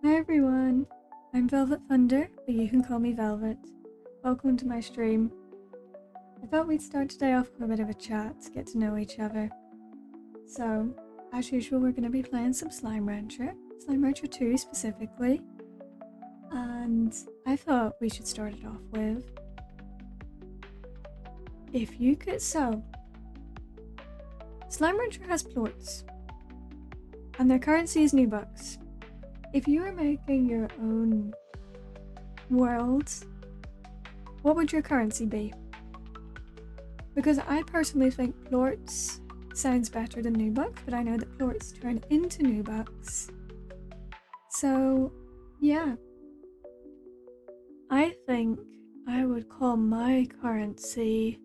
Hi everyone, I'm Velvet7hund3r, but you can call me Velvet. Welcome to my stream. I thought we'd start today off with a bit of a chat to get to know each other. So, as usual, we're going to be playing some Slime Rancher 2 specifically. And I thought we should start it off with, if you could, so Slime Rancher has plorts, and their currency is new bucks. If you were making your own world, what would your currency be? Because I personally think plorts sounds better than new bucks, but I know that plorts turn into new bucks. So Yeah. I think I would call my currency...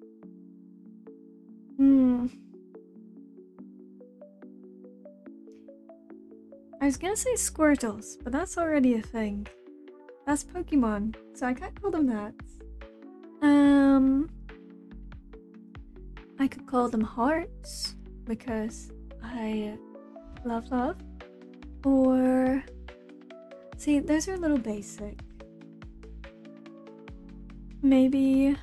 I was gonna say Squirtles, but that's already a thing. That's Pokemon, so I can't call them that. I could call them hearts, because I love love. Or... see, those are a little basic. Maybe...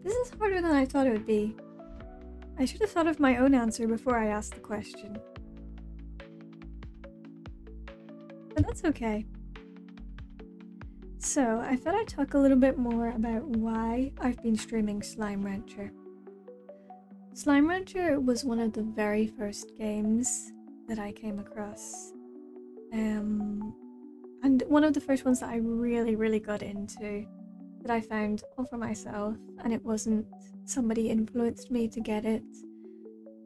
This is harder than I thought it would be. I should have thought of my own answer before I asked the question. But that's okay. So, I thought I'd talk a little bit more about why I've been streaming Slime Rancher. Slime Rancher was one of the very first games that I came across. And one of the first ones that I really got into, that I found all for myself, and it wasn't somebody influenced me to get it.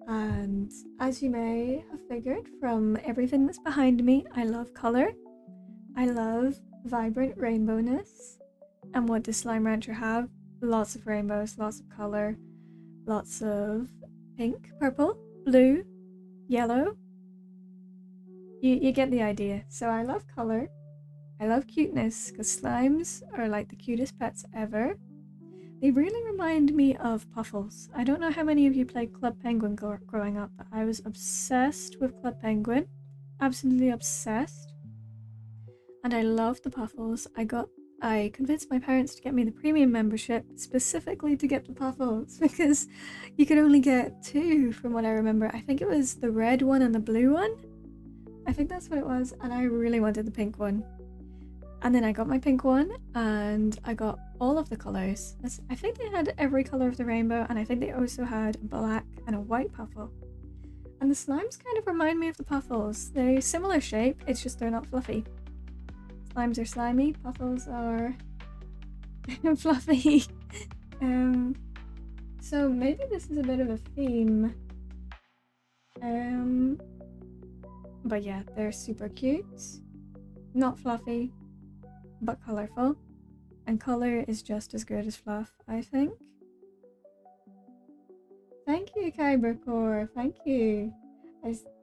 And as you may have figured from everything that's behind me, I love colour. I love vibrant rainbowness. And what does Slime Rancher have? Lots of rainbows, lots of colour, lots of pink, purple, blue, yellow. You get the idea. So I love colour. I love cuteness, because slimes are like the cutest pets ever. They really remind me of Puffles. I don't know how many of you played Club Penguin growing up, but I was obsessed with Club Penguin. Absolutely obsessed. And I loved the Puffles. I convinced my parents to get me the premium membership specifically to get the Puffles, because you could only get 2 from what I remember. I think it was the red one and the blue one. I think that's what it was, and I really wanted the pink one. And then I got my pink one, and I got all of the colours. I think they had every colour of the rainbow, and I think they also had a black and a white Puffle. And the slimes kind of remind me of the Puffles. They're similar shape, it's just they're not fluffy. Slimes are slimy, Puffles are fluffy. So maybe this is a bit of a theme. But yeah, they're super cute. Not fluffy, but colourful. And colour is just as good as fluff, I think. Thank you, Kybercore, thank you.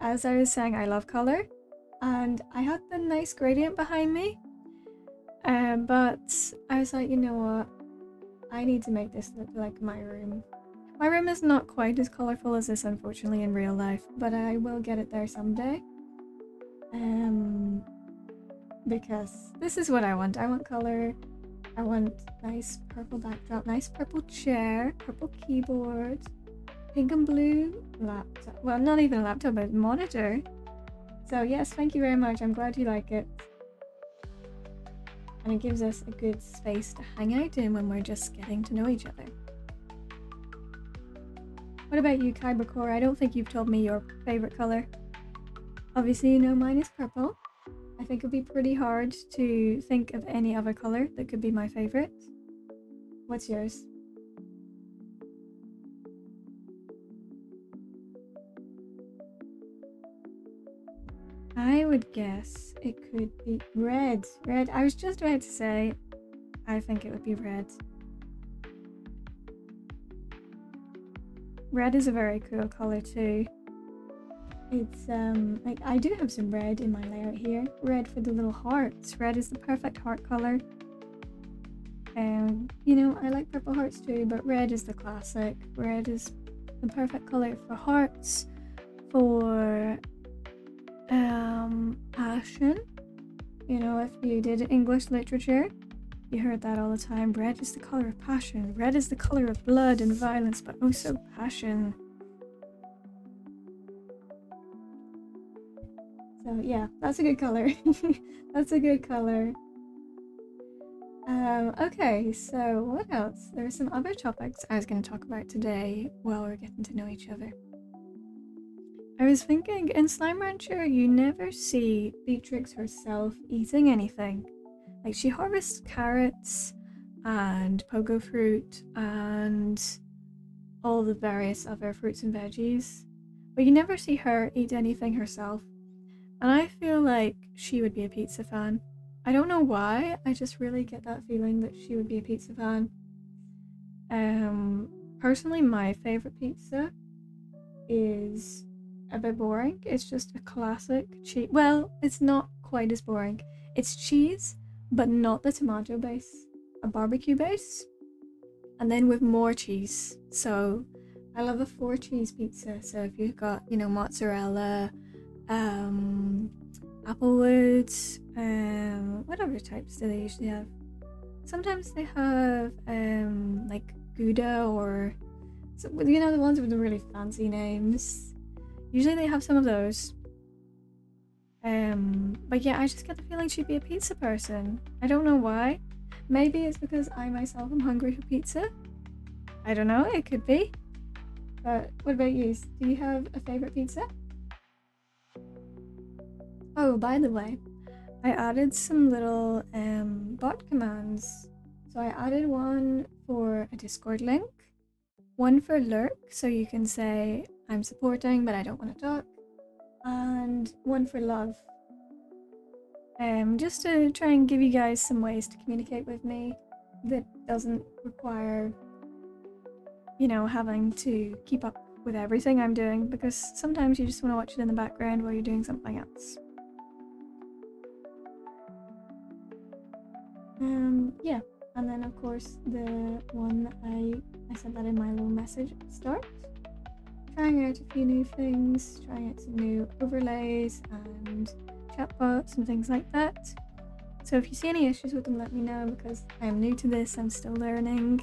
As I was saying, I love colour. And I had the nice gradient behind me. But I was like, you know what? I need to make this look like my room. My room is not quite as colourful as this, unfortunately, in real life. But I will get it there someday. Because this is what I want. I want colour. I want nice purple backdrop, nice purple chair, purple keyboard, pink and blue laptop. Well, not even a laptop, but monitor. So yes, thank you very much. I'm glad you like it. And it gives us a good space to hang out in when we're just getting to know each other. What about you, Kybercore? I don't think you've told me your favourite colour. Obviously, you know mine is purple. I think it would be pretty hard to think of any other colour that could be my favourite. What's yours? I would guess it could be red. Red. I was just about to say, I think it would be red. Red is a very cool colour too. It's like I do have some red in my layout here. Red for the little hearts. Red is the perfect heart colour. You know, I like purple hearts too, but red is the classic. Red is the perfect colour for hearts, for passion. You know, if you did English literature, you heard that all the time. Red is the colour of passion. Red is the colour of blood and violence, but also passion. So yeah, that's a good colour. That's a good colour. Okay, so what else? There are some other topics I was going to talk about today while we're getting to know each other. I was thinking, in Slime Rancher, you never see Beatrix herself eating anything. Like, she harvests carrots and pogo fruit and all the various other fruits and veggies, but you never see her eat anything herself. And I feel like she would be a pizza fan. I don't know why, I just really get that feeling that she would be a pizza fan. Personally, my favorite pizza is a bit boring. It's just a classic cheese. Well, it's not quite as boring. It's cheese, but not the tomato base, a barbecue base, and then with more cheese. So I love a 4 cheese pizza. So if you've got, mozzarella, applewood, what other types do they usually have? Sometimes they have like Gouda or the ones with the really fancy names. Usually they have some of those. But yeah, I just get the feeling she'd be a pizza person. I don't know why. Maybe it's because I myself am hungry for pizza. I don't know, it could be. But what about you? Do you have a favorite pizza? Oh, by the way, I added some little bot commands. So I added one for a Discord link, one for lurk, so you can say I'm supporting but I don't want to talk, and one for love. Just to try and give you guys some ways to communicate with me that doesn't require, having to keep up with everything I'm doing, because sometimes you just want to watch it in the background while you're doing something else. Yeah, and then of course the one that I said that in my little message at the start. Trying out a few new things, trying out some new overlays and chatbots and things like that. So if you see any issues with them, let me know, because I am new to this, I'm still learning.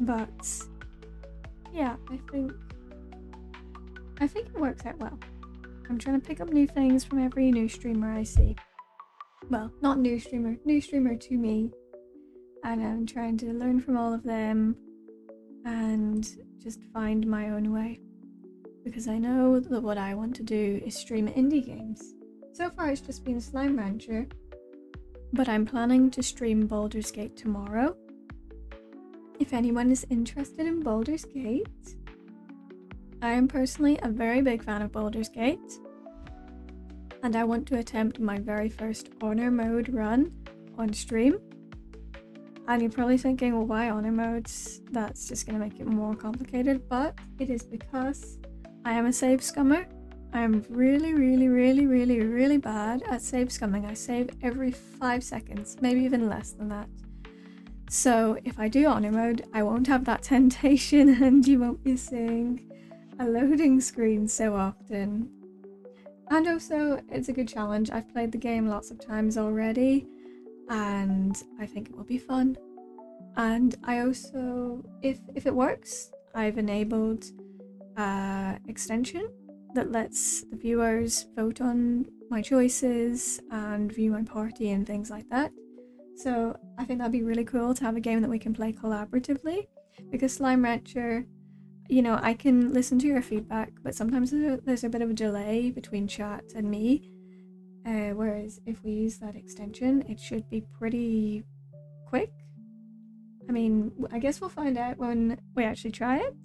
But yeah, I think it works out well. I'm trying to pick up new things from every new streamer I see. Well, not new streamer to me. And I'm trying to learn from all of them and just find my own way. Because I know that what I want to do is stream indie games. So far it's just been Slime Rancher, but I'm planning to stream Baldur's Gate tomorrow. If anyone is interested in Baldur's Gate, I am personally a very big fan of Baldur's Gate, and I want to attempt my very first honor mode run on stream. And you're probably thinking, well, why honor modes? That's just going to make it more complicated, but it is because I am a save scummer. I'm really, really, really, really, really bad at save scumming. I save every 5 seconds, maybe even less than that. So if I do honor mode, I won't have that temptation and you won't be seeing a loading screen so often. And also, it's a good challenge. I've played the game lots of times already, and I think it will be fun. And I also, if it works, I've enabled extension that lets the viewers vote on my choices and view my party and things like that. So I think that'd be really cool to have a game that we can play collaboratively, because Slime Rancher, I can listen to your feedback, but sometimes there's a bit of a delay between chat and me, whereas if we use that extension, it should be pretty quick. I mean, I guess we'll find out when we actually try it.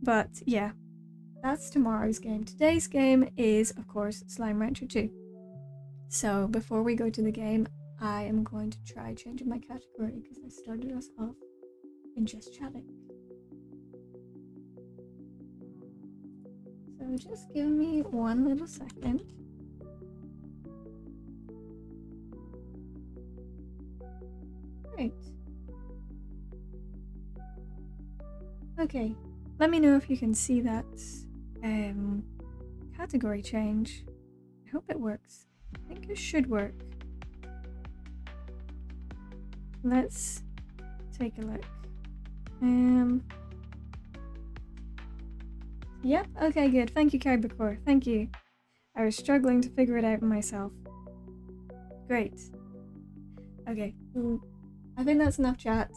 But yeah, that's tomorrow's game. Today's game is, of course, Slime Rancher 2. So before we go to the game, I am going to try changing my category, because I started us off in just chatting. So just give me one little second. Right. Okay, let me know if you can see that category change. I hope it works. I think it should work. Let's take a look. Yep, okay, good. Thank you, Carbacor. Thank you. I was struggling to figure it out myself. Great. Okay, I think that's enough chat.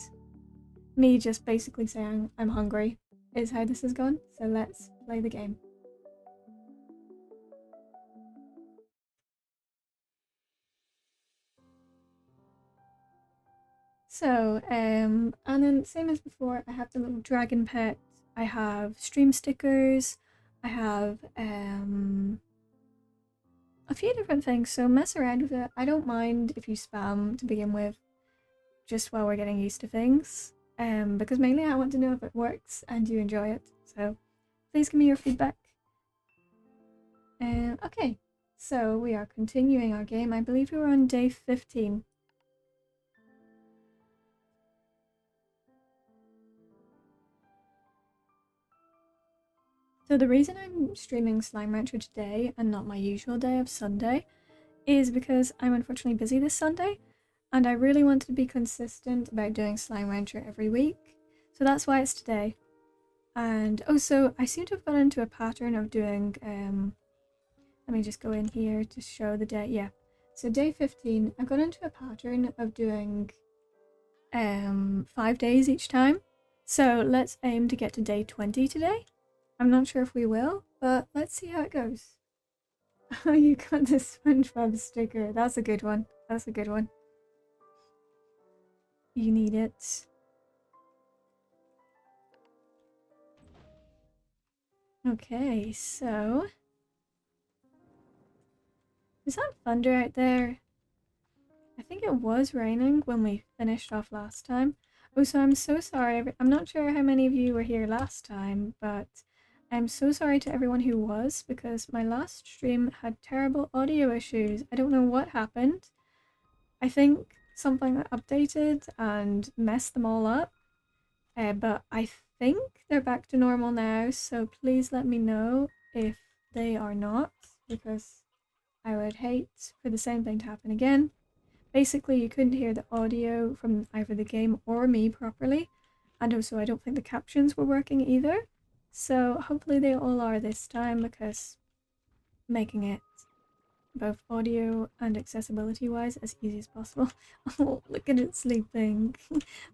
Me just basically saying I'm hungry is how this has gone, so let's play the game. So, and then same as before, I have the little dragon pet, I have stream stickers, I have a few different things, so mess around with it. I don't mind if you spam to begin with, just while we're getting used to things, because mainly I want to know if it works and you enjoy it, so please give me your feedback. Okay, so we are continuing our game. I believe we were on day 15. So the reason I'm streaming Slime Rancher today and not my usual day of Sunday is because I'm unfortunately busy this Sunday and I really wanted to be consistent about doing Slime Rancher every week. So that's why it's today. And also, I seem to have got into a pattern of doing, let me just go in here to show the day. Yeah, so day 15, I got into a pattern of doing 5 days each time. So let's aim to get to day 20 today. I'm not sure if we will, but let's see how it goes. Oh, you got the SpongeBob sticker. That's a good one. That's a good one. You need it. Okay, so... is that thunder out there? I think it was raining when we finished off last time. Oh, so I'm so sorry. I'm not sure how many of you were here last time, but I'm so sorry to everyone who was, because my last stream had terrible audio issues. I don't know what happened. I think something updated and messed them all up. But I think they're back to normal now, so please let me know if they are not, because I would hate for the same thing to happen again. Basically, you couldn't hear the audio from either the game or me properly, and also I don't think the captions were working either. So hopefully they all are this time, because making it both audio and accessibility wise as easy as possible. Oh, look at it sleeping.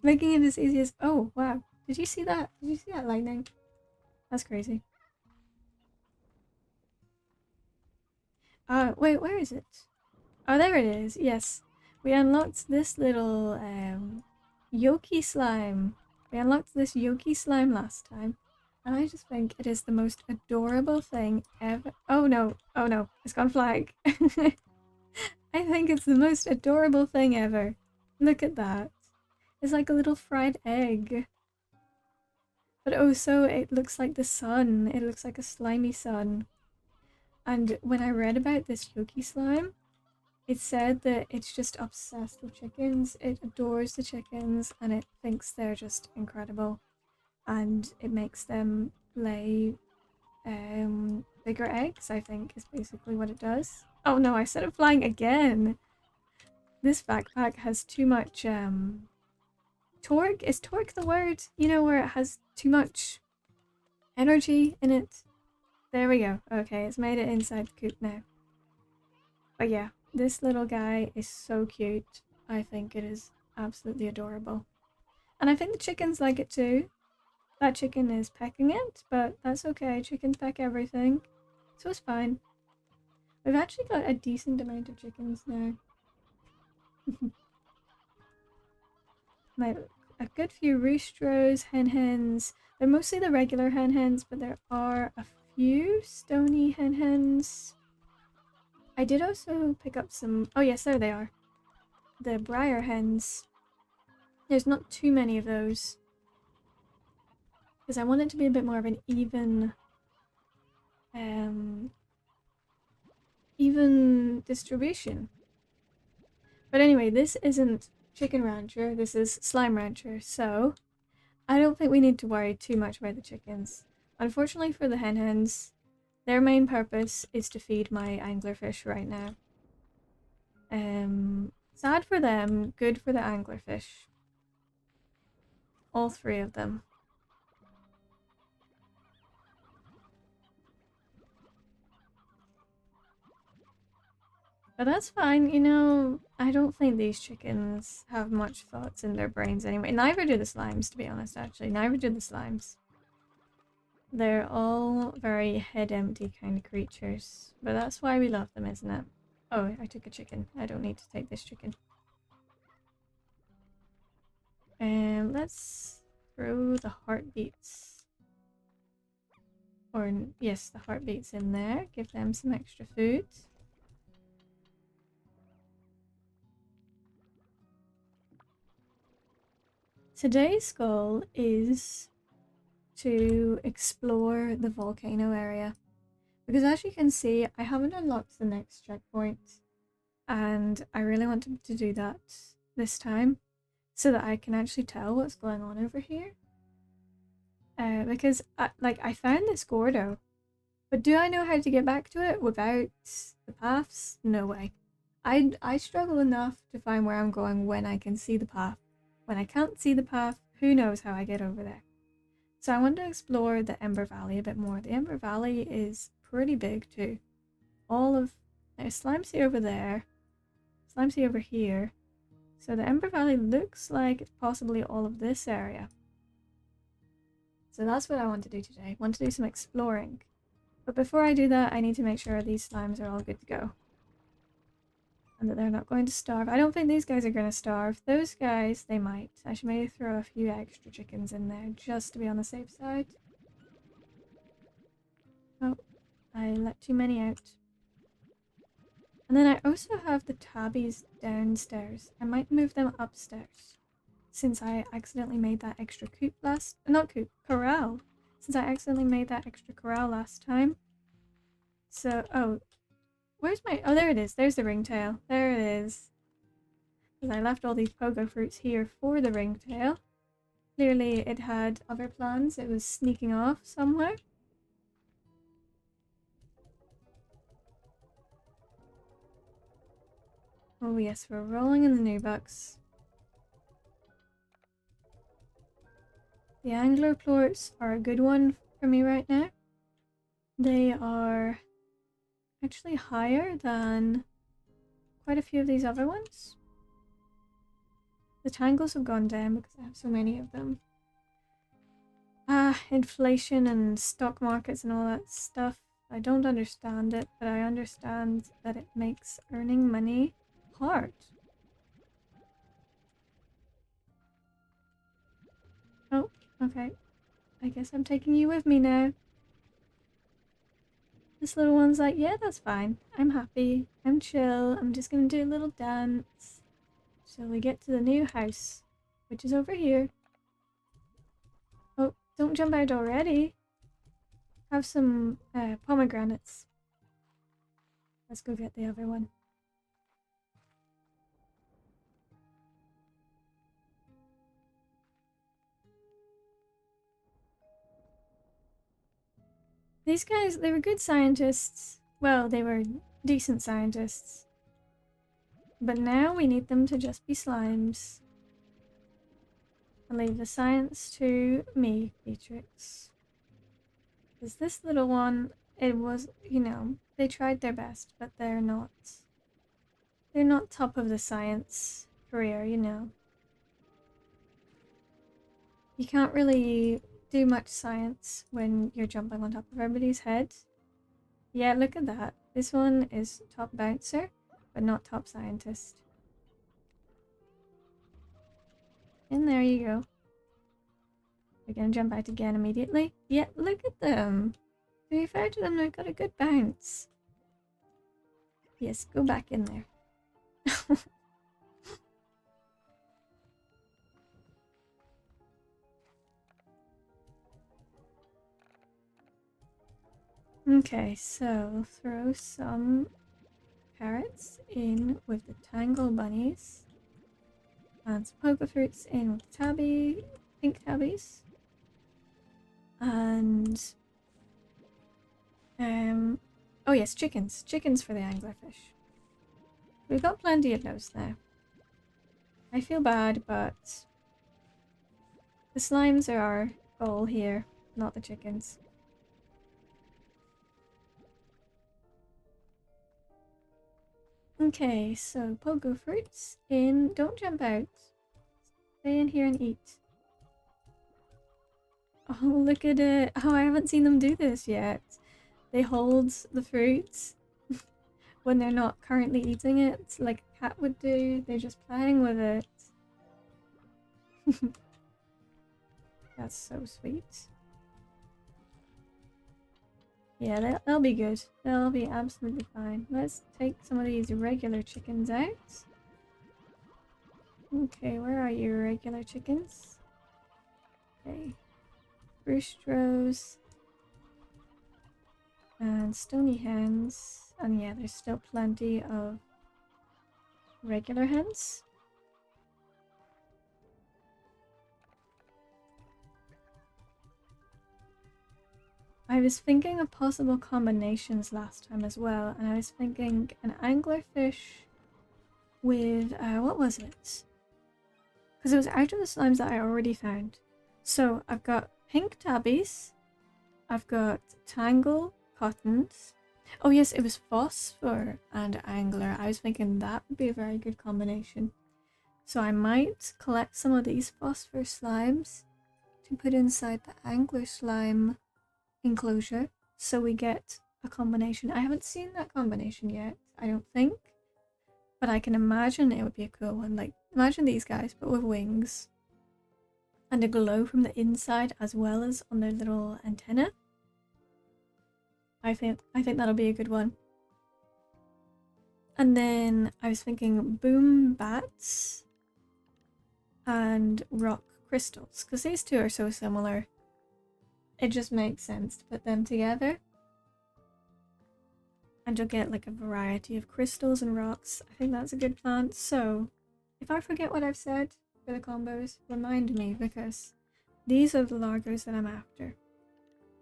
Making it as easy as... oh, wow. Did you see that? Did you see that lightning? That's crazy. Wait, where is it? Oh, there it is. Yes. We unlocked this little, Yoki slime. We unlocked this Yoki slime last time. And I just think it is the most adorable thing ever. Oh no. Oh no. It's gone flying. I think it's the most adorable thing ever. Look at that. It's like a little fried egg. But also, it looks like the sun. It looks like a slimy sun. And when I read about this Yoki slime, it said that it's just obsessed with chickens. It adores the chickens and it thinks they're just incredible. And it makes them lay bigger eggs, I think, is basically what it does. Oh no, I said it flying again! This backpack has too much, torque? Is torque the word? You know, where it has too much energy in it? There we go. Okay, it's made it inside the coop now. But yeah, this little guy is so cute. I think it is absolutely adorable. And I think the chickens like it too. That chicken is pecking it, but that's okay. Chickens peck everything. So it's fine. We've actually got a decent amount of chickens now. A good few roosters, hen-hens. They're mostly the regular hen-hens, but there are a few stony hen-hens. I did also pick up some... oh yes, there they are. The briar hens. There's not too many of those. Because I want it to be a bit more of an even... even distribution. But anyway, this isn't Chicken Rancher, this is Slime Rancher, so I don't think we need to worry too much about the chickens. Unfortunately for the hen-hens, their main purpose is to feed my anglerfish right now. Sad for them, good for the anglerfish. All three of them. But that's fine, you know, I don't think these chickens have much thoughts in their brains anyway. Neither do the slimes, to be honest, actually. Neither do the slimes. They're all very head-empty kind of creatures. But that's why we love them, isn't it? Oh, I took a chicken. I don't need to take this chicken. Let's throw the heartbeats. Or, yes, the heartbeats in there. Give them some extra food. Today's goal is to explore the volcano area. Because as you can see, I haven't unlocked the next checkpoint. And I really want to do that this time. So that I can actually tell what's going on over here. Because I found this Gordo. But do I know how to get back to it without the paths? No way. I struggle enough to find where I'm going when I can see the path. When I can't see the path, who knows how I get over there. So I want to explore the Ember Valley a bit more. The Ember Valley is pretty big too. There's Slimesea over there. Slimesea over here. So the Ember Valley looks like it's possibly all of this area. So that's what I want to do today. I want to do some exploring. But before I do that, I need to make sure these slimes are all good to go. And that they're not going to starve. I don't think these guys are going to starve. Those guys, they might. I should maybe throw a few extra chickens in there just to be on the safe side. Oh, I let too many out. And then I also have the tabbies downstairs. I might move them upstairs. Since I accidentally made that extra coop corral. Since I accidentally made that extra corral last time. So, oh. Where's my... Oh, there it is. There's the ringtail. There it is. Because I left all these pogo fruits here for the ringtail. Clearly it had other plans. It was sneaking off somewhere. Oh yes, we're rolling in the new bucks. The angler plorts are a good one for me right now. They are actually higher than quite a few of these other ones. The tangles have gone down because I have so many of them. Inflation and stock markets and all that stuff. I don't understand it, but I understand that it makes earning money hard. Oh, okay. I guess I'm taking you with me now. This little one's like, yeah, that's fine. I'm happy. I'm chill. I'm just gonna do a little dance. So we get to the new house, which is over here. Oh, don't jump out already. Have some pomegranates. Let's go get the other one. These guys, they were good scientists. Well, they were decent scientists. But now we need them to just be slimes. I'll leave the science to me, Beatrix. Because this little one, it was, you know, they tried their best, but they're not top of the science career, you know. You can't really do much science when you're jumping on top of everybody's head. Yeah, look at that. This one is top bouncer, but not top scientist. And there you go. We're gonna jump out again immediately. Yeah, look at them. To be fair to them, they've got a good bounce. Yes, go back in there. Okay, so throw some carrots in with the tangle bunnies. And some poker fruits in with the pink tabbies. And oh yes, chickens. Chickens for the anglerfish. We've got plenty of those now. I feel bad, but the slimes are our goal here, not the chickens. Okay, so pogo fruits in. Don't jump out. Stay in here and eat. Oh, look at it. Oh, I haven't seen them do this yet. They hold the fruits when they're not currently eating it, like a cat would do. They're just playing with it. That's so sweet. Yeah, they'll be good. They'll be absolutely fine. Let's take some of these regular chickens out. Okay, where are you, regular chickens? Okay. Roost Rose. And Stony Hens. And yeah, there's still plenty of regular hens. I was thinking of possible combinations last time as well, and I was thinking an anglerfish with, what was it? Because it was out of the slimes that I already found. So I've got pink tabbies, I've got tangle cottons. Oh yes, it was phosphor and angler. I was thinking that would be a very good combination. So I might collect some of these phosphor slimes to put inside the angler slime enclosure, so we get a combination. I haven't seen that combination yet, I don't think, but I can imagine it would be a cool one. Like, imagine these guys but with wings and a glow from the inside as well as on their little antenna. I think that'll be a good one. And then I was thinking boom bats and rock crystals, because these two are so similar. It just makes sense to put them together. And you'll get like a variety of crystals and rocks. I think that's a good plan. So, if I forget what I've said for the combos, remind me, because these are the largos that I'm after.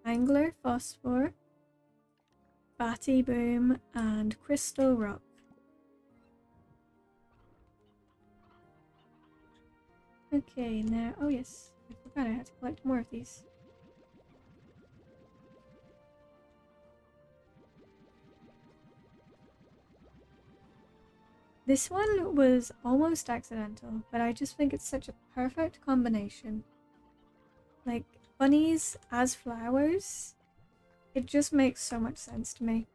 Angler, phosphor, batty boom, and crystal rock. Okay, now, oh yes, I forgot I had to collect more of these. This one was almost accidental, but I just think it's such a perfect combination. Like, bunnies as flowers, it just makes so much sense to me.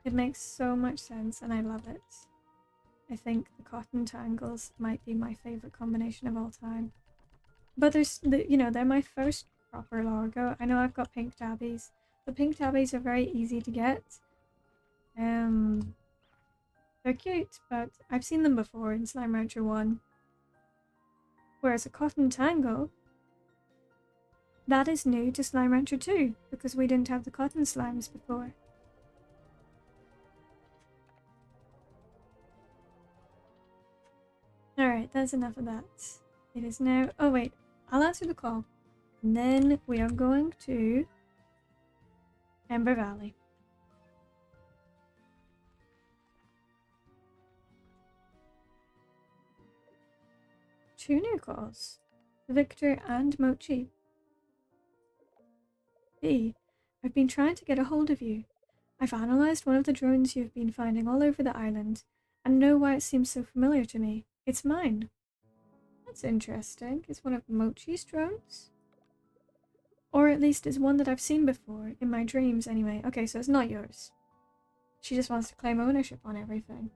It makes so much sense and I love it. I think the cotton tangles might be my favourite combination of all time. But there's, they're my first proper largo. I know I've got pink tabbies. The pink tabbies are very easy to get. They're cute, but I've seen them before in Slime Rancher 1. Whereas a cotton tangle, that is new to Slime Rancher 2, because we didn't have the cotton slimes before. Alright, that's enough of that. It is now... Oh wait, I'll answer the call. And then we are going to Ember Valley. Two new calls. Victor and Mochi. B, I've been trying to get a hold of you. I've analysed one of the drones you've been finding all over the island, and know why it seems so familiar to me. It's mine. That's interesting. It's one of Mochi's drones? Or at least it's one that I've seen before, in my dreams anyway. Okay, so it's not yours. She just wants to claim ownership on everything.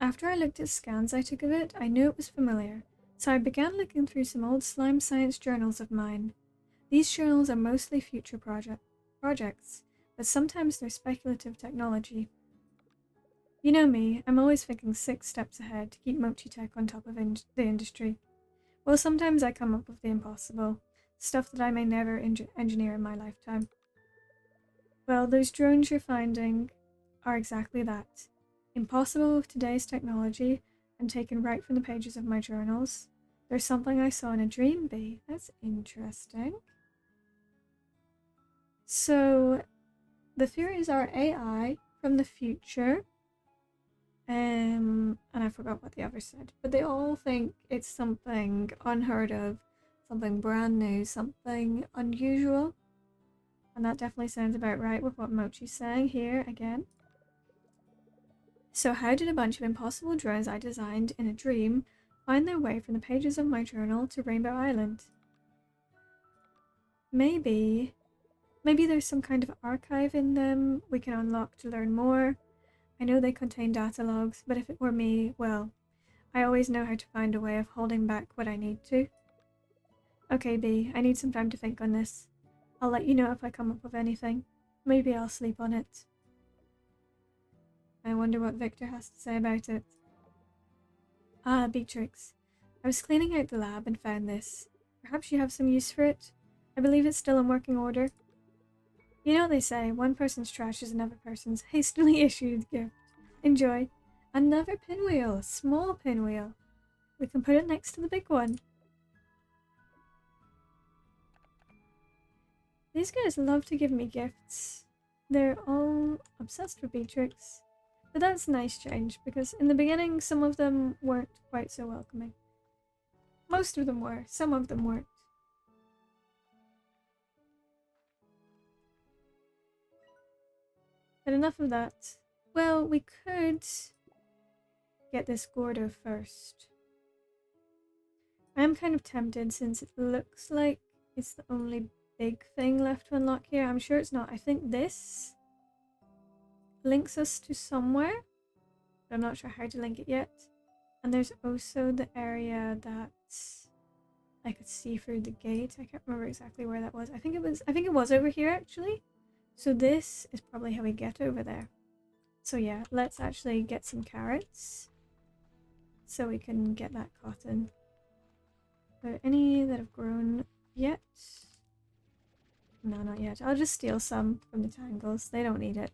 After I looked at scans I took of it, I knew it was familiar, so I began looking through some old slime science journals of mine. These journals are mostly future projects, but sometimes they're speculative technology. You know me, I'm always thinking 6 steps ahead to keep Mochi Tech on top of the industry. Well, sometimes I come up with the impossible, stuff that I may never engineer in my lifetime. Well, those drones you're finding are exactly that. Impossible with today's technology, and taken right from the pages of my journals. There's something I saw in a dream, B. That's interesting. So, the theories are AI from the future, and I forgot what the others said, but they all think it's something unheard of, something brand new, something unusual, and that definitely sounds about right with what Mochi's saying here again. So how did a bunch of impossible drones I designed in a dream find their way from the pages of my journal to Rainbow Island? Maybe there's some kind of archive in them we can unlock to learn more. I know they contain data logs, but if it were me, well, I always know how to find a way of holding back what I need to. Okay, B, I need some time to think on this. I'll let you know if I come up with anything. Maybe I'll sleep on it. I wonder what Victor has to say about it. Ah, Beatrix. I was cleaning out the lab and found this. Perhaps you have some use for it? I believe it's still in working order. You know what they say, one person's trash is another person's hastily issued gift. Enjoy. Another pinwheel, a small pinwheel. We can put it next to the big one. These guys love to give me gifts. They're all obsessed with Beatrix. But that's a nice change, because in the beginning some of them weren't quite so welcoming. Most of them were, some of them weren't. But enough of that. Well, we could get this Gordo first. I am kind of tempted since it looks like it's the only big thing left to unlock here. I'm sure it's not. I think this links us to somewhere, but I'm not sure how to link it yet. And there's also the area that I could see through the gate. I can't remember exactly where that was. I think it was over here actually. So this is probably how we get over there. So yeah, let's actually get some carrots so we can get that cotton. Are there any that have grown yet? No, not yet. I'll just steal some from the tangles. They don't need it.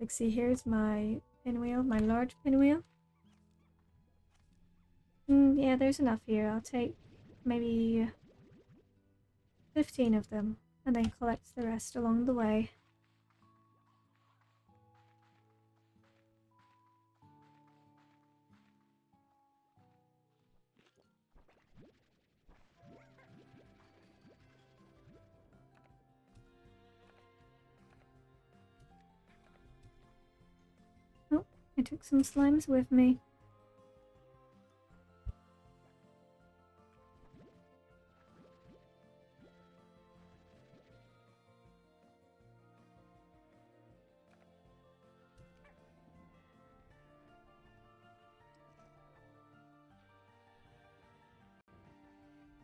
Like, see, here's my pinwheel, my large pinwheel. Yeah, there's enough here. I'll take maybe 15 of them and then collect the rest along the way. Oh, I took some slimes with me.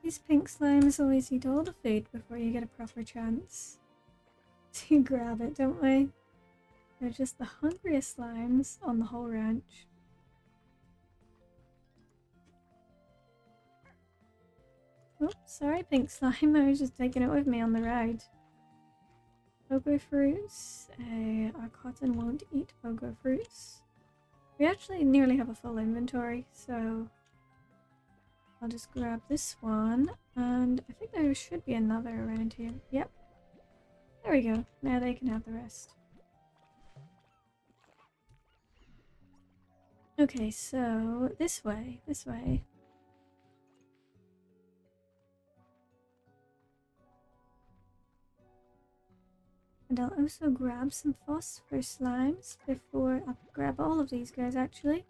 These pink slimes always eat all the food before you get a proper chance to grab it, don't they? They're just the hungriest slimes on the whole ranch. Oops, sorry pink slime, I was just taking it with me on the ride. Pogo fruits. Our cotton won't eat pogo fruits. We actually nearly have a full inventory, so I'll just grab this one, and I think there should be another around here. Yep. There we go. Now they can have the rest. Okay, so this way, this way. And I'll also grab some phosphor slimes before I'll grab all of these guys actually.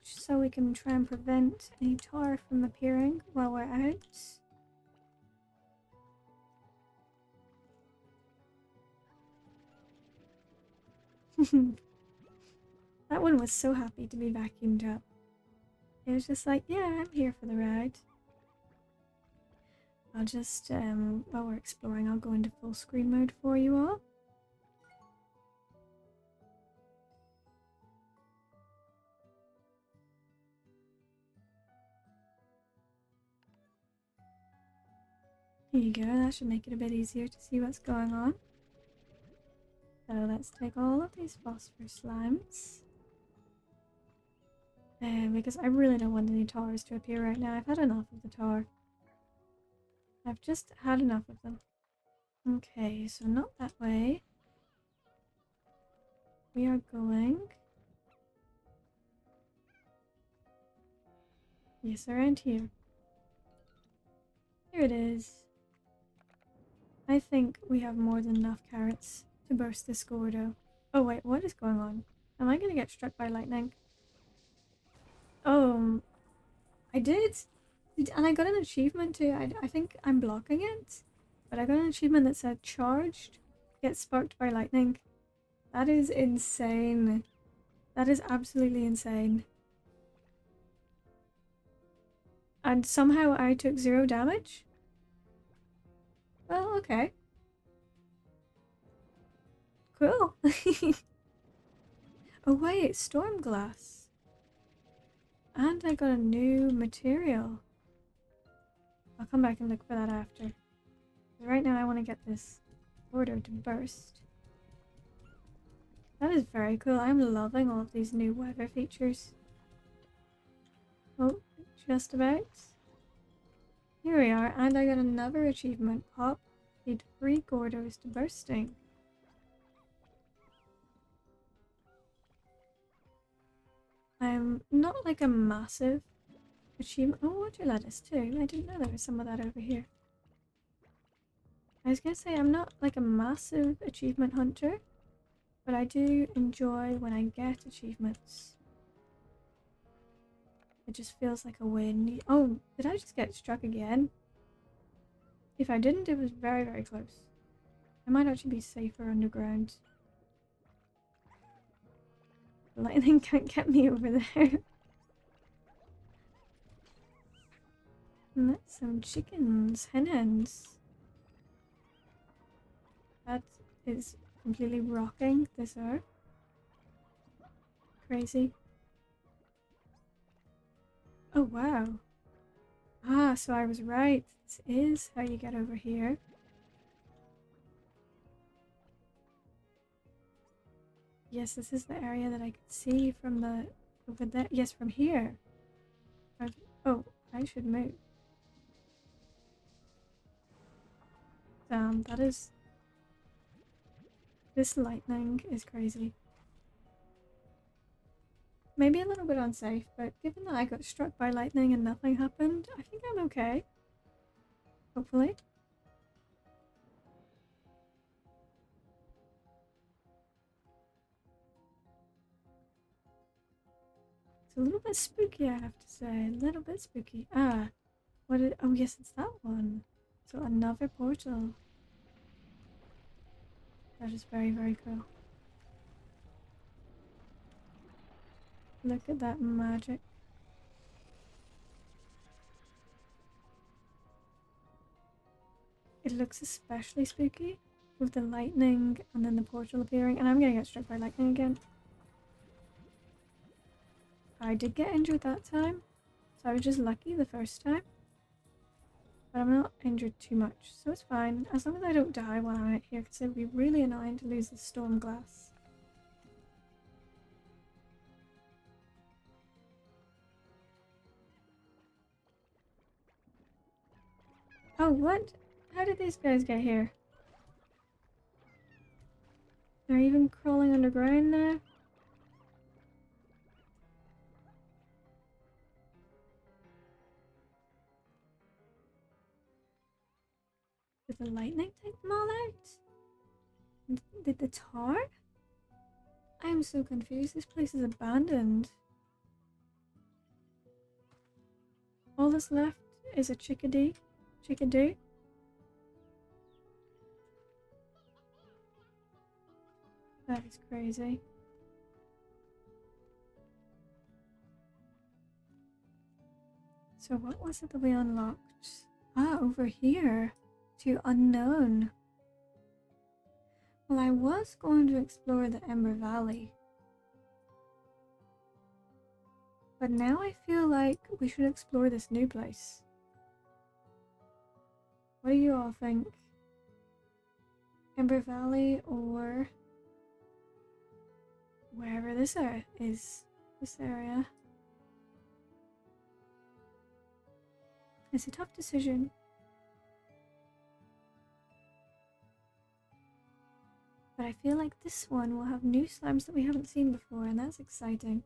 So we can try and prevent any tar from appearing while we're out. That one was so happy to be vacuumed up. It was just like, yeah, I'm here for the ride. I'll just, while we're exploring, I'll go into full screen mode for you all. Here you go, that should make it a bit easier to see what's going on. So let's take all of these phosphor slimes. Because I really don't want any tars to appear right now. I've had enough of the tar. I've just had enough of them. Okay, so not that way. We are going... Yes, around here. Here it is. I think we have more than enough carrots to burst this Gordo. Oh wait, what is going on? Am I gonna get struck by lightning? Oh, I did! And I got an achievement too. I think I'm blocking it. But I got an achievement that said charged, gets sparked by lightning. That is insane. That is absolutely insane. And somehow I took 0 damage? Well, okay. Cool. Oh wait, storm glass. and I got a new material. I'll come back and look for that after. Right now I want to get this border to burst. That is very cool. I'm loving all of these new weather features. Oh, just about. Here we are, and I got another achievement. Pop the 3 Gordos to bursting. I'm not like a massive achievement. Oh, water lettuce too. I didn't know there was some of that over here. I was gonna say I'm not like a massive achievement hunter, but I do enjoy when I get achievements. It just feels like a win. Oh, did I just get struck again? If I didn't, it was very, very close. I might actually be safer underground. The lightning can't get me over there. And that's some chickens, hens. That is completely rocking this earth. Crazy. Oh wow. Ah, so I was right. This is how you get over here. Yes, this is the area that I could see from the over there. Yes, from here. Oh, I should move. Damn, that is... This lightning is crazy. Maybe a little bit unsafe, but given that I got struck by lightning and nothing happened, I think I'm okay. Hopefully. It's a little bit spooky, I have to say. A little bit spooky. Ah, what is... Oh yes, it's that one. So another portal. That is very, very cool. Look at that magic. It looks especially spooky with the lightning and then the portal appearing, and I'm gonna get struck by lightning again. I did get injured that time, so I was just lucky the first time. But I'm not injured too much, so it's fine. As long as I don't die while I'm out here, because it would be really annoying to lose the storm glass. Oh, what? How did these guys get here? They're even crawling underground now? Did the lightning take them all out? Did the tar? I am so confused. This place is abandoned. All that's left is a chickadee. Chickadee. That is crazy. So what was it that we unlocked? Ah, over here. To unknown. Well, I was going to explore the Ember Valley. But now I feel like we should explore this new place. What do you all think? Ember Valley or wherever this is. This area. It's a tough decision. But I feel like this one will have new slimes that we haven't seen before, and that's exciting.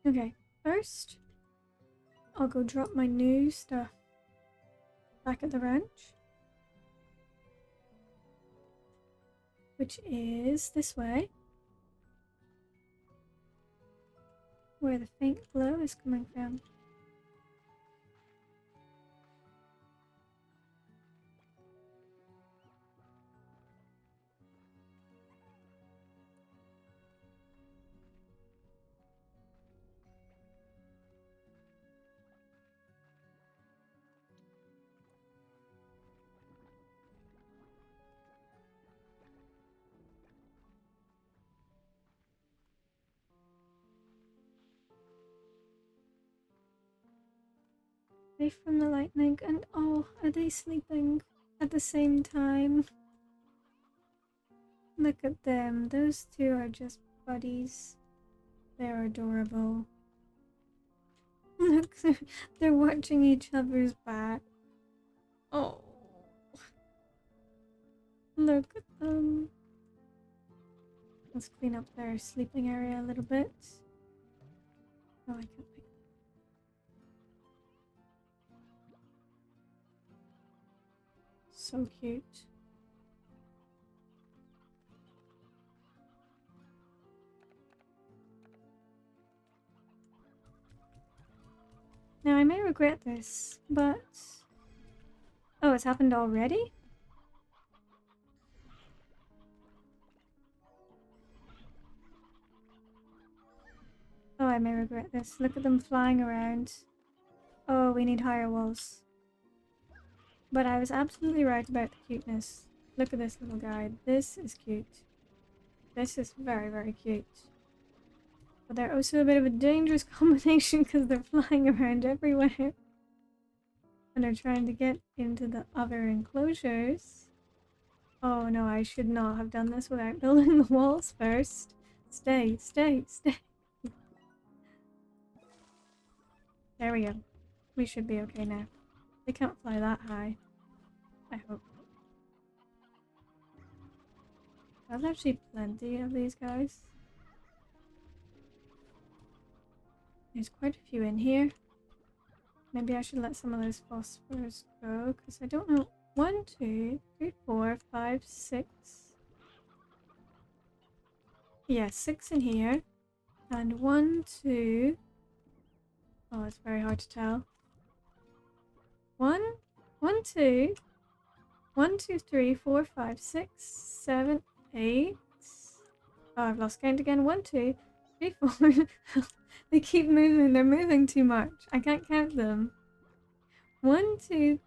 Okay, first, I'll go drop my new stuff back at the ranch. Which is this way. Where the faint glow is coming from. Safe from the lightning. And oh, are they sleeping at the same time? Look at them. Those two are just buddies. They're adorable. Look, they're watching each other's back. Oh. Look at them. Let's clean up their sleeping area a little bit. Oh, I can't pick. So cute. Now I may regret this, but... Oh, it's happened already? Oh, I may regret this. Look at them flying around. Oh, we need higher walls. But I was absolutely right about the cuteness. Look at this little guy. This is cute. This is very, very cute. But they're also a bit of a dangerous combination because they're flying around everywhere. And they're trying to get into the other enclosures. Oh no, I should not have done this without building the walls first. Stay, stay, stay. There we go. We should be okay now. They can't fly that high. I hope. There's actually plenty of these guys. There's quite a few in here. Maybe I should let some of those phosphors go, because I don't know. 1, 2, 3, 4, 5, 6. Yeah, 6 in here. And 1, 2. Oh, it's very hard to tell. 1, 1, 2. 1, 2, 3, 4, 5, 6, 7, 8. Oh, I've lost count again. 1, 2, 3, 4. They keep moving. They're moving too much. I can't count them. 1, 2.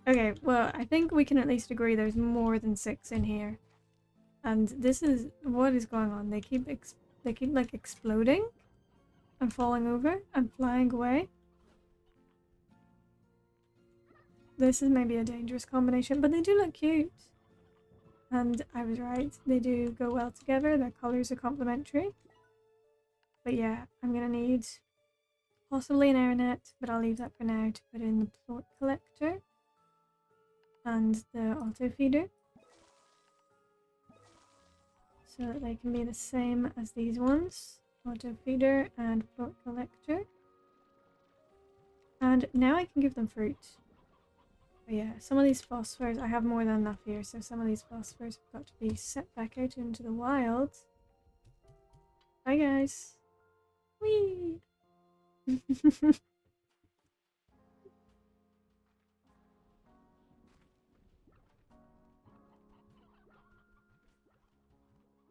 Okay, well, I think we can at least agree there's more than 6 in here. And this is what is going on. They keep like exploding and falling over and flying away. This is maybe a dangerous combination, but they do look cute. And I was right, they do go well together, their colours are complementary. But yeah, I'm gonna need possibly an airnet, but I'll leave that for now to put in the plort collector and the auto feeder. So that they can be the same as these ones. Auto feeder and plort collector. And now I can give them fruit. But yeah, some of these phosphors, I have more than enough here, so some of these phosphors have got to be set back out into the wild. Bye guys! Whee!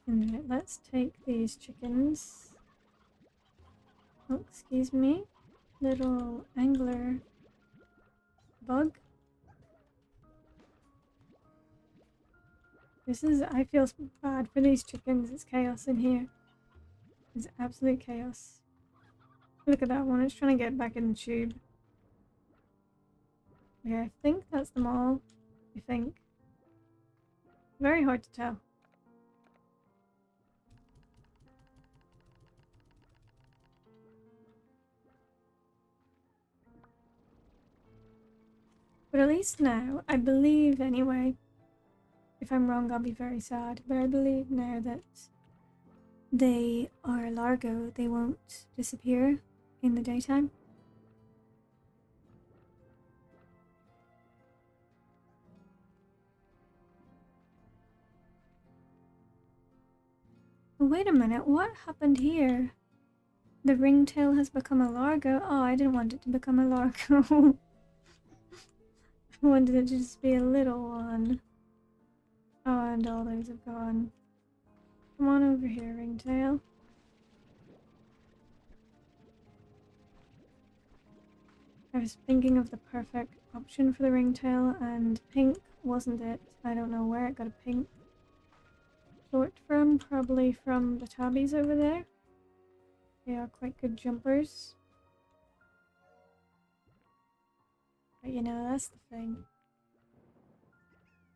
Alright, let's take these chickens. Oh, excuse me. Little angler bug. I feel bad for these chickens. It's chaos in here. It's absolute chaos. Look at that one. It's trying to get back in the tube. Okay, I think that's them all. I think. Very hard to tell. But at least now, I believe anyway, if I'm wrong I'll be very sad, but I believe now that they are largo, they won't disappear in the daytime. Wait a minute, what happened here? The ringtail has become a largo? Oh, I didn't want it to become a largo. I wanted it to just be a little one. Oh, and all those have gone. Come on over here, ringtail. I was thinking of the perfect option for the ringtail, and pink wasn't it. I don't know where it got a pink plort from, probably from the tabbies over there. They are quite good jumpers. But you know, that's the thing.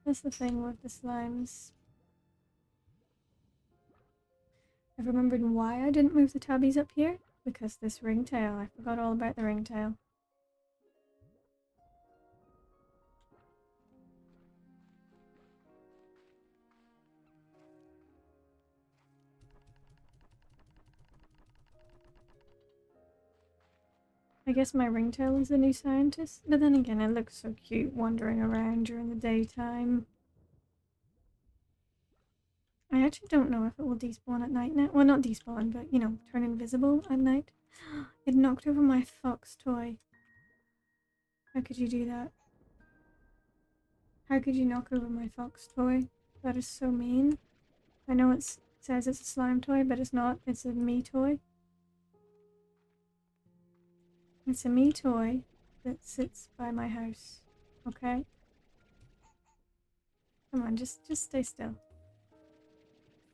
That's the thing with the slimes. I've remembered why I didn't move the tabbies up here. Because this ringtail. I forgot all about the ringtail. I guess my ringtail is the new scientist, but then again it looks so cute wandering around during the daytime. I actually don't know if it will despawn at night now. Well, not despawn, but you know, turn invisible at night. It knocked over my fox toy. How could you do that? How could you knock over my fox toy? That is so mean. I know it says it's a slime toy, but it's not. It's a me toy. It's a me toy that sits by my house. Okay? Come on, just stay still.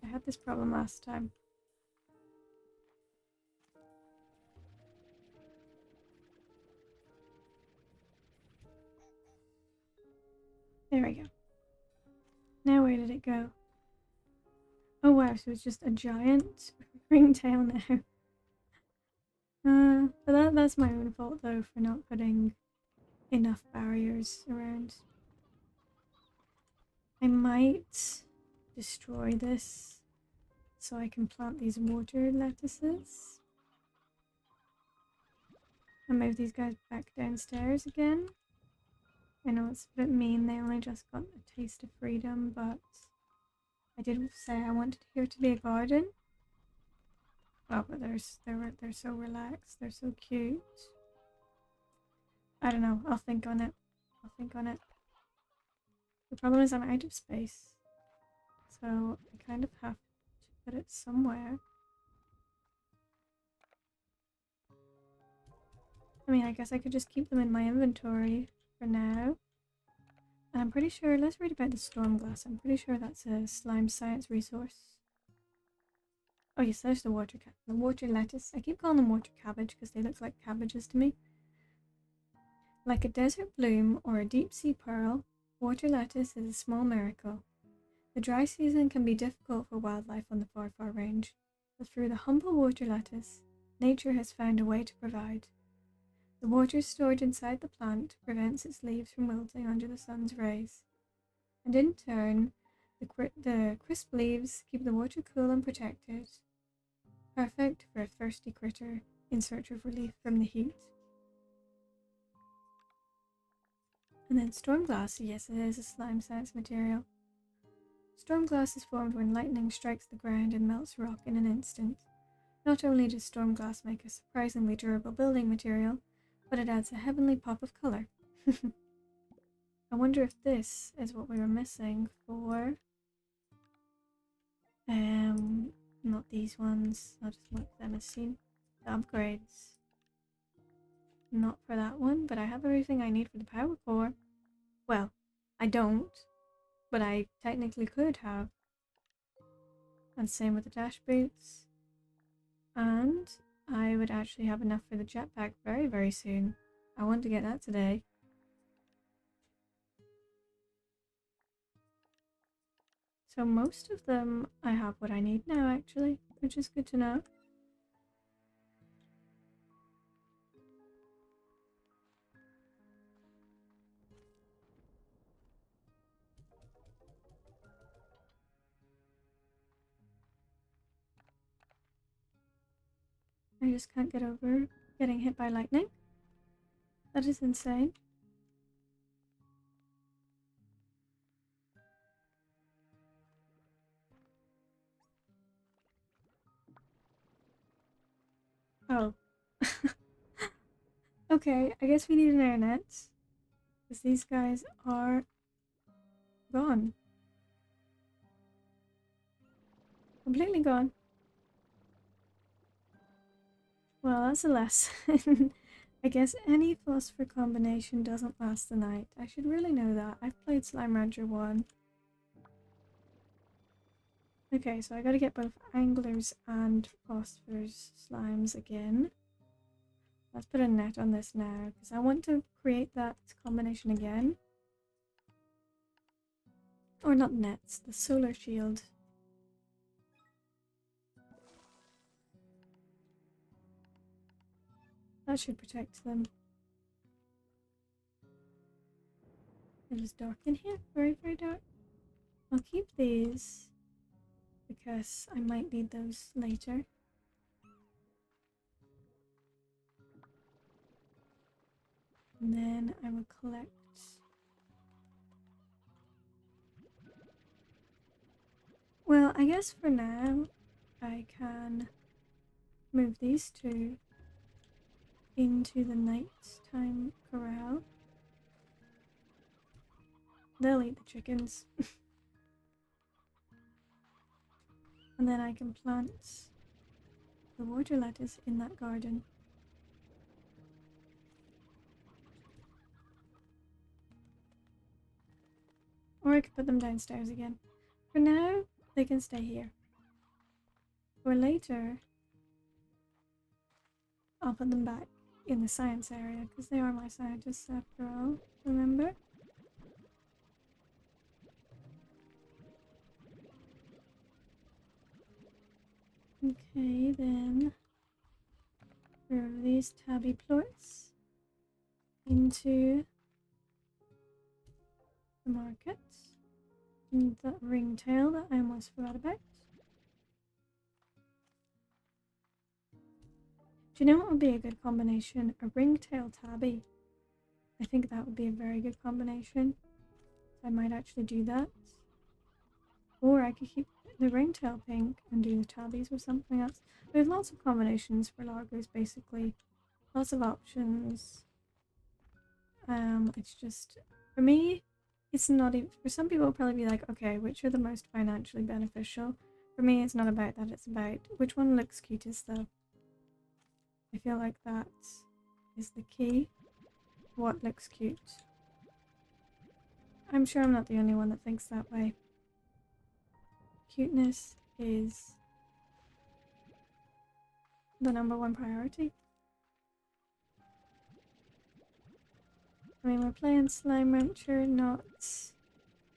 I had this problem last time. There we go. Now where did it go? Oh wow, so it's just a giant ringtail now. But that's my own fault though for not putting enough barriers around. I might destroy this so I can plant these water lettuces. And move these guys back downstairs again. I know it's a bit mean, they only just got a taste of freedom, but I did say I wanted here to be a garden. Oh, but they're so relaxed, they're so cute. I don't know, I'll think on it. I'll think on it. The problem is I'm out of space, so I kind of have to put it somewhere. I mean, I guess I could just keep them in my inventory for now. And I'm pretty sure, let's read about the storm glass. I'm pretty sure that's a slime science resource. Oh yes, there's the water lettuce. I keep calling them water cabbage because they look like cabbages to me. Like a desert bloom or a deep sea pearl, water lettuce is a small miracle. The dry season can be difficult for wildlife on the far, far range, but through the humble water lettuce, nature has found a way to provide. The water stored inside the plant prevents its leaves from wilting under the sun's rays, and in turn, the crisp leaves keep the water cool and protected, perfect for a thirsty critter in search of relief from the heat. And then storm glass, yes, it is a slime science material. Storm glass is formed when lightning strikes the ground and melts rock in an instant. Not only does storm glass make a surprisingly durable building material, but it adds a heavenly pop of colour. I wonder if this is what we were missing for... not these ones. I'll just mark them as seen. The upgrades. Not for that one, but I have everything I need for the power core. Well, I don't, but I technically could have. And same with the dash boots. And I would actually have enough for the jetpack very, very soon. I want to get that today. So most of them, I have what I need now actually, which is good to know. I just can't get over getting hit by lightning. That is insane. Oh. Okay, I guess we need an air net. Because these guys are gone. Completely gone. Well, that's a lesson. I guess any phosphor combination doesn't last the night. I should really know that. I've played Slime Rancher 1. Okay, so I gotta get both anglers and phosphor's slimes again. Let's put a net on this now, because I want to create that combination again. Or not nets, the solar shield. That should protect them. It is dark in here, very, very dark. I'll keep these because I might need those later. And then I will collect well, I guess for now I can move these two into the nighttime corral. They'll eat the chickens. And then I can plant the water lettuce in that garden. Or I could put them downstairs again. For now, they can stay here. For later, I'll put them back in the science area because they are my scientists after all, remember? Okay, then throw these tabby plorts into the market. And that ringtail that I almost forgot about. Do you know what would be a good combination? A ringtail tabby. I think that would be a very good combination. I might actually do that. Or I could keep the ringtail pink and do the tabbies with something else. There's lots of combinations for largos, basically. Lots of options. It's just, for me, it's not even, for some people it'll probably be like, okay, which are the most financially beneficial? For me, it's not about that, it's about which one looks cutest though. I feel like that is the key. What looks cute? I'm sure I'm not the only one that thinks that way. Cuteness is the #1 priority. I mean, we're playing Slime Rancher, not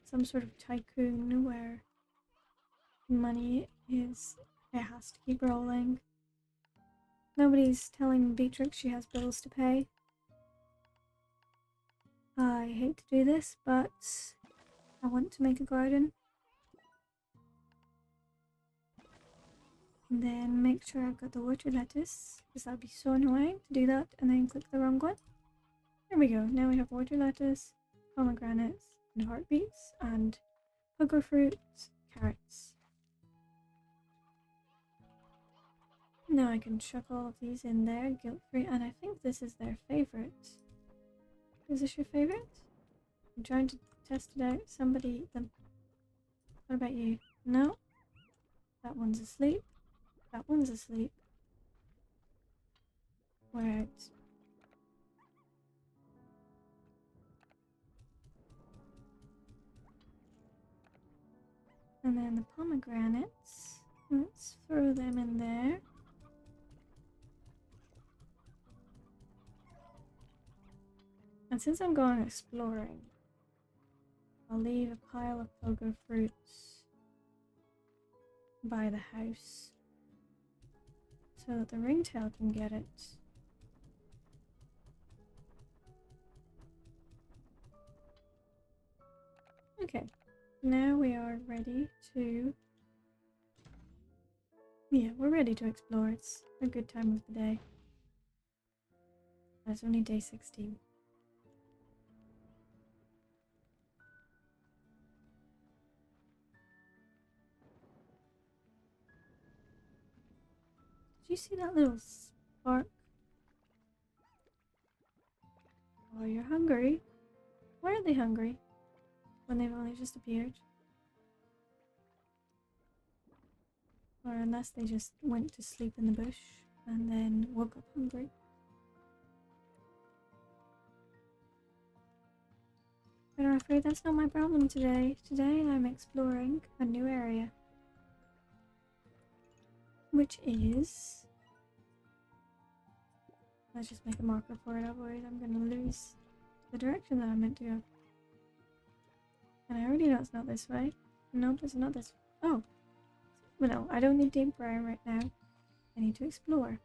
some sort of tycoon where money is, it has to keep rolling. Nobody's telling Beatrix she has bills to pay. I hate to do this, but I want to make a garden. And then make sure I've got the water lettuce, because that would be so annoying to do that and then click the wrong one. There we go, now we have water lettuce, pomegranates, and heartbeats, and pogo fruits, carrots. Now I can chuck all of these in there, guilt-free, and I think this is their favourite. Is this your favourite? I'm trying to test it out. Somebody eat them. What about you? No? That one's asleep. That one's asleep. We're out. And then the pomegranates. Let's throw them in there. And since I'm going exploring, I'll leave a pile of pogo fruits by the house so that the ringtail can get it. Okay, now we are ready to... yeah, we're ready to explore. It's a good time of the day. It's only day 16. Did you see that little spark? Oh, you're hungry? Why are they hungry? When they've only just appeared? Or unless they just went to sleep in the bush and then woke up hungry. But I'm afraid that's not my problem today. Today I'm exploring a new area. Which is Let's just make a marker for it, otherwise I'm gonna lose the direction that I meant to go. And I already know it's not this way. Nope, it's not this way. Oh. Well, no, I don't need deep brown right now. I need to explore.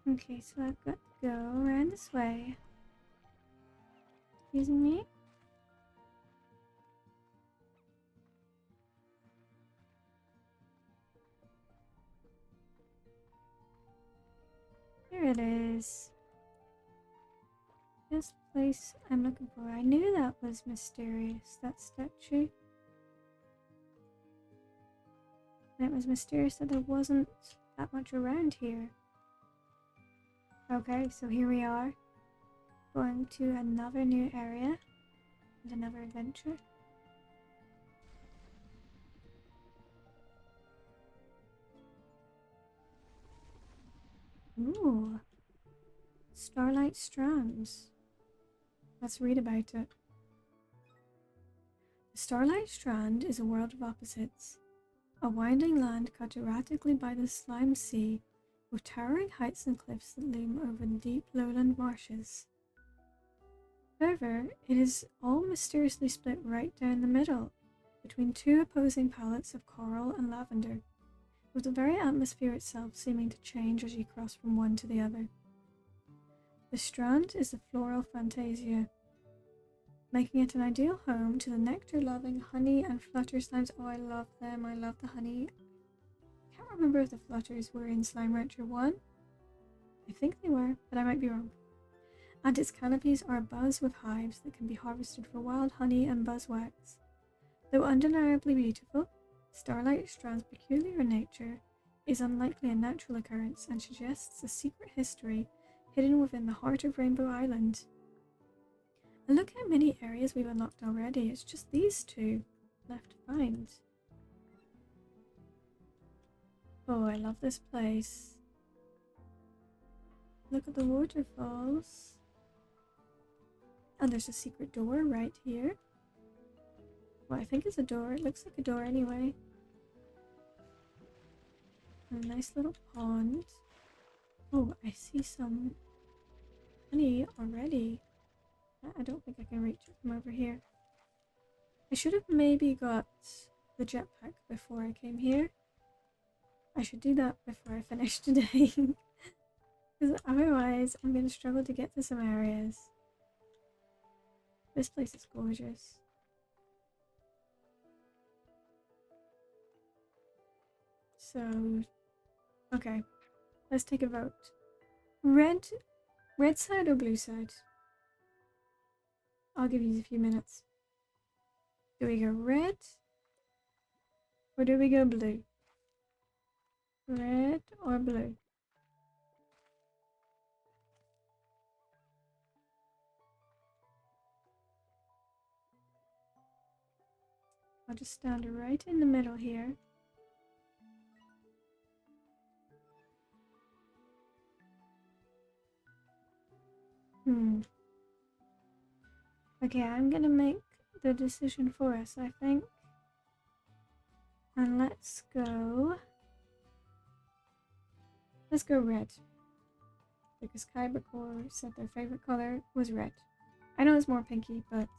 Okay, so I've got to go around this way. Excuse me? Here it is. This place I'm looking for. I knew that was mysterious, that statue. And it was mysterious that there wasn't that much around here. Okay, so here we are. Going to another new area. And another adventure. Ooh. Starlight Strands. Let's read about it. The Starlight Strand is a world of opposites. A winding land cut erratically by the slime sea, with towering heights and cliffs that loom over deep lowland marshes. However, it is all mysteriously split right down the middle, between two opposing palettes of coral and lavender, with the very atmosphere itself seeming to change as you cross from one to the other. The strand is the floral fantasia, making it an ideal home to the nectar-loving honey and flutter slimes. Oh, I love them. I love the honey. I can't remember if the flutters were in Slime Rancher 1. I think they were, but I might be wrong. And its canopies are abuzz with hives that can be harvested for wild honey and buzzwax. Though undeniably beautiful, Starlight Strand's peculiar nature is unlikely a natural occurrence and suggests a secret history hidden within the heart of Rainbow Island. And look how many areas we've unlocked already. It's just these two left to find. Oh, I love this place. Look at the waterfalls. And there's a secret door right here. Well, I think it's a door. It looks like a door anyway. And a nice little pond. Oh, I see some honey already. I don't think I can reach it from over here. I should have maybe got the jetpack before I came here. I should do that before I finish today. Because otherwise I'm going to struggle to get to some areas. This place is gorgeous. So, okay. Let's take a vote. Red side or blue side? I'll give you a few minutes. Do we go red? Or do we go blue? Red or blue? I'll just stand right in the middle here. Okay, I'm gonna make the decision for us, I think. And let's go red. Because Kybercore said their favorite color was red. I know it's more pinky, but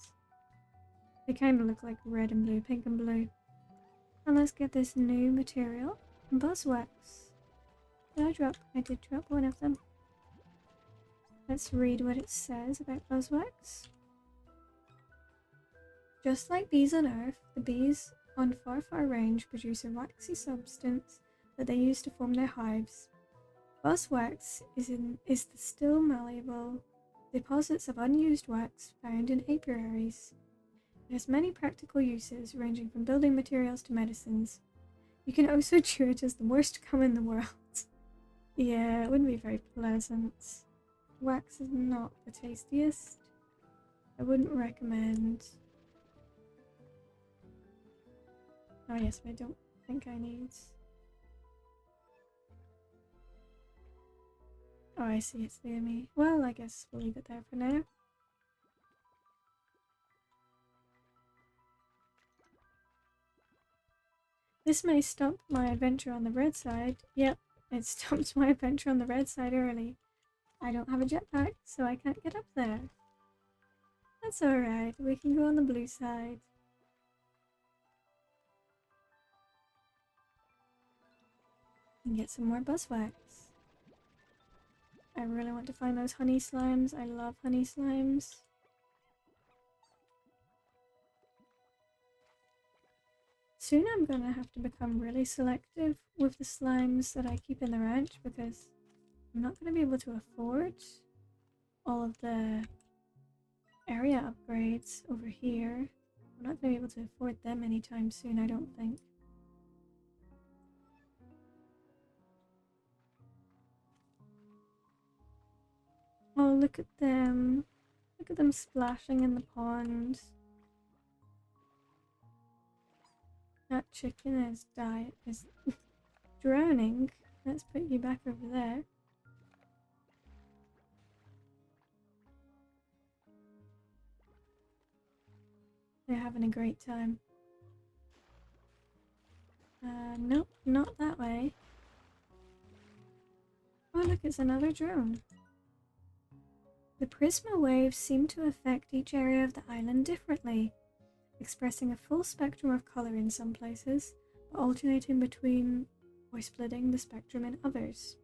they kind of look like red and blue, pink and blue. And let's get this new material, Buzzwax. I did drop one of them. Let's read what it says about Buzzwax. Just like bees on Earth, the bees on Far Far Range produce a waxy substance that they use to form their hives. Buzzwax is the still malleable deposits of unused wax found in apiaries. It has many practical uses, ranging from building materials to medicines. You can also chew it as the worst gum in the world. Yeah, it wouldn't be very pleasant. Wax is not the tastiest. I wouldn't recommend. Oh yes, but I don't think I need. Oh, I see, it's near me. Well, I guess we'll leave it there for now. This may stop my adventure on the red side. Yep, it stopped my adventure on the red side early. I don't have a jetpack, so I can't get up there. That's alright, we can go on the blue side. And get some more buzzwax. I really want to find those honey slimes. I love honey slimes. Soon I'm gonna have to become really selective with the slimes that I keep in the ranch because I'm not gonna be able to afford all of the area upgrades over here. I'm not gonna be able to afford them anytime soon, I don't think. Oh, look at them. Look at them splashing in the pond. That chicken is drowning. Let's put you back over there. They're having a great time. Nope, not that way. Oh look, it's another drone. The Prisma waves seem to affect each area of the island differently, expressing a full spectrum of colour in some places, but alternating between or splitting the spectrum in others.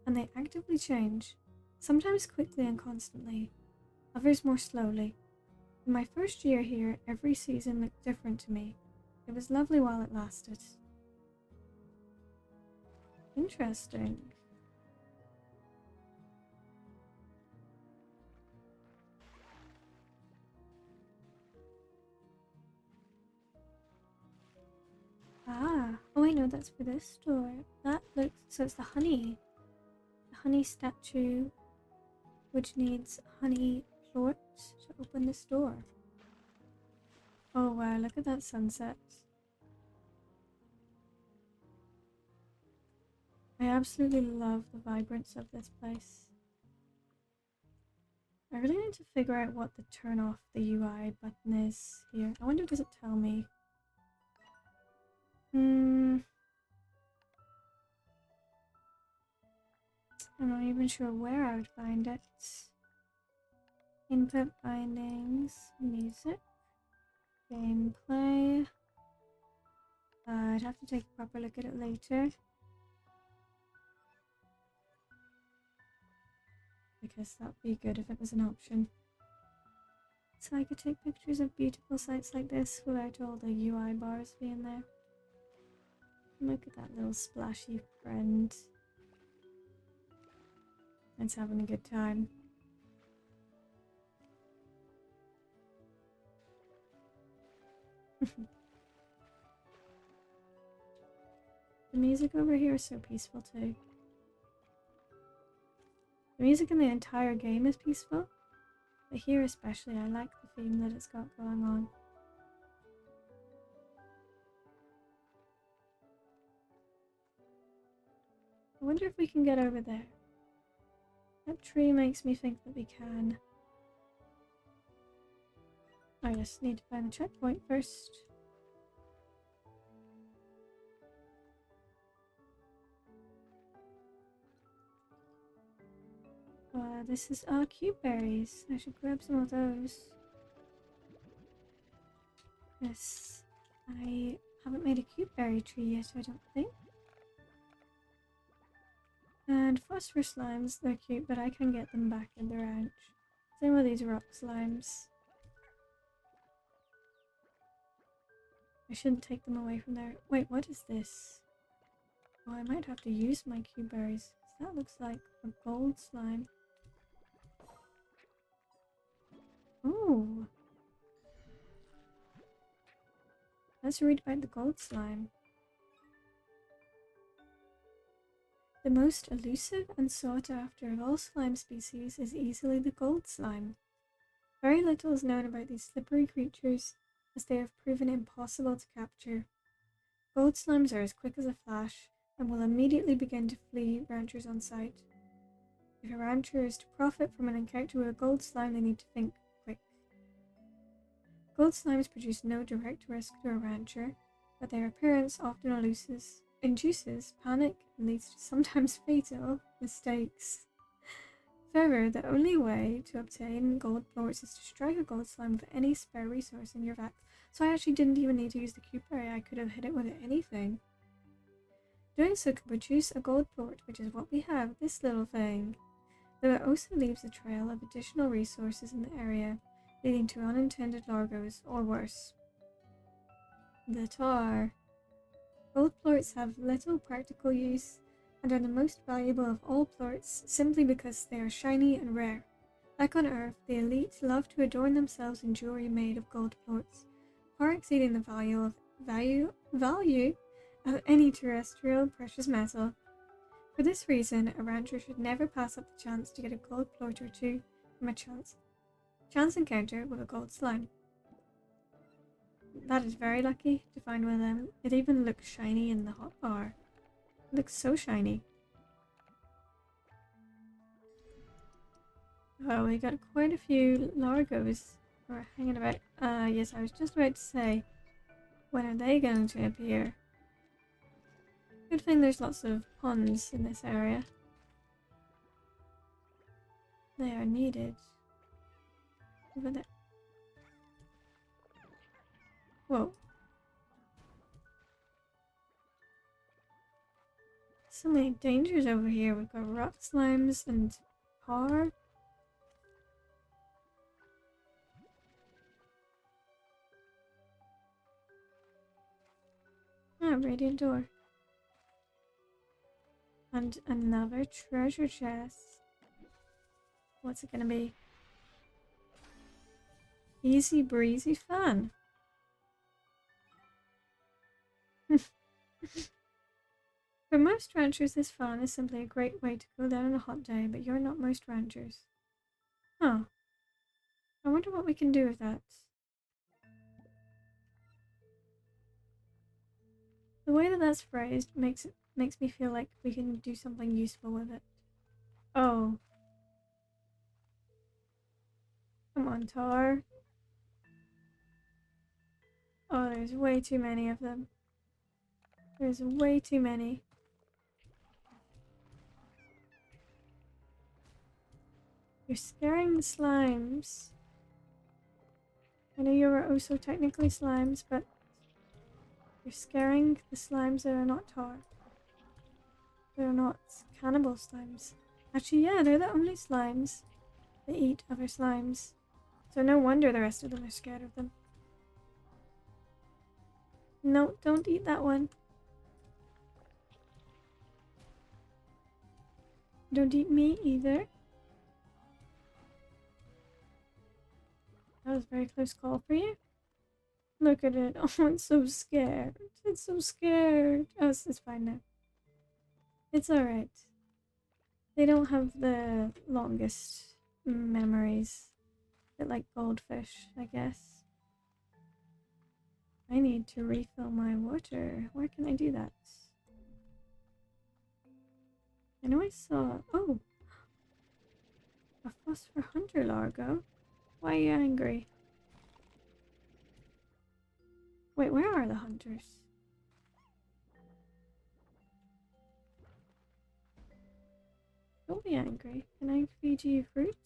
And they actively change, sometimes quickly and constantly, others more slowly. In my first year here, every season looked different to me. It was lovely while it lasted. Interesting. Ah, oh wait, no, that's for this door. That looks, so it's the honey. The honey statue, which needs honey plort to open this door. Oh wow, look at that sunset. I absolutely love the vibrance of this place. I really need to figure out what the turn off the UI button is here. I wonder, does it tell me? I'm not even sure where I would find it. Input bindings, music, gameplay. I'd have to take a proper look at it later. Because that'd be good if it was an option. So I could take pictures of beautiful sites like this without all the UI bars being there. Look at that little splashy friend. It's having a good time. The music over here is so peaceful too. The music in the entire game is peaceful, but here especially I like the theme that it's got going on. I wonder if we can get over there. That tree makes me think that we can. I just need to find the checkpoint first. This is cube berries. I should grab some of those. Yes, I haven't made a cube berry tree yet, I don't think. And phosphor slimes, they're cute, but I can get them back in the ranch. Same with these rock slimes. I shouldn't take them away from there. Wait, what is this? Oh, I might have to use my cube berries. That looks like a gold slime. Ooh. Let's read about the gold slime. The most elusive and sought after of all slime species is easily the gold slime. Very little is known about these slippery creatures, as they have proven impossible to capture. Gold slimes are as quick as a flash and will immediately begin to flee ranchers on sight. If a rancher is to profit from an encounter with a gold slime, they need to think quick. Gold slimes produce no direct risk to a rancher, but their appearance often induces panic and leads to sometimes fatal mistakes. Further, the only way to obtain gold plorts is to strike a gold slime with any spare resource in your vat. So I actually didn't even need to use the cube berry, I could have hit it with anything. Doing so could produce a gold plort, which is what we have, this little thing. Though it also leaves a trail of additional resources in the area, leading to unintended largos, or worse. The tar. Gold plorts have little practical use and are the most valuable of all plorts simply because they are shiny and rare. Like on Earth, the elite love to adorn themselves in jewelry made of gold plorts, far exceeding the value of any terrestrial precious metal. For this reason, a rancher should never pass up the chance to get a gold plort or two from a chance encounter with a gold slime. That is very lucky to find one of them. It even looks shiny in the hot bar. It looks so shiny. Oh, we got quite a few largos who are hanging about. Yes, I was just about to say, when are they going to appear? Good thing there's lots of ponds in this area. They are needed. Over there. Whoa. So many dangers over here. We've got rock slimes and tar. Ah, radiant door. And another treasure chest. What's it gonna be? Easy breezy fun. For most ranchers, this fun is simply a great way to cool down on a hot day, but you're not most ranchers. Huh. I wonder what we can do with that. The way that that's phrased makes me feel like we can do something useful with it. Oh. Come on, tar. Oh, there's way too many of them. There's way too many. You're scaring the slimes. I know you're also technically slimes, but you're scaring the slimes that are not tar. They're not cannibal slimes. Actually, yeah, they're the only slimes that eat other slimes. So no wonder the rest of them are scared of them. No, don't eat that one. Don't eat me either. That was a very close call for you. Look at it. Oh, it's so scared. It's so scared. Oh, it's fine now. It's alright. They don't have the longest memories. They're like goldfish, I guess. I need to refill my water. Where can I do that? I know I saw... Oh! A VOD Largo. Why are you angry? Wait, where are the hunters? Don't be angry. Can I feed you fruit?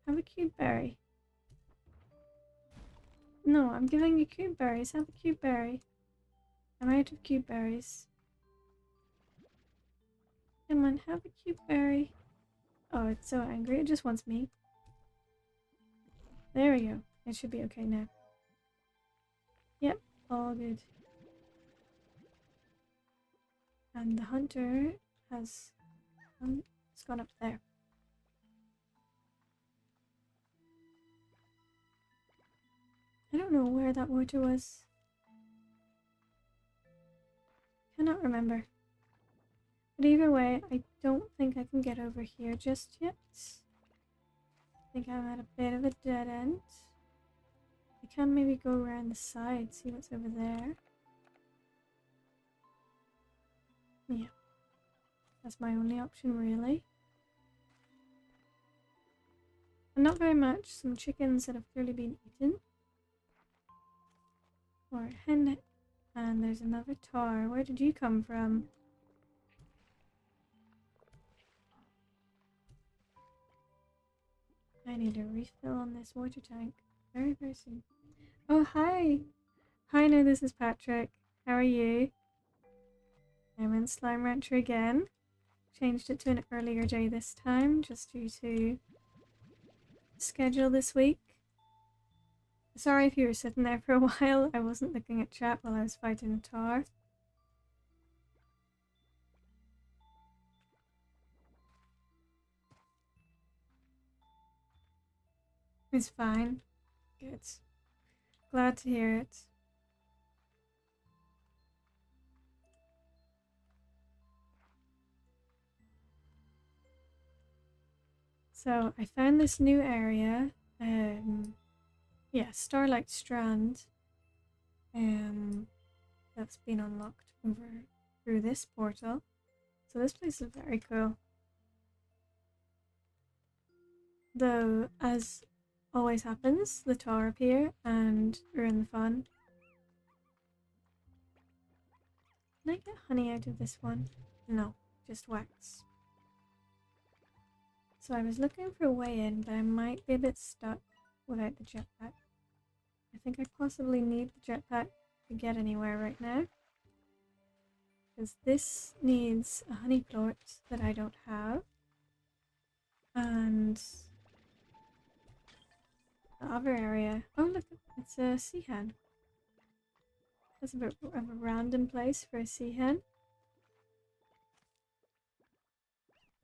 Have a cube berry. No, I'm giving you cube berries. Have a cube berry. I'm out of cube berries. Come on, have a cube berry. Oh, it's so angry. It just wants me. There we go. It should be okay now. Yep, all good. And the hunter has it's gone up there. I don't know where that water was. Cannot remember. But either way, I don't think I can get over here just yet. I think I'm at a bit of a dead end. I can maybe go around the side, see what's over there. Yeah. That's my only option, really. And not very much. Some chickens that have clearly been eaten. Or hen. And there's another tar. Where did you come from? I need a refill on this water tank. Very, very soon. Oh, hi! Hi, no, this is Patrick. How are you? I'm in Slime Rancher again. Changed it to an earlier day this time, just due to schedule this week. Sorry if you were sitting there for a while. I wasn't looking at chat while I was fighting a tar. It's fine. Good. Glad to hear it. So I found this new area. Yeah, Starlight Strand. That's been unlocked over through this portal. So this place is very cool. Though, as always happens, the tar appear and ruin the fun. Can I get honey out of this one? No, just wax. So I was looking for a way in, but I might be a bit stuck without the jetpack. I think I possibly need the jetpack to get anywhere right now. Because this needs a honey plort that I don't have. And the other area. Oh look, it's a sea hen. That's a bit of a random place for a sea hen.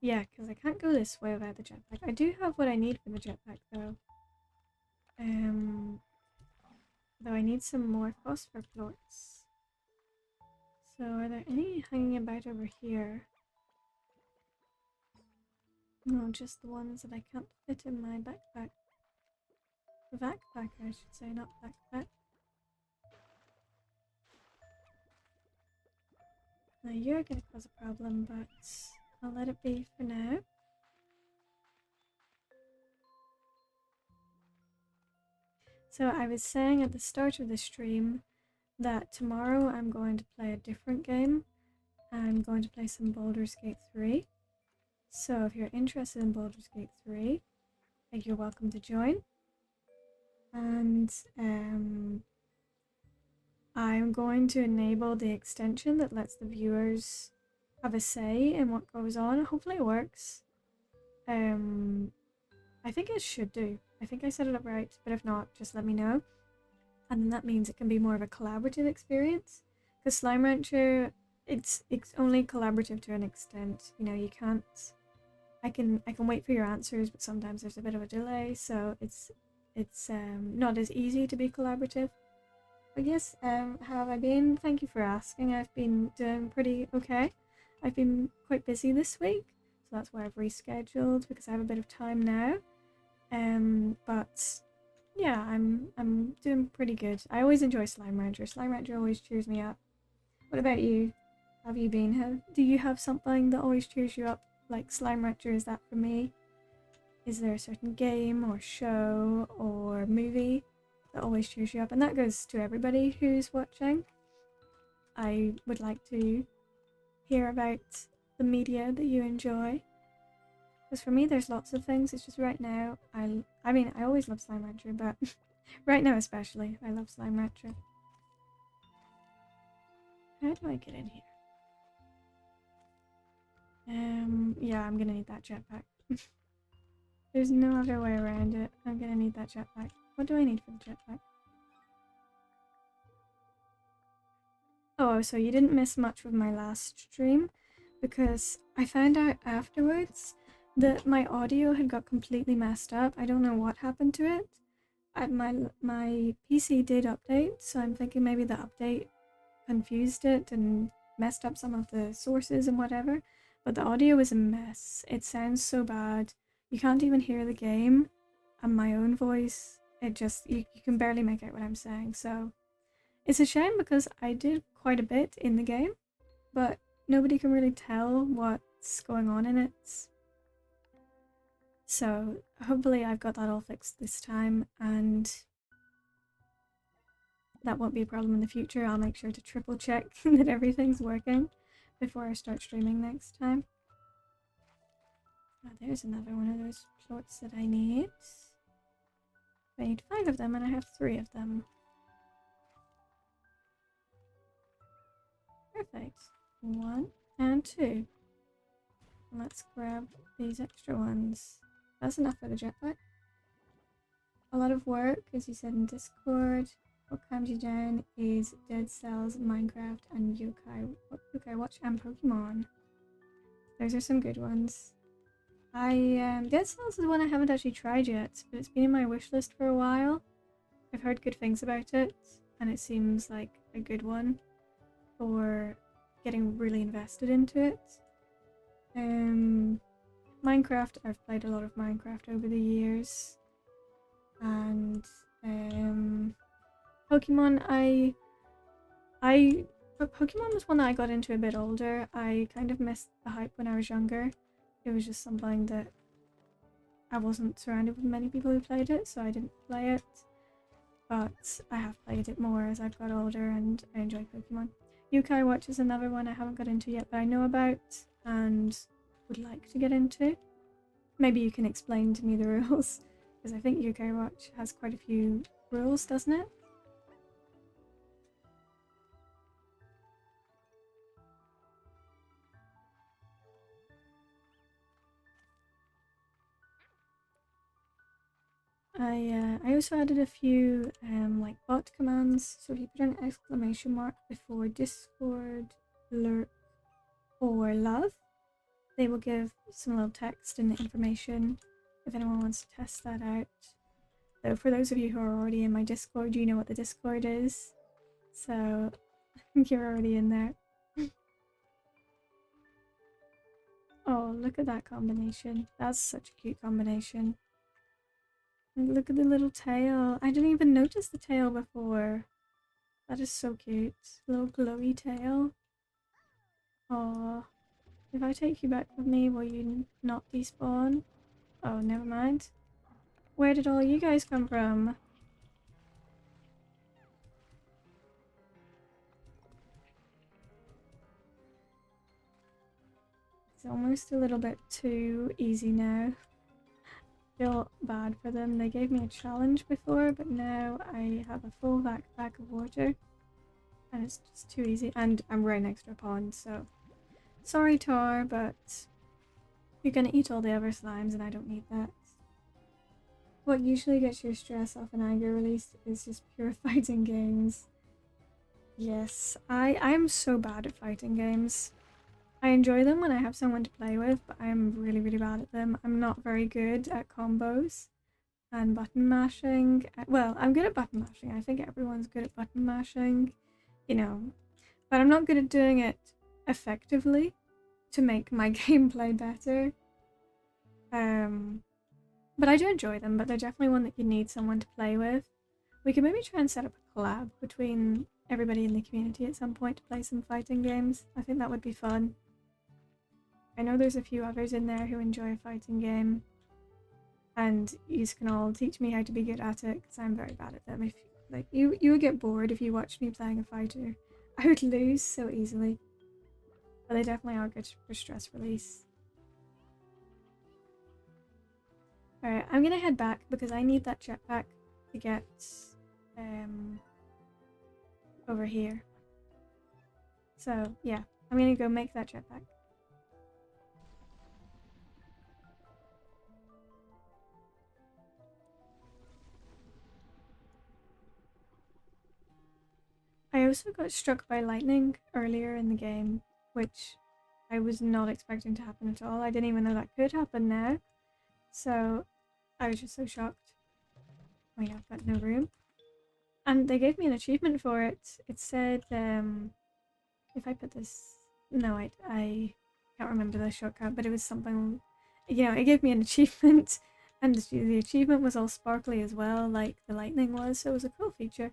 Yeah, because I can't go this way without the jetpack. I do have what I need for the jetpack though. Though I need some more phosphor plorts. So are there any hanging about over here? No, just the ones that I can't fit in my backpack. Backpack, I should say, not backpack. Now you're gonna cause a problem, but I'll let it be for now. So I was saying at the start of the stream that tomorrow I'm going to play a different game. I'm going to play some Baldur's Gate 3. So if you're interested in Baldur's Gate 3, you're welcome to join. And I'm going to enable the extension that lets the viewers have a say in what goes on. Hopefully it works. I think it should do. I think I set it up right, but if not, just let me know. And then that means it can be more of a collaborative experience. Because Slime Rancher, it's only collaborative to an extent. You know, you can't. I can wait for your answers, but sometimes there's a bit of a delay, so it's not as easy to be collaborative. But yes, how have I been? Thank you for asking. I've been doing pretty okay. I've been quite busy this week, so that's why I've rescheduled because I have a bit of time now. But yeah, I'm doing pretty good. I always enjoy Slime Rancher. Slime Rancher always cheers me up. What about you? Have you been? Do you have something that always cheers you up? Like Slime Rancher is that for me? Is there a certain game or show or movie that always cheers you up? And that goes to everybody who's watching. I would like to hear about the media that you enjoy. Because for me there's lots of things. It's just right now, I mean I always love Slime Rancher, but right now especially, I love Slime Rancher. How do I get in here? Yeah, I'm gonna need that jetpack. There's no other way around it. I'm gonna need that jetpack. What do I need for the jetpack? Oh, so you didn't miss much with my last stream, because I found out afterwards that my audio had got completely messed up. I don't know what happened to it. My PC did update, so I'm thinking maybe the update confused it and messed up some of the sources and whatever. But the audio is a mess. It sounds so bad. You can't even hear the game and my own voice. It just, you can barely make out what I'm saying. So it's a shame because I did quite a bit in the game, but nobody can really tell what's going on in it. So hopefully I've got that all fixed this time, and that won't be a problem in the future. I'll make sure to triple check that everything's working before I start streaming next time. Oh, there's another one of those plots that I need. I need 5 of them and I have 3 of them. Perfect. 1 and 2. Let's grab these extra ones. That's enough for the jetpack. A lot of work, as you said in Discord. What calms you down is Dead Cells, Minecraft, and Yokai Watch and Pokemon. Those are some good ones. Dead Cells is one I haven't actually tried yet, but it's been in my wish list for a while. I've heard good things about it, and it seems like a good one for getting really invested into it. Minecraft, I've played a lot of Minecraft over the years. And Pokemon, Pokemon was one that I got into a bit older. I kind of missed the hype when I was younger. It was just something that I wasn't surrounded with many people who played it, so I didn't play it. But I have played it more as I've got older and I enjoy Pokemon. Yokai Watch is another one I haven't got into yet, but I know about and would like to get into. Maybe you can explain to me the rules, because I think Yokai Watch has quite a few rules, doesn't it? I also added a few like bot commands. So if you put an exclamation mark before Discord, lurk, or love, they will give some little text and information if anyone wants to test that out. So for those of you who are already in my Discord, you know what the Discord is. So you're already in there. Oh, look at that combination. That's such a cute combination. And look at the little tail. I didn't even notice the tail before. That is so cute. Little glowy tail. Aww. If I take you back with me, will you not despawn? Oh, never mind. Where did all you guys come from? It's almost a little bit too easy now. Feel bad for them. They gave me a challenge before, but now I have a full backpack of water. And it's just too easy. And I'm right next to a pond, so... Sorry, Tar, but... You're gonna eat all the other slimes and I don't need that. What usually gets your stress off and anger released is just pure fighting games. Yes, I'm so bad at fighting games. I enjoy them when I have someone to play with, but I'm really, really bad at them. I'm not very good at combos and button mashing. Well, I'm good at button mashing. I think everyone's good at button mashing, you know. But I'm not good at doing it effectively to make my gameplay better. But I do enjoy them, but they're definitely one that you need someone to play with. We could maybe try and set up a collab between everybody in the community at some point to play some fighting games. I think that would be fun. I know there's a few others in there who enjoy a fighting game, and you can all teach me how to be good at it, because I'm very bad at them. If like you would get bored if you watched me playing a fighter. I would lose so easily. But they definitely are good for stress release. Alright, I'm gonna head back because I need that jetpack to get over here. So yeah, I'm gonna go make that jetpack. I also got struck by lightning earlier in the game, which I was not expecting to happen at all. I didn't even know that could happen now. So I was just so shocked. Oh yeah, I've got no room. And they gave me an achievement for it. It said, if I put this... No, I can't remember the shortcut, but it was something... You know, it gave me an achievement, and the achievement was all sparkly as well, like the lightning was, so it was a cool feature.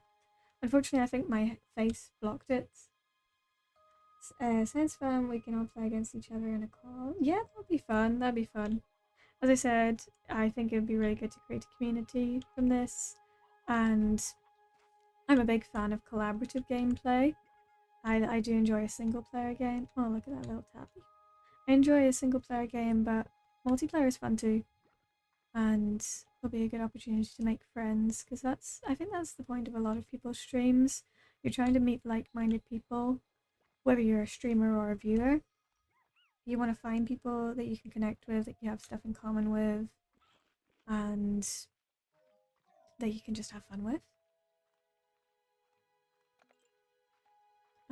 Unfortunately, I think my face blocked it. Science fam, we can all play against each other in a call. Yeah, that'd be fun, that'd be fun. As I said, I think it would be really good to create a community from this, and I'm a big fan of collaborative gameplay. I do enjoy a single player game. Oh, look at that little tappy. I enjoy a single player game, but multiplayer is fun too. And it'll be a good opportunity to make friends, because I think that's the point of a lot of people's streams. You're trying to meet like-minded people, whether you're a streamer or a viewer. You want to find people that you can connect with, that you have stuff in common with, and that you can just have fun with.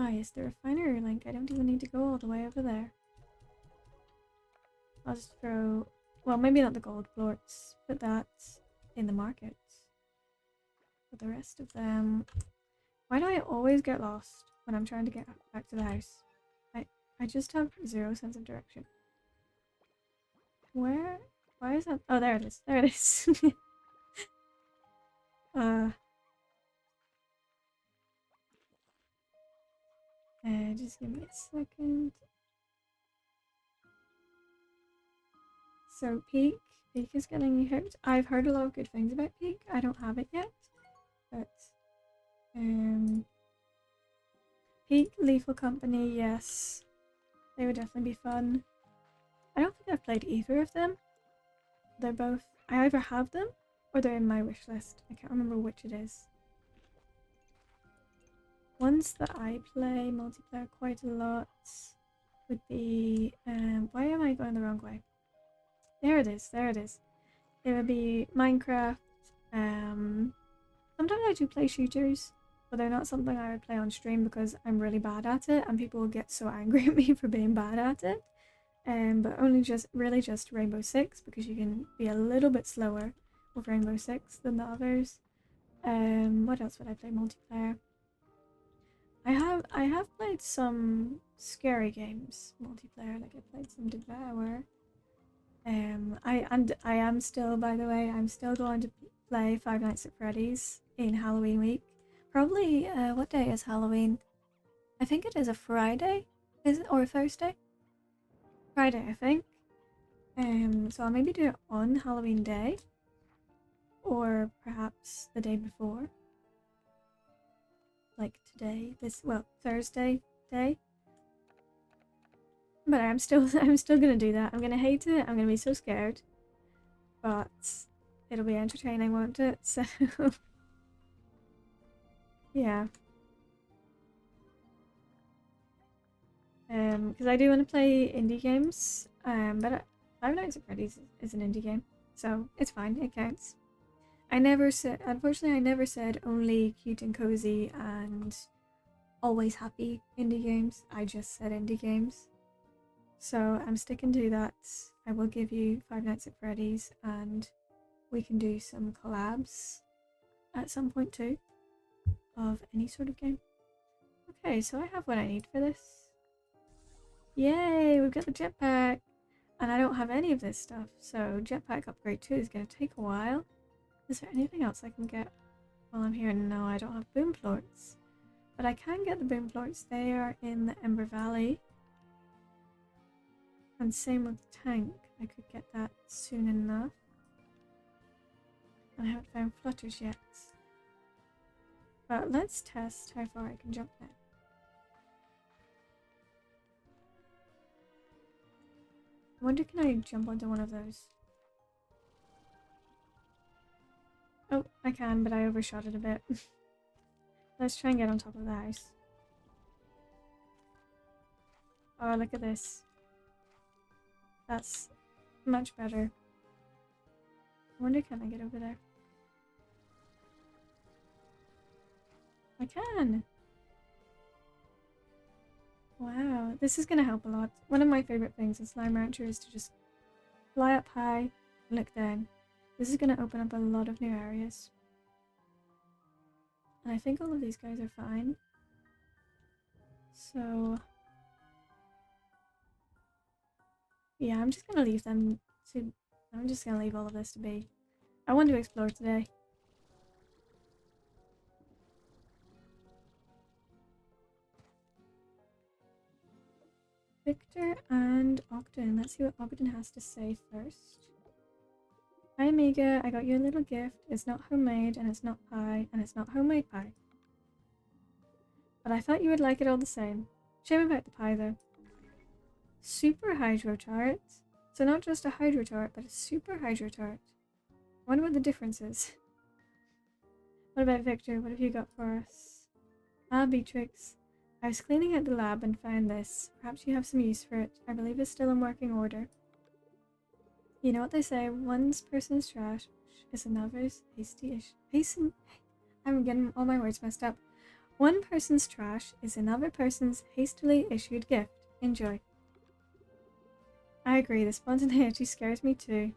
Ah, yes, the refinery link. I don't even need to go all the way over there. I'll just throw, well, maybe not the gold plorts, but that's in the market. But the rest of them, why do I always get lost when I'm trying to get back to the house? I just have zero sense of direction. Where? Why is that? Oh, there it is. There it is. Just give me a second. So Peak is getting hooked. I've heard a lot of good things about Peak. I don't have it yet, but Peak, Lethal Company, yes, they would definitely be fun. I don't think I've played either of them. They're both, I either have them or they're in my wish list. I can't remember which it is. Ones that I play multiplayer quite a lot would be, why am I going the wrong way? There it is, there it is. It would be Minecraft. Sometimes I do play shooters, but they're not something I would play on stream because I'm really bad at it and people will get so angry at me for being bad at it. But only really just Rainbow Six, because you can be a little bit slower with Rainbow Six than the others. What else would I play multiplayer? I have played some scary games multiplayer, like I played some Devour. I am still, by the way, I'm still going to play Five Nights at Freddy's in Halloween week. Probably, what day is Halloween? I think it is a Friday, is it, or a Thursday? Friday, I think. So I'll maybe do it on Halloween day, or perhaps the day before. Like today, Thursday day. But I'm still gonna do that. I'm gonna hate it. I'm gonna be so scared. But it'll be entertaining, won't it? So yeah. Because I do want to play indie games. But Five Nights at Freddy's is an indie game, so it's fine. It counts. Unfortunately, I never said only cute and cozy and always happy indie games. I just said indie games. So I'm sticking to that. I will give you Five Nights at Freddy's and we can do some collabs at some point too of any sort of game. Okay, so I have what I need for this. Yay, we've got the jetpack! And I don't have any of this stuff, so jetpack upgrade 2 is going to take a while. Is there anything else I can get while I'm here? No, I don't have boom plorts. But I can get the boom plorts. They are in the Ember Valley. And same with the tank. I could get that soon enough. I haven't found flutters yet. But let's test how far I can jump now. I wonder, can I jump onto one of those? Oh, I can, but I overshot it a bit. Let's try and get on top of the house. Oh, look at this. That's much better. I wonder, can I get over there? I can! Wow, this is going to help a lot. One of my favourite things in Slime Rancher is to just fly up high and look down. This is going to open up a lot of new areas. And I think all of these guys are fine. So yeah, I'm just going to leave them to... I'm just going to leave all of this to be. I want to explore today. Victor and Ogden. Let's see what Ogden has to say first. Hi Amiga, I got you a little gift. It's not homemade and it's not pie and it's not homemade pie. But I thought you would like it all the same. Shame about the pie though. Super hydro tart. So not just a hydro tart, but a super hydro tart. I wonder what the difference is. What about Victor? What have you got for us? Ah, Beatrix. I was cleaning out the lab and found this. Perhaps you have some use for it. I believe it's still in working order. You know what they say, one person's trash is another's I'm getting all my words messed up. One person's trash is another person's hastily issued gift. Enjoy. I agree, the spontaneity scares me too.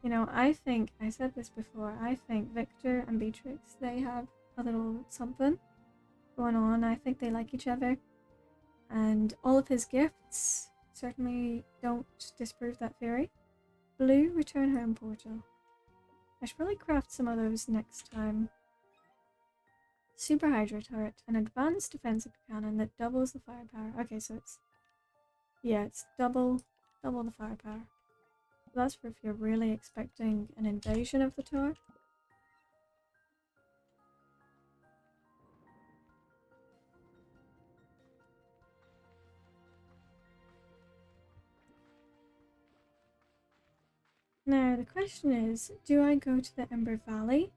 You know, I think, I said this before, I think Victor and Beatrix, they have a little something going on. I think they like each other. And all of his gifts certainly don't disprove that theory. Blue return home portal. I should probably craft some of those next time. Super Hydro turret, an advanced defensive cannon that doubles the firepower. Okay, so it's double the firepower. That's for if you're really expecting an invasion of the tower. Now the question is, do I go to the Ember Valley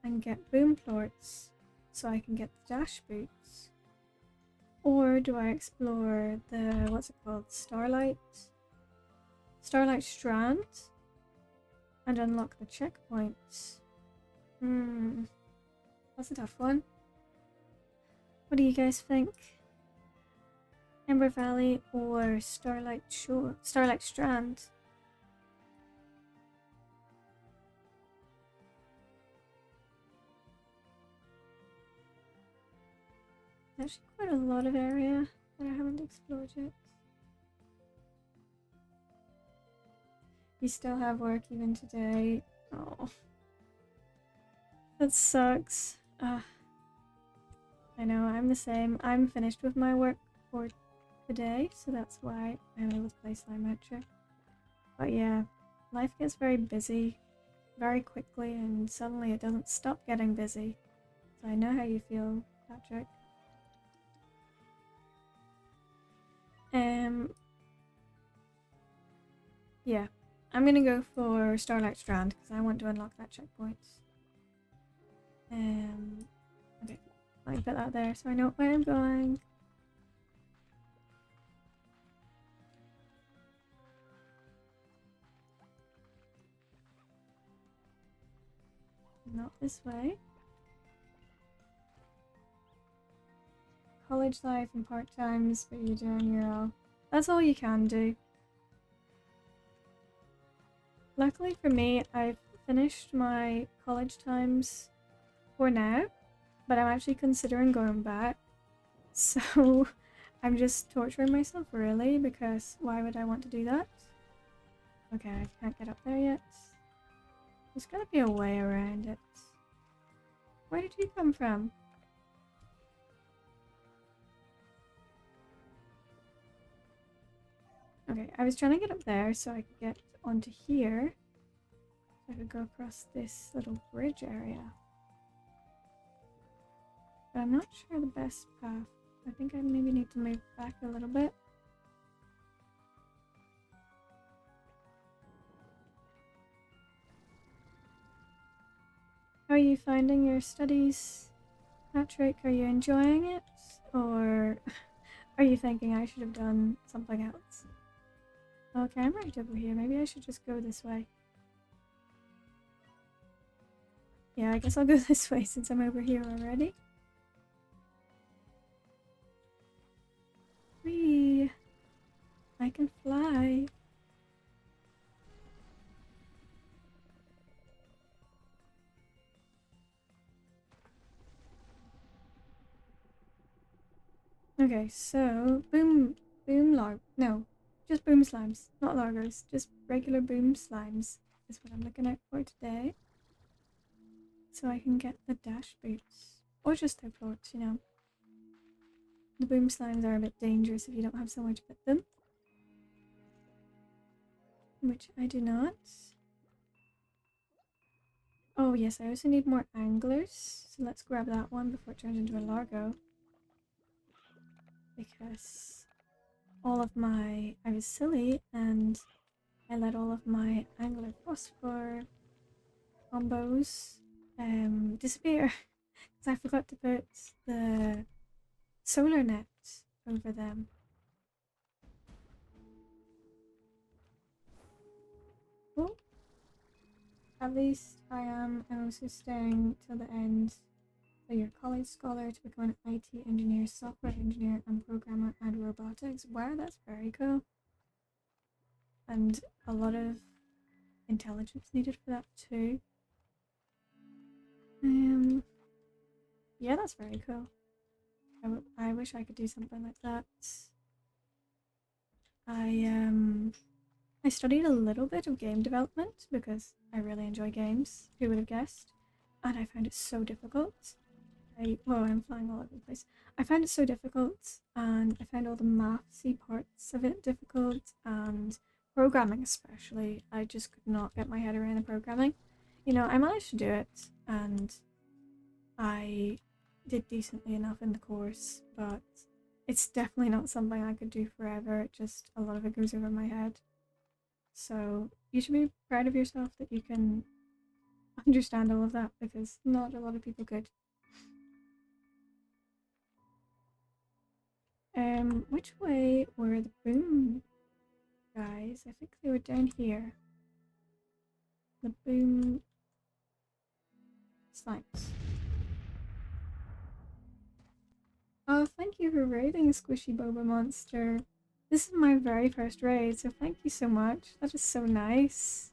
and get boom plorts so I can get the dash boots? Or do I explore the, what's it called, Starlight Strand and unlock the checkpoints? That's a tough one. What do you guys think? Ember Valley or Starlight Strand? There's actually quite a lot of area that I haven't explored yet. You still have work even today. Oh. That sucks. I know, I'm the same. I'm finished with my work for today, so that's why I'm able to play Slime Matcher. But yeah, life gets very busy very quickly and suddenly it doesn't stop getting busy. So I know how you feel, Patrick. Yeah, I'm gonna go for Starlight Strand because I want to unlock that checkpoint. Okay, let me put that there so I know where I'm going. Not this way. College life and part-times, but you're doing your all. That's all you can do. Luckily for me, I've finished my college times for now, but I'm actually considering going back. So I'm just torturing myself really because why would I want to do that? Okay, I can't get up there yet. There's gotta be a way around it. Where did you come from? Okay, I was trying to get up there so I could get onto here. So I could go across this little bridge area. But I'm not sure the best path. I think I maybe need to move back a little bit. How are you finding your studies, Patrick? Are you enjoying it? Or are you thinking I should have done something else? Okay, I'm right over here. Maybe I should just go this way. Yeah, I guess I'll go this way since I'm over here already. Whee! I can fly. Okay, so just boom slimes, not largos, just regular boom slimes is what I'm looking out for today. So I can get the dash boots, or just their plorts, you know. The boom slimes are a bit dangerous if you don't have somewhere to put them, which I do not. Oh yes, I also need more anglers, so let's grab that one before it turns into a largo. because I was silly and I let all of my angular phosphor combos disappear because I forgot to put the solar net over them. Well, at least I'm also staying till the end. So you're a college scholar to become an IT engineer, software engineer, and programmer and robotics. Wow, that's very cool. And a lot of intelligence needed for that too. Yeah, that's very cool. I wish I could do something like that. I studied a little bit of game development because I really enjoy games. Who would have guessed? And I found it so difficult. I'm flying all over the place. I found it so difficult, and I found all the mathsy parts of it difficult, and programming especially. I just could not get my head around the programming. You know, I managed to do it, and I did decently enough in the course, but it's definitely not something I could do forever. It just, a lot of it goes over my head. So you should be proud of yourself that you can understand all of that, because not a lot of people could. Which way were the boom guys? I think they were down here. The boom slimes. Oh, thank you for raiding, Squishy Boba Monster. This is my very first raid, so thank you so much. That is so nice.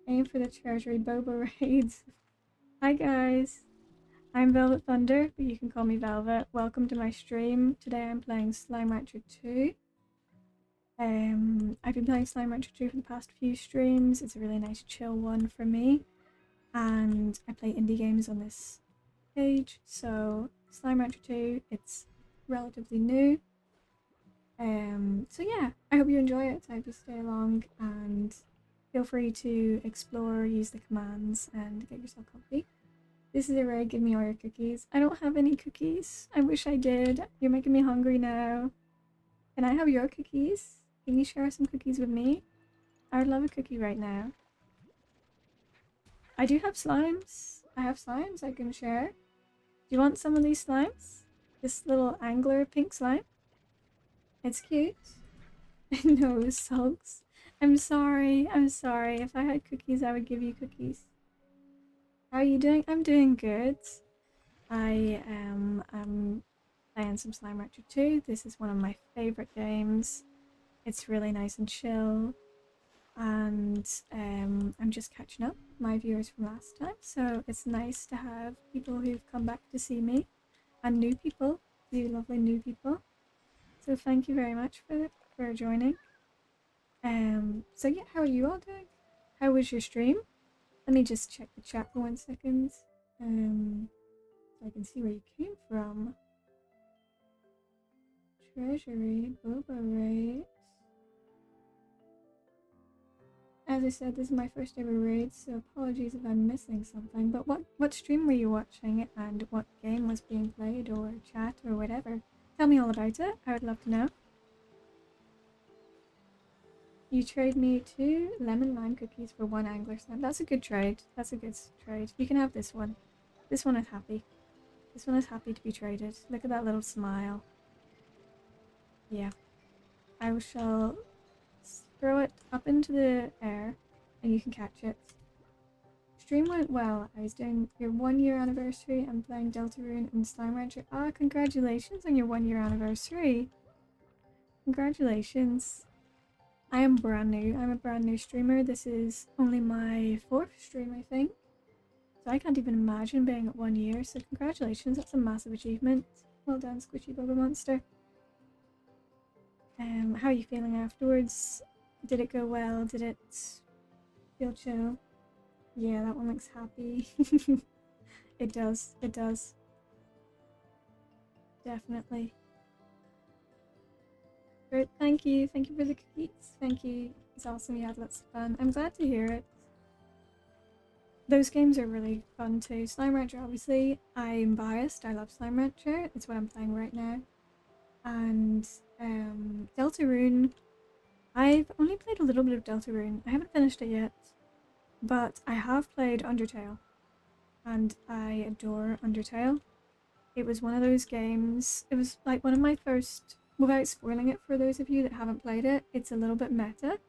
Aim for the treasury, Boba raids. Hi guys. I'm Velvet Thunder, but you can call me Velvet. Welcome to my stream. Today I'm playing Slime Rancher 2. I've been playing Slime Rancher 2 for the past few streams. It's a really nice chill one for me. And I play indie games on this page. So Slime Rancher 2, it's relatively new. So yeah, I hope you enjoy it. I hope you stay along and feel free to explore, use the commands, and get yourself comfy. This is a raid, give me all your cookies. I don't have any cookies. I wish I did. You're making me hungry now. Can I have your cookies? Can you share some cookies with me? I would love a cookie right now. I do have slimes. I have slimes I can share. Do you want some of these slimes? This little angler pink slime? It's cute. No, sulks. I'm sorry. I'm sorry. If I had cookies, I would give you cookies. How are you doing? I'm doing good. I am playing some Slime Rancher 2. This is one of my favorite games. It's really nice and chill. And I'm just catching up with my viewers from last time. So it's nice to have people who've come back to see me. And new people. You lovely new people. So thank you very much for joining. So yeah, how are you all doing? How was your stream? Let me just check the chat for 1 second. So I can see where you came from. Treasury, Boba raid. As I said, this is my first ever raid, so apologies if I'm missing something. But what stream were you watching, and what game was being played, or chat, or whatever? Tell me all about it. I would love to know. You trade me 2 lemon lime cookies for 1 angler slime. That's a good trade. That's a good trade. You can have this one. This one is happy. This one is happy to be traded. Look at that little smile. Yeah. I shall throw it up into the air and you can catch it. Stream went well. I was doing your 1 year anniversary. I'm playing Deltarune and Slime Rancher. Ah, congratulations on your 1 year anniversary. Congratulations. I am brand new. I'm a brand new streamer. This is only my 4th stream, I think. So I can't even imagine being at 1 year. So congratulations. That's a massive achievement. Well done, Squishy Boba Monster. How are you feeling afterwards? Did it go well? Did it feel chill? Yeah, that one looks happy. It does. It does. Definitely. Great, thank you. Thank you for the cookies. Thank you. It's awesome. You had lots of fun. I'm glad to hear it. Those games are really fun too. Slime Rancher, obviously. I'm biased. I love Slime Rancher. It's what I'm playing right now. And Deltarune, I've only played a little bit of Deltarune. I haven't finished it yet, but I have played Undertale, and I adore Undertale. It was one of those games, it was like one of my first, without spoiling it for those of you that haven't played it, it's a little bit meta,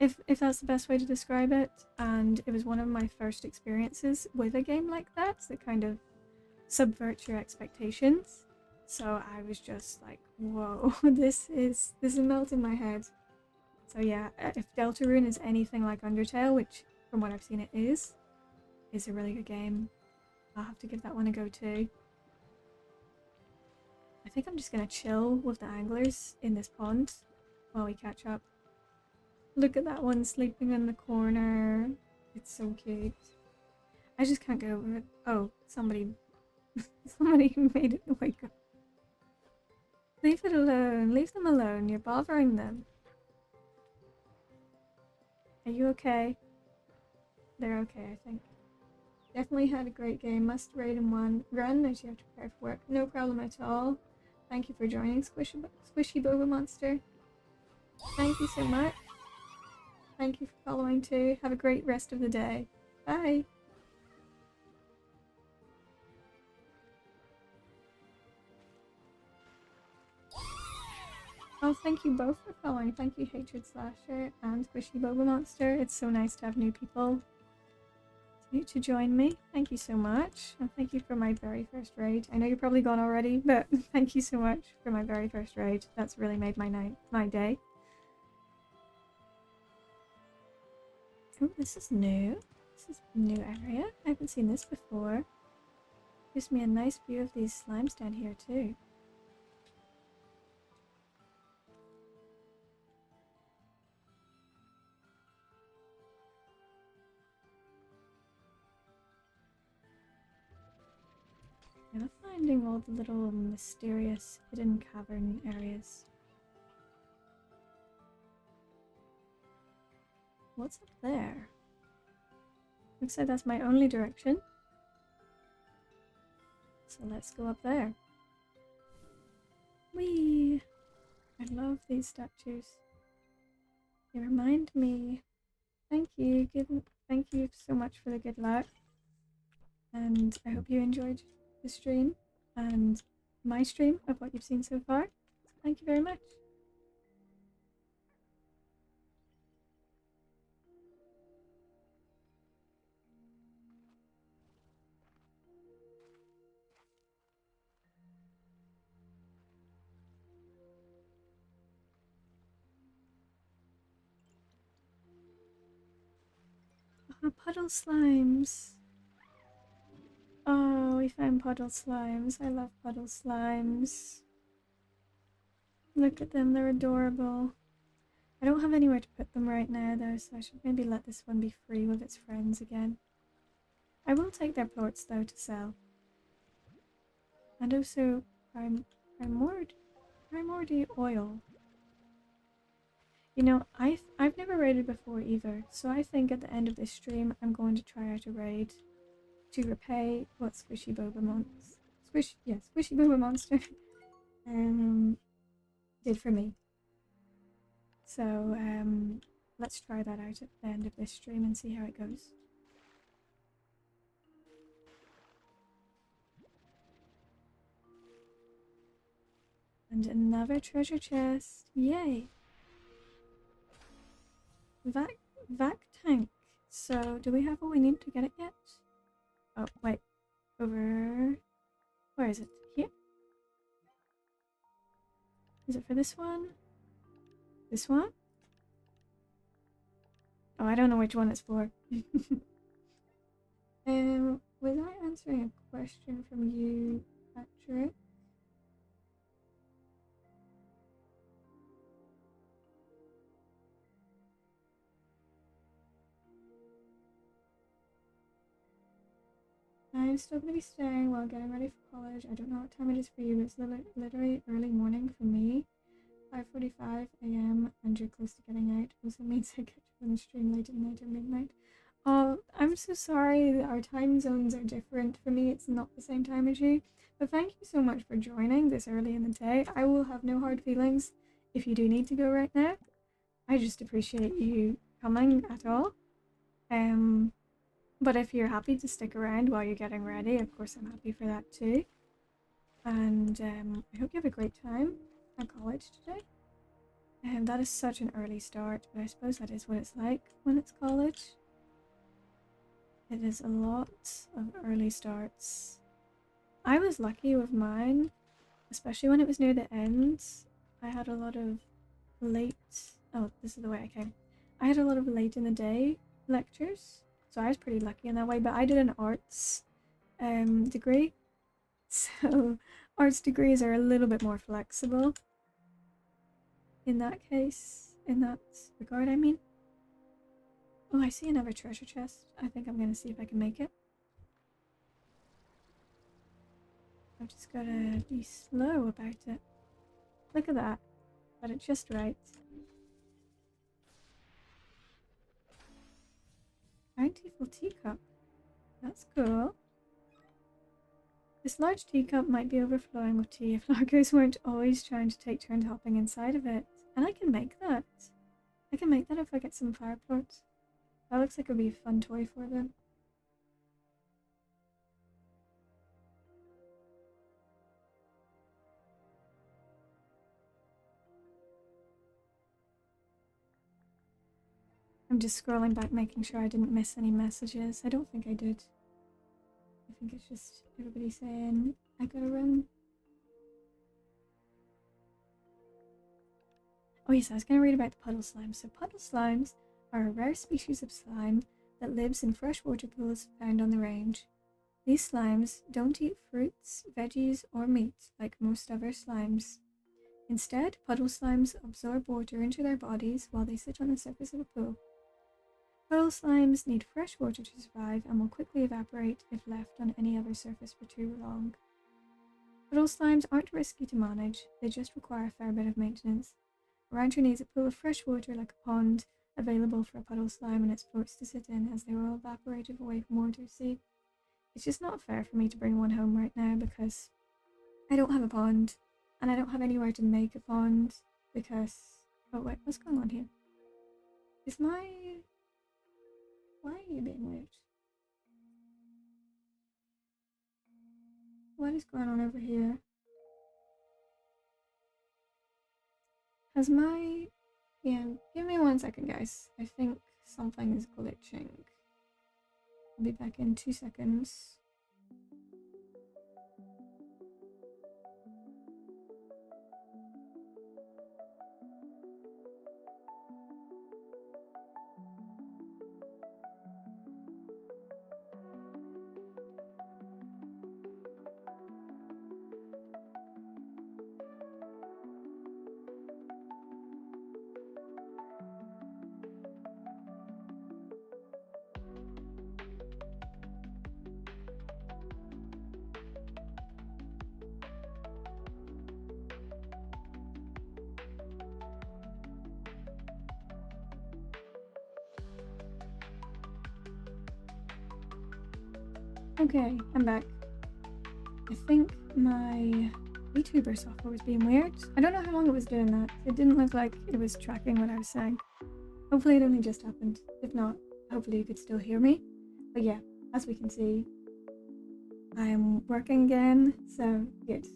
if that's the best way to describe it, and it was one of my first experiences with a game like that kind of subverts your expectations. So I was just like, whoa, this is melting my head. So yeah, if Deltarune is anything like Undertale, which from what I've seen it is a really good game, I'll have to give that one a go too. I think I'm just gonna chill with the anglers in this pond while we catch up. Look at that one sleeping in the corner. It's so cute. I just can't get over it. Oh, somebody made it wake up. Leave it alone. Leave them alone. You're bothering them. Are you okay? They're okay, I think. Definitely had a great game. Must raid and run as you have to prepare for work. No problem at all. Thank you for joining, Squishy Boba Monster. Thank you so much. Thank you for following too. Have a great rest of the day. Bye. Oh, thank you both for following. Thank you, Hatred Slasher and Squishy Boba Monster. It's so nice to have new people to join me. Thank you so much. And thank you for my very first raid. I know you're probably gone already, but thank you so much for my very first raid. That's really made my day. Oh, this is new. This is a new area. I haven't seen this before. Gives me a nice view of these slimes down here too. I'm finding all the little mysterious hidden cavern areas. What's up there? Looks like that's my only direction. So let's go up there. Whee! I love these statues. They remind me. Thank you. Thank you so much for the good luck. And I hope you enjoyed the stream and my stream of what you've seen so far. Thank you very much. Oh, puddle slimes. Oh, we found puddle slimes. I love puddle slimes. Look at them, they're adorable. I don't have anywhere to put them right now though, so I should maybe let this one be free with its friends again. I will take their plorts though to sell. And also Primordi oil. You know, I've never raided before either, so I think at the end of this stream I'm going to try out a raid to repay what Squishy Boba Monster did for me. So let's try that out at the end of this stream and see how it goes. And another treasure chest. Yay! Vac tank. So, do we have what we need to get it yet? Oh, wait. Over... Where is it? Here? Is it for this one? This one? Oh, I don't know which one it's for. Was I answering a question from you, Patrick? I'm still going to be staying while getting ready for college. I don't know what time it is for you, but it's literally early morning for me. 5:45 AM and you're close to getting out. Also means I catch up on the stream late at night or midnight. Oh, I'm so sorry that our time zones are different. For me, it's not the same time as you. But thank you so much for joining this early in the day. I will have no hard feelings if you do need to go right now. I just appreciate you coming at all. Um, but if you're happy to stick around while you're getting ready, of course I'm happy for that too. And I hope you have a great time at college today. That is such an early start, but I suppose that is what it's like when it's college. It is a lot of early starts. I was lucky with mine, especially when it was near the end. I had a lot of late. Oh, this is the way I came. I had a lot of late in the day lectures, so I was pretty lucky in that way. But I did an arts degree, so arts degrees are a little bit more flexible in that case, in that regard, I mean. Oh, I see another treasure chest. I think I'm gonna see if I can make it. I've just gotta be slow about it. Look at that. Got it just right. Bountiful teacup. That's cool. This large teacup might be overflowing with tea if Largos weren't always trying to take turns hopping inside of it. And I can make that. I can make that if I get some fire plots. That looks like it would be a fun toy for them. I'm just scrolling back making sure I didn't miss any messages. I don't think I did. I think it's just everybody saying I gotta run. Oh yes, I was gonna read about the puddle slimes. So puddle slimes are a rare species of slime that lives in freshwater pools found on the range. These slimes don't eat fruits, veggies, or meat like most other slimes. Instead, puddle slimes absorb water into their bodies while they sit on the surface of a pool. Puddle slimes need fresh water to survive and will quickly evaporate if left on any other surface for too long. Puddle slimes aren't risky to manage, they just require a fair bit of maintenance. A rancher needs a pool of fresh water like a pond available for a puddle slime and its floats to sit in as they will evaporate if away from water. See, it's just not fair for me to bring one home right now because I don't have a pond and I don't have anywhere to make a pond because... Oh wait, what's going on here? Is my... Why are you being weird? What is going on over here? Has my... Yeah, give me 1 second, guys. I think something is glitching. I'll be back in 2 seconds. Okay, I'm back. I think my VTuber software was being weird. I don't know how long it was doing that. It didn't look like it was tracking what I was saying. Hopefully it only just happened. If not, hopefully you could still hear me. But yeah, as we can see, I am working again, so good.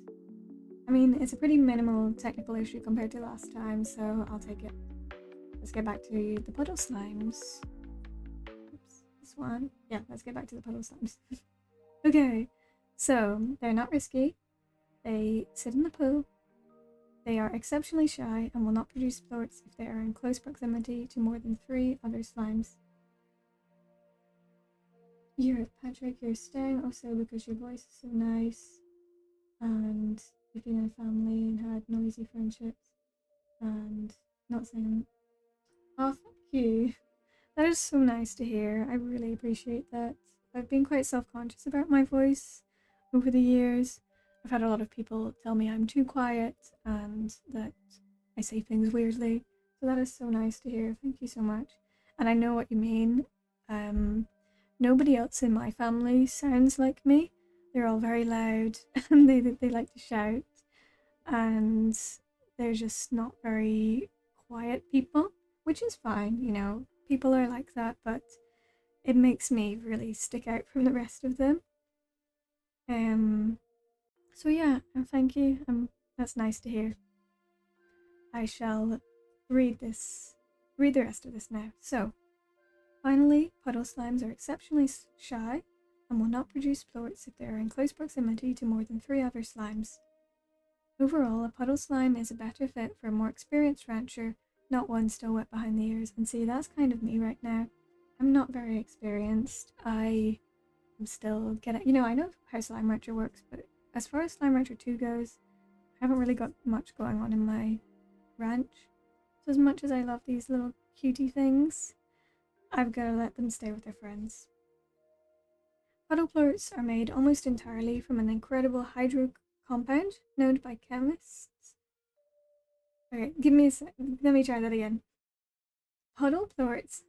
I mean, it's a pretty minimal technical issue compared to last time, so I'll take it. Let's get back to the puddle slimes. Oops, this one. Yeah, let's get back to the puddle slimes. Okay, so they're not risky. They sit in the pool. They are exceptionally shy and will not produce floats if they are in close proximity to more than 3 other slimes. You're Patrick, you're staying also because your voice is so nice and you've been in a family and had noisy friendships and not saying... Oh, thank you. That is so nice to hear. I really appreciate that. I've been quite self-conscious about my voice over the years. I've had a lot of people tell me I'm too quiet and that I say things weirdly. So that is so nice to hear. Thank you so much. And I know what you mean. Nobody else in my family sounds like me. They're all very loud and they like to shout, and they're just not very quiet people, which is fine, you know. People are like that, but it makes me really stick out from the rest of them. Um, so yeah, and thank you. That's nice to hear. I shall read the rest of this now. So, finally, puddle slimes are exceptionally shy and will not produce plorts if they are in close proximity to more than 3 other slimes. Overall, a puddle slime is a better fit for a more experienced rancher, not one still wet behind the ears. And see, that's kind of me right now. I'm not very experienced. I am still getting, you know, I know how Slime Rancher works, but as far as Slime Rancher 2 goes, I haven't really got much going on in my ranch. So as much as I love these little cutie things, I've got to let them stay with their friends. Puddle plorts are made almost entirely from an incredible hydro compound known by chemists. Okay, give me a sec. Let me try that again. Puddle plorts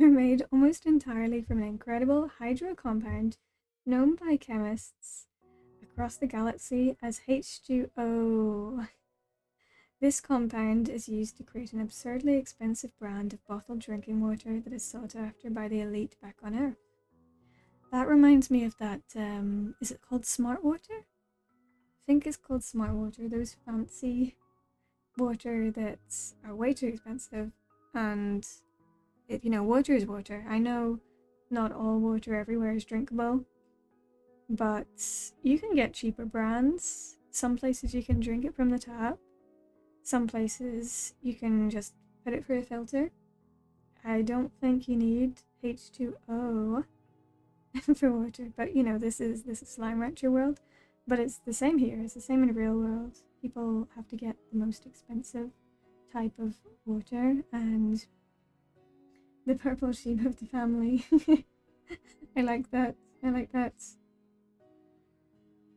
are made almost entirely from an incredible hydro compound known by chemists across the galaxy as H2O. This compound is used to create an absurdly expensive brand of bottled drinking water that is sought after by the elite back on Earth. That reminds me of that, is it called Smart Water? I think it's called Smart Water, those fancy water that are way too expensive, and you know, water is water. I know not all water everywhere is drinkable, but you can get cheaper brands. Some places you can drink it from the tap. Some places you can just put it through a filter. I don't think you need H2O for water, but you know, this is Slime Rancher world, but it's the same here. It's the same in the real world. People have to get the most expensive type of water, and the purple sheep of the family. I like that. I like that.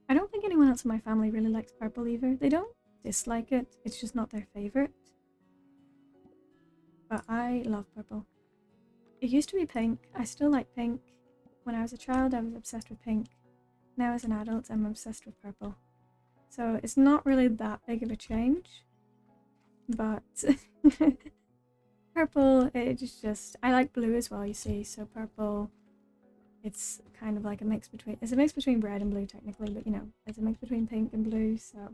I don't think anyone else in my family really likes purple either. They don't dislike it, it's just not their favorite. But I love purple. It used to be pink. I still like pink. When I was a child, I was obsessed with pink. Now as an adult, I'm obsessed with purple. So it's not really that big of a change. But purple, it's just... I like blue as well, you see. So purple, it's kind of like a mix between... It's a mix between red and blue, technically. But, you know, it's a mix between pink and blue, so...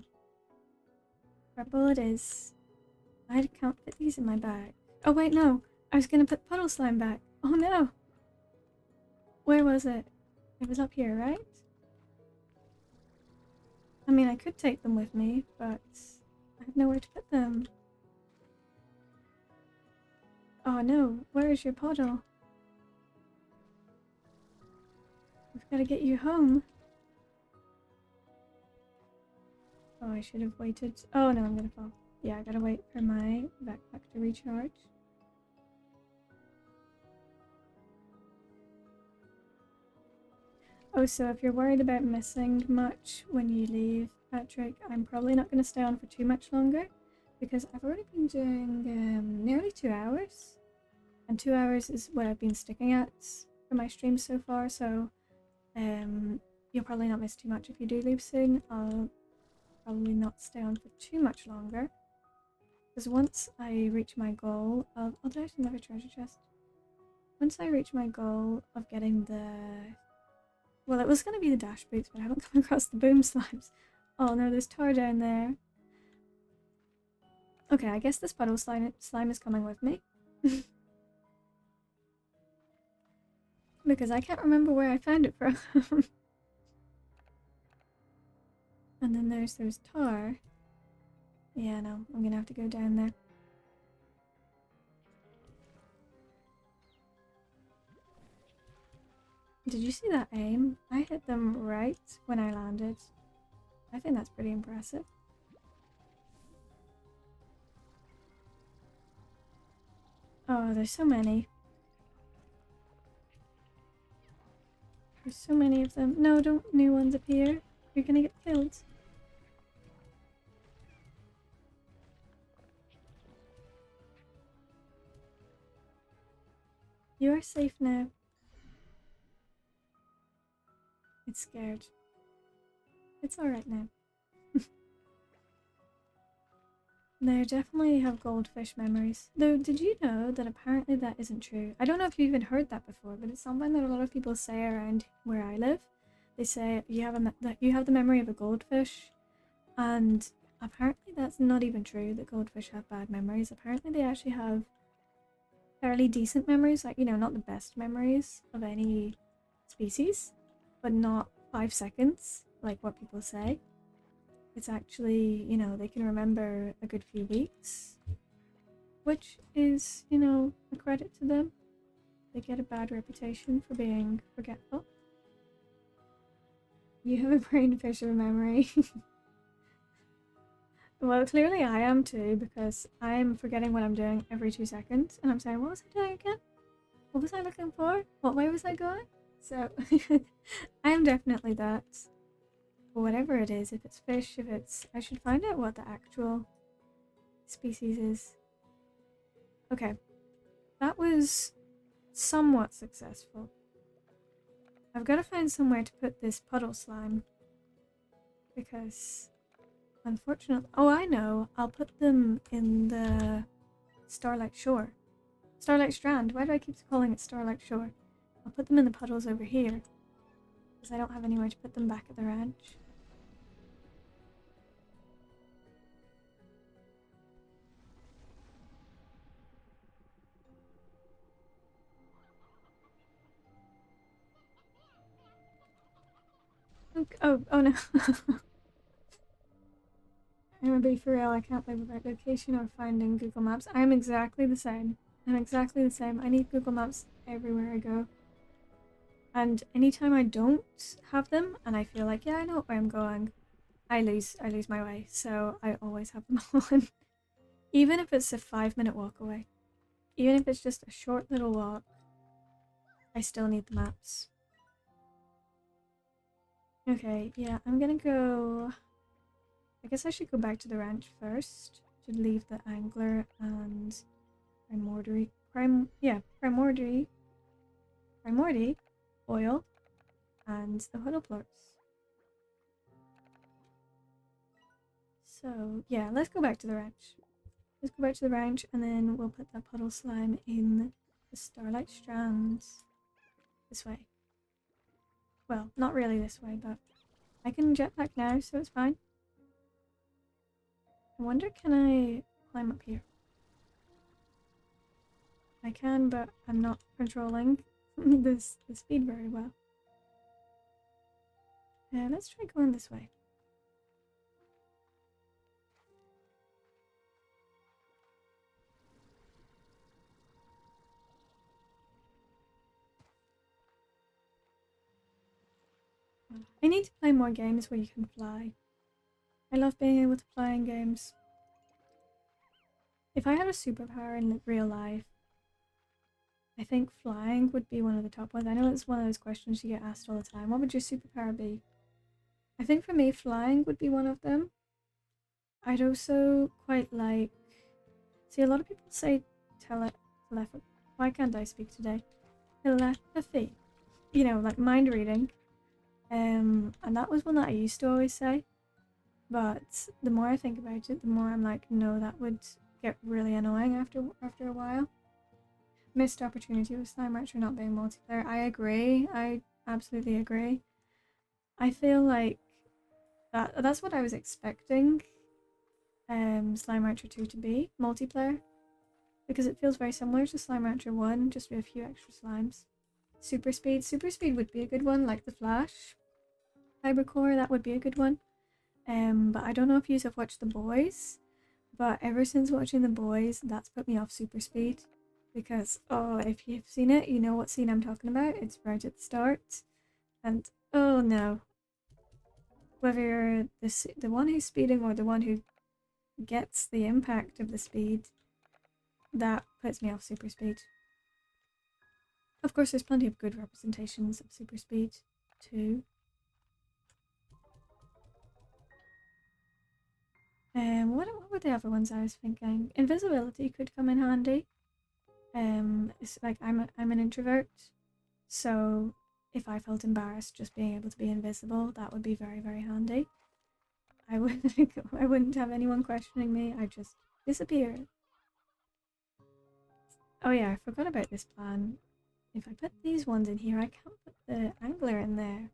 Purple it is. I can't fit these in my bag. Oh wait, no. I was going to put puddle slime back. Oh no. Where was it? It was up here, right? I mean, I could take them with me, but I have nowhere to put them. Oh no, where is your puddle? We've got to get you home. Oh, I should have waited. Oh no, I'm gonna fall. Yeah, I gotta wait for my backpack to recharge. Oh, so if you're worried about missing much when you leave, Patrick, I'm probably not going to stay on for too much longer, because I've already been doing nearly 2 hours, and 2 hours is what I've been sticking at for my streams so far, so you'll probably not miss too much if you do leave soon. I'll probably not stay on for too much longer, because once I reach my goal of... Oh, there's another treasure chest. Once I reach my goal of getting the... Well, it was going to be the dash boots, but I haven't come across the boom slimes. Oh no, there's tar down there. Okay, I guess this puddle slime is coming with me. Because I can't remember where I found it from. And then there's tar. Yeah, no, I'm going to have to go down there. Did you see that aim? I hit them right when I landed. I think that's pretty impressive. Oh, there's so many. There's so many of them. No, don't new ones appear. You're gonna get killed. You are safe now. It's scared. It's alright now. No, definitely have goldfish memories. Though, did you know that apparently that isn't true? I don't know if you even heard that before, but it's something that a lot of people say around where I live. They say that you have the memory of a goldfish, and apparently that's not even true, that goldfish have bad memories. Apparently they actually have fairly decent memories, like, you know, not the best memories of any species, but not 5 seconds, like what people say. It's actually, you know, they can remember a good few weeks, which is, you know, a credit to them. They get a bad reputation for being forgetful. You have a brain fish of a memory. Well, clearly I am too, because I'm forgetting what I'm doing every 2 seconds, and I'm saying, what was I doing again? What was I looking for? What way was I going? So, I am definitely that. But whatever it is, if it's fish, if it's... I should find out what the actual species is. Okay. That was somewhat successful. I've got to find somewhere to put this puddle slime. Because... unfortunately... Oh, I know! I'll put them in the Starlight Shore. Starlight Strand. Why do I keep calling it Starlight Shore? I'll put them in the puddles over here. Because I don't have anywhere to put them back at the ranch. Oh no. I'm gonna be for real, I can't live without location or finding Google Maps. I'm exactly the same. I'm exactly the same. I need Google Maps everywhere I go. And anytime I don't have them and I feel like, yeah, I know where I'm going, I lose my way. So I always have them on. Even if it's a 5-minute walk away. Even if it's just a short little walk, I still need the maps. Okay, yeah, I'm gonna go... I guess I should go back to the ranch first. Should leave the angler and primordial oil and the huddle plorts. So yeah, let's go back to the ranch. Let's go back to the ranch and then we'll put that puddle slime in the Starlight Strands. This way. Well, not really this way, but I can jetpack now, so it's fine. I wonder, can I climb up here? I can, but I'm not controlling the speed very well. Let's try going this way. I need to play more games where you can fly. I love being able to fly in games. If I had a superpower in real life, I think flying would be one of the top ones. I know it's one of those questions you get asked all the time. What would your superpower be? I think for me, flying would be one of them. I'd also quite like... See, a lot of people say telepathy. Why can't I speak today? Telepathy. You know, like mind reading. And that was one that I used to always say. But the more I think about it, the more I'm like, no, that would get really annoying after a while. Missed opportunity with Slime Rancher not being multiplayer. I agree. I absolutely agree. I feel like that's what I was expecting Slime Rancher 2 to be, multiplayer. Because it feels very similar to Slime Rancher 1, just with a few extra slimes. Super Speed. Super Speed would be a good one, like the Flash. Cybercore, that would be a good one. But I don't know if you have watched The Boys, but ever since watching The Boys, that's put me off Super Speed. Because, oh, if you've seen it, you know what scene I'm talking about. It's right at the start. And, oh no. Whether you're the one who's speeding or the one who gets the impact of the speed, that puts me off Super Speed. Of course, there's plenty of good representations of Super Speed, too. What were the other ones I was thinking? Invisibility could come in handy. It's like I'm an introvert, so if I felt embarrassed just being able to be invisible, that would be very, very handy. I wouldn't have anyone questioning me. I'd just disappear. Oh yeah, I forgot about this plan. If I put these ones in here, I can't put the angler in there.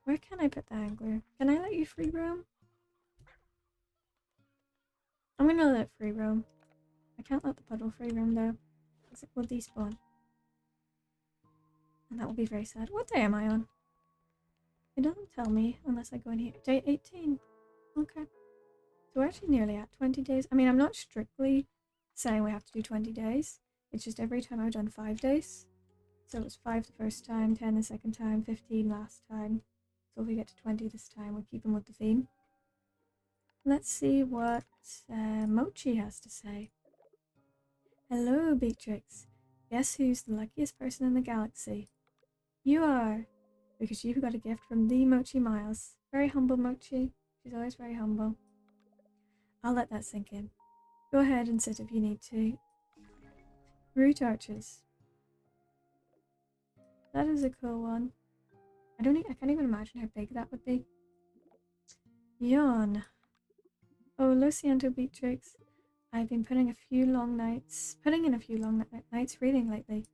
Where can I put the angler? Can I let you free roam? I'm gonna let it free roam. I can't let the puddle free roam though, because it will despawn. And that will be very sad. What day am I on? It doesn't tell me unless I go in here. Day 18. Okay. So we're actually nearly at 20 days. I mean, I'm not strictly saying we have to do 20 days. It's just every time I've done 5 days. So it was 5 the first time, 10 the second time, 15 last time. So if we get to 20 this time, we're keeping with the theme. Let's see what Mochi has to say. Hello, Beatrix. Guess who's the luckiest person in the galaxy? You are, because you've got a gift from the Mochi Miles. Very humble, Mochi. She's always very humble. I'll let that sink in. Go ahead and sit if you need to. Root arches. That is a cool one. I can't even imagine how big that would be. Yawn. Oh, lo siento, Beatrix. I've been putting in a few long nights reading lately.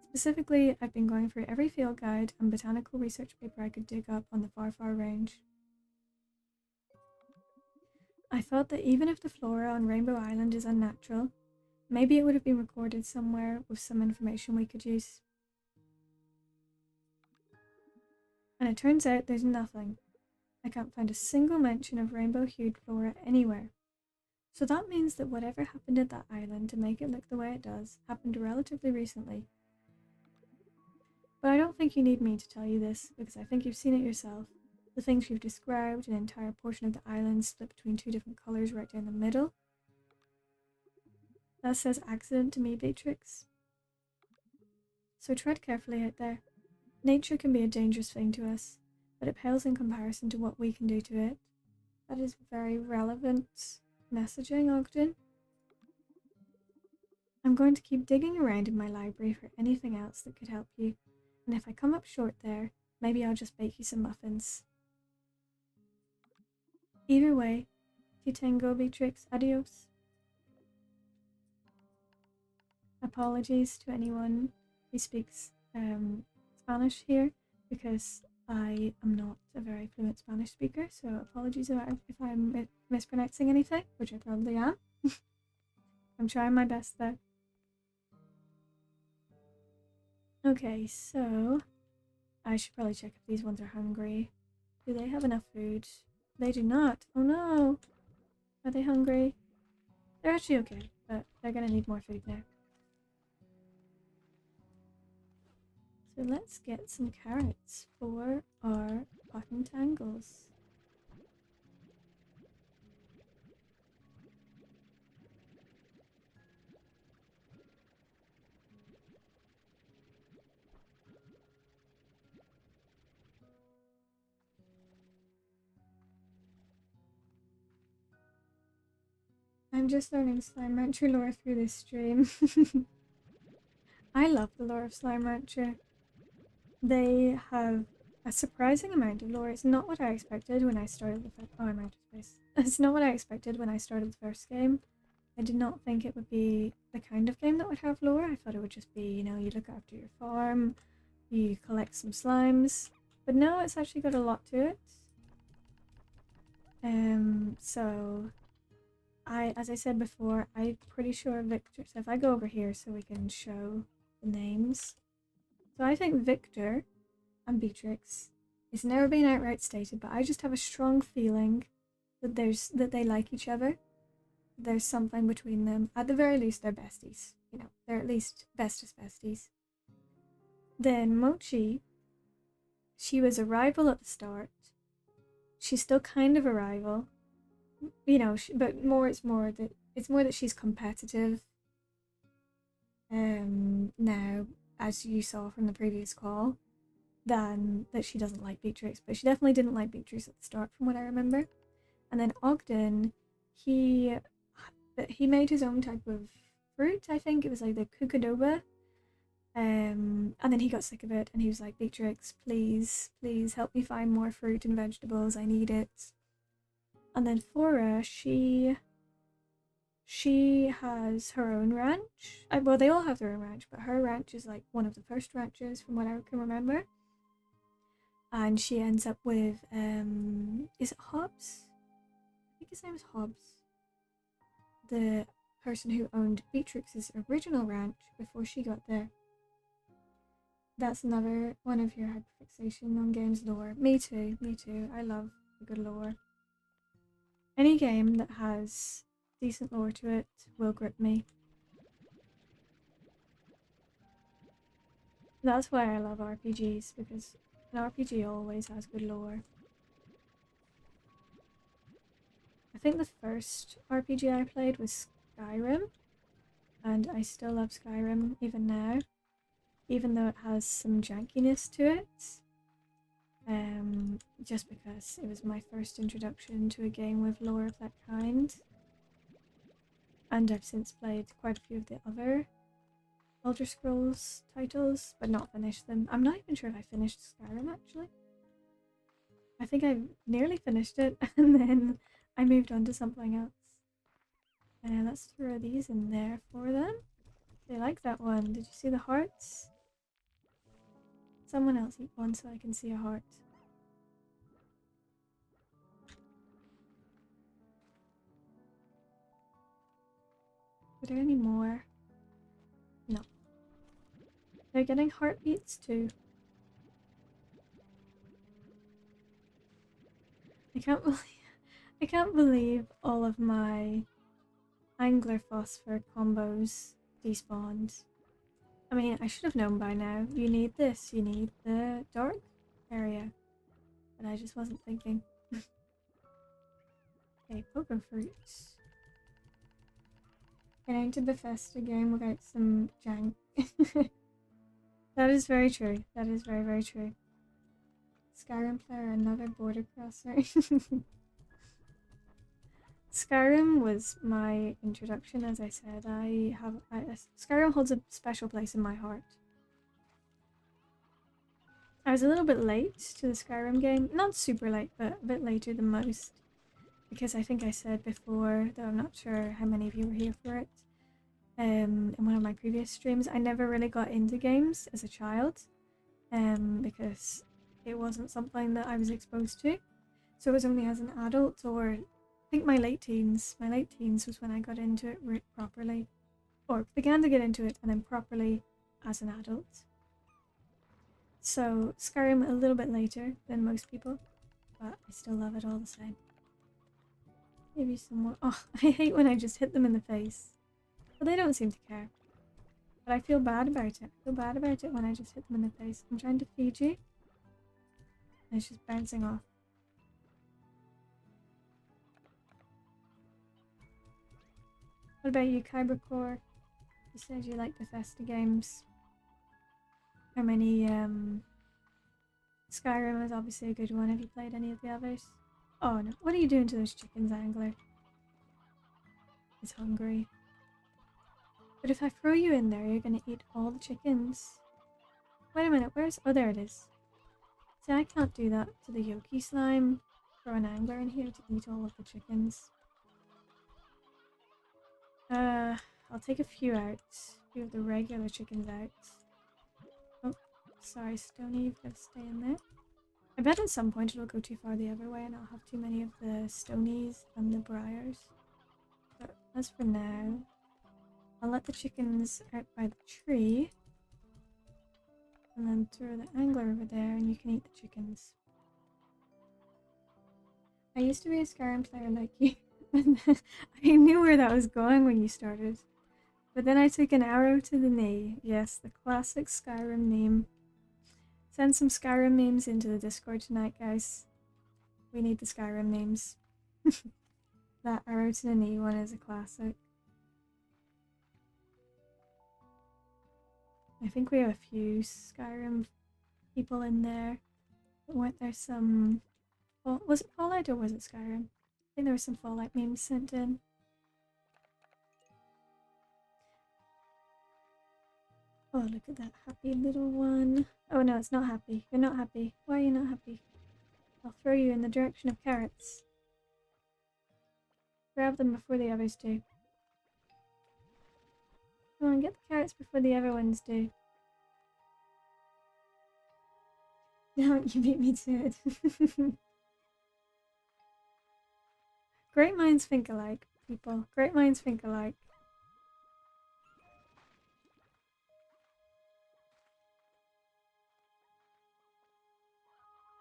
Specifically, I've been going through every field guide and botanical research paper I could dig up on the far, far range. I thought that even if the flora on Rainbow Island is unnatural, maybe it would have been recorded somewhere with some information we could use. And it turns out there's nothing. I can't find a single mention of rainbow-hued flora anywhere. So that means that whatever happened at that island to make it look the way it does happened relatively recently. But I don't think you need me to tell you this, because I think you've seen it yourself. The things you've described, an entire portion of the island split between 2 different colours right down the middle. That says accident to me, Beatrix. So tread carefully out there. Nature can be a dangerous thing to us, but it pales in comparison to what we can do to it. That is very relevant messaging, Ogden. I'm going to keep digging around in my library for anything else that could help you, and if I come up short there, maybe I'll just bake you some muffins. Either way, ti tengo, Beatrix. Adios. Apologies to anyone who speaks Spanish here, because I am not a very fluent Spanish speaker, so apologies if I'm mispronouncing anything, which I probably am. I'm trying my best though. Okay, so I should probably check if these ones are hungry. Do they have enough food? They do not. Oh no! Are they hungry? They're actually okay, but they're gonna need more food now. So let's get some carrots for our cotton tangles. I'm just learning Slime Rancher lore through this stream. I love the lore of Slime Rancher. They have a surprising amount of lore. It's not what I expected when I started the first... Oh, I'm out of space. It's not what I expected when I started the first game. I did not think it would be the kind of game that would have lore. I thought it would just be, you know, you look after your farm, you collect some slimes. But no, it's actually got a lot to it. So... as I said before, I'm pretty sure Victor... So if I go over here so we can show the names... So I think Victor and Beatrix, it's never been outright stated, but I just have a strong feeling that they like each other. There's something between them. At the very least, they're besties. You know, they're at least bestest besties. Then Mochi, she was a rival at the start. She's still kind of a rival. You know, but it's more that she's competitive. Now, as you saw from the previous call, than that she doesn't like Beatrix, but she definitely didn't like Beatrix at the start from what I remember. And then Ogden, he made his own type of fruit. I think it was like the cucadoba, And then he got sick of it and he was like, Beatrix, please, please help me find more fruit and vegetables. I need it. And then Flora, she has her own ranch. Well, they all have their own ranch, but her ranch is like one of the first ranches from what I can remember. And she ends up with, is it Hobbs? I think his name is Hobbs. The person who owned Beatrix's original ranch before she got there. That's another one of your hyperfixation on games lore. Me too, me too. I love a good lore. Any game that has decent lore to it will grip me. That's why I love RPGs, because an RPG always has good lore. I think the first RPG I played was Skyrim, and I still love Skyrim even now, even though it has some jankiness to it. Just because it was my first introduction to a game with lore of that kind. And I've since played quite a few of the other Elder Scrolls titles, but not finished them. I'm not even sure if I finished Skyrim actually. I think I nearly finished it and then I moved on to something else. And let's throw these in there for them. They like that one. Did you see the hearts? Someone else eat one so I can see a heart. Are there any more? No. They're getting heartbeats too. I can't believe all of my angler phosphor combos despawned. I mean, I should have known by now. You need this, you need the dark area. But I just wasn't thinking. Okay, poker fruits. Getting to Bethesda game without some jank. That is very true. That is very, very true. Skyrim player, another border crosser. Skyrim was my introduction, as I said. Skyrim holds a special place in my heart. I was a little bit late to the Skyrim game. Not super late, but a bit later than most. Because I think I said before, though I'm not sure how many of you were here for it, in one of my previous streams, I never really got into games as a child. Because it wasn't something that I was exposed to. So it was only as an adult, or I think my late teens was when I got into it properly. Or began to get into it and then properly as an adult. So Skyrim a little bit later than most people, but I still love it all the same. Maybe some more. Oh, I hate when I just hit them in the face. But they don't seem to care. But I feel bad about it. I feel bad about it when I just hit them in the face. I'm trying to feed you. And it's just bouncing off. What about you, Kybercore? You said you like Bethesda games. How many, Skyrim is obviously a good one. Have you played any of the others? Oh no, what are you doing to those chickens, Angler? He's hungry. But if I throw you in there, you're gonna eat all the chickens. Wait a minute, where's... Oh, there it is. See, I can't do that to the Yoki slime. Throw an Angler in here to eat all of the chickens. I'll take a few out. A few of the regular chickens out. Oh, sorry, Stony, you've got to stay in there. I bet at some point it'll go too far the other way and I'll have too many of the Stonies and the Briars. But as for now, I'll let the chickens out by the tree. And then throw the Angler over there and you can eat the chickens. I used to be a Skyrim player like you. And I knew where that was going when you started. But then I took an arrow to the knee. Yes, the classic Skyrim meme. Send some Skyrim memes into the Discord tonight, guys. We need the Skyrim memes. That arrow to the knee one is a classic. I think we have a few Skyrim people in there. Weren't there some... Well, was it Fallout or was it Skyrim? I think there were some Fallout memes sent in. Oh, look at that happy little one. Oh no, it's not happy. You're not happy. Why are you not happy? I'll throw you in the direction of carrots. Grab them before the others do. Come on, get the carrots before the other ones do. No, you beat me to it. Great minds think alike, people. Great minds think alike.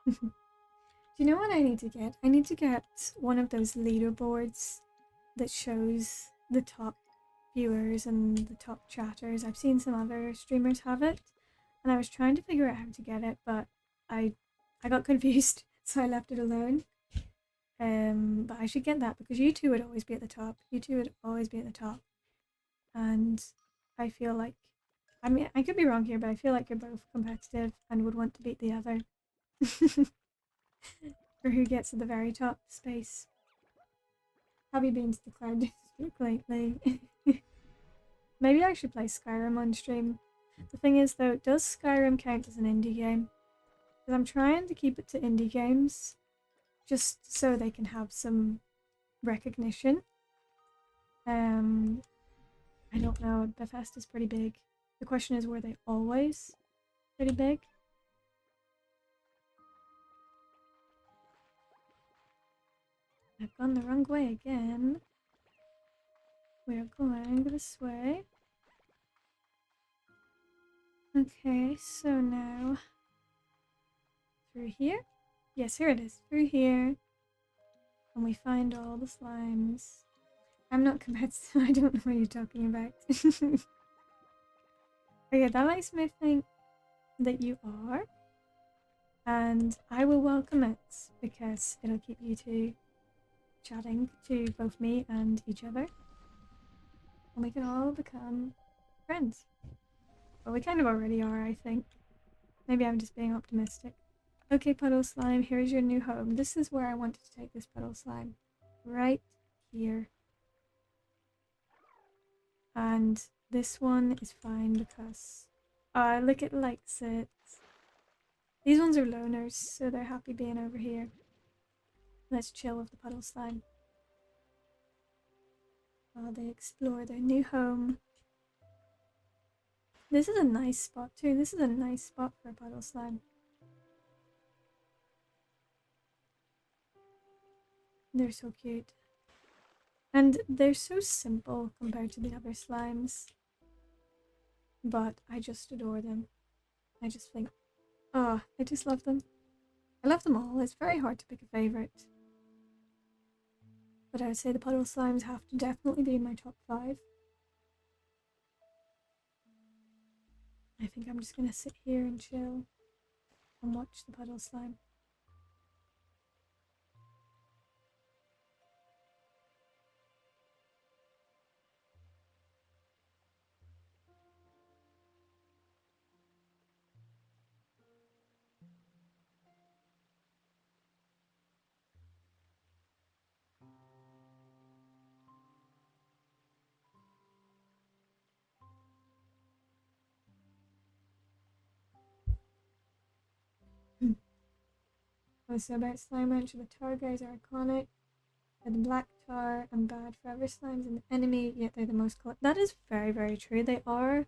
Do you know what I need to get? I need to get one of those leaderboards that shows the top viewers and the top chatters. I've seen some other streamers have it, and I was trying to figure out how to get it, but I got confused, so I left it alone. But I should get that because you two would always be at the top. You two would always be at the top, and I feel like, I mean, I could be wrong here, but I feel like you're both competitive and would want to beat the other. For who gets to the very top space. Have you been to the Cloud District lately? Maybe I should play Skyrim on stream. The thing is though, does Skyrim count as an indie game? Because I'm trying to keep it to indie games, just so they can have some recognition. I don't know, Bethesda's pretty big. The question is, were they always pretty big? I've gone the wrong way again. We're going this way. Okay, so now through here? Yes, here it is. Through here. And we find all the slimes. I'm not competitive. I don't know what you're talking about. Okay, that makes me think that you are. And I will welcome it because it'll keep you two chatting to both me and each other. And we can all become friends. Well, we kind of already are, I think. Maybe I'm just being optimistic. Okay, Puddle Slime, here's your new home. This is where I wanted to take this Puddle Slime. Right here. And this one is fine because... look, it likes it. These ones are loners, so they're happy being over here. Let's chill with the Puddle Slime while they explore their new home. This is a nice spot too. This is a nice spot for a Puddle Slime. They're so cute. And they're so simple compared to the other slimes. But I just adore them. I just think, oh, I just love them. I love them all. It's very hard to pick a favourite. But I would say the Puddle Slimes have to definitely be in my top 5. I think I'm just gonna sit here and chill and watch the Puddle Slime. So about Slime Rancher, the tar guys are iconic. They're the black tar and bad forever slimes and the enemy, yet they're the most that is very, very true. They are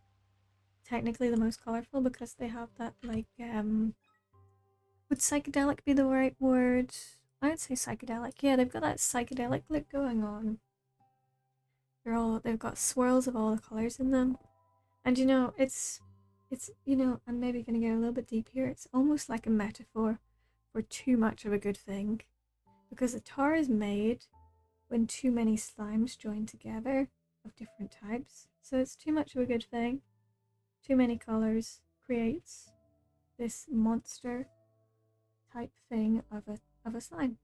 technically the most colourful because they have that, like, would psychedelic be the right word? I would say psychedelic. Yeah, they've got that psychedelic look going on. They've got swirls of all the colours in them. And you know, it's, you know, I'm maybe gonna get a little bit deep here. It's almost like a metaphor for too much of a good thing. Because the tar is made when too many slimes join together of different types. So it's too much of a good thing. Too many colours creates this monster type thing of a slime.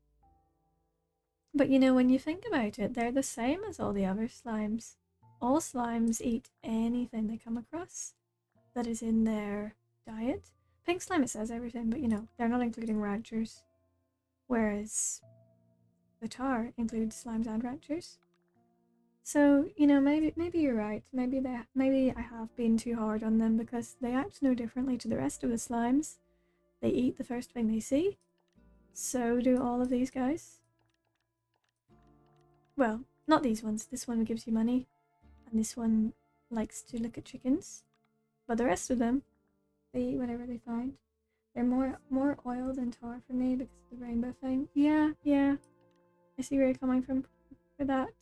But you know, when you think about it, they're the same as all the other slimes. All slimes eat anything they come across that is in their diet. Pink slime, it says everything, but you know, they're not including ranchers. Whereas the tar includes slimes and ranchers. So, you know, maybe you're right. Maybe I have been too hard on them because they act no differently to the rest of the slimes. They eat the first thing they see. So do all of these guys. Well, not these ones. This one gives you money. And this one likes to look at chickens. But the rest of them, they eat whatever they find. They're more oil than tar for me because of the rainbow thing. Yeah. I see where you're coming from for that.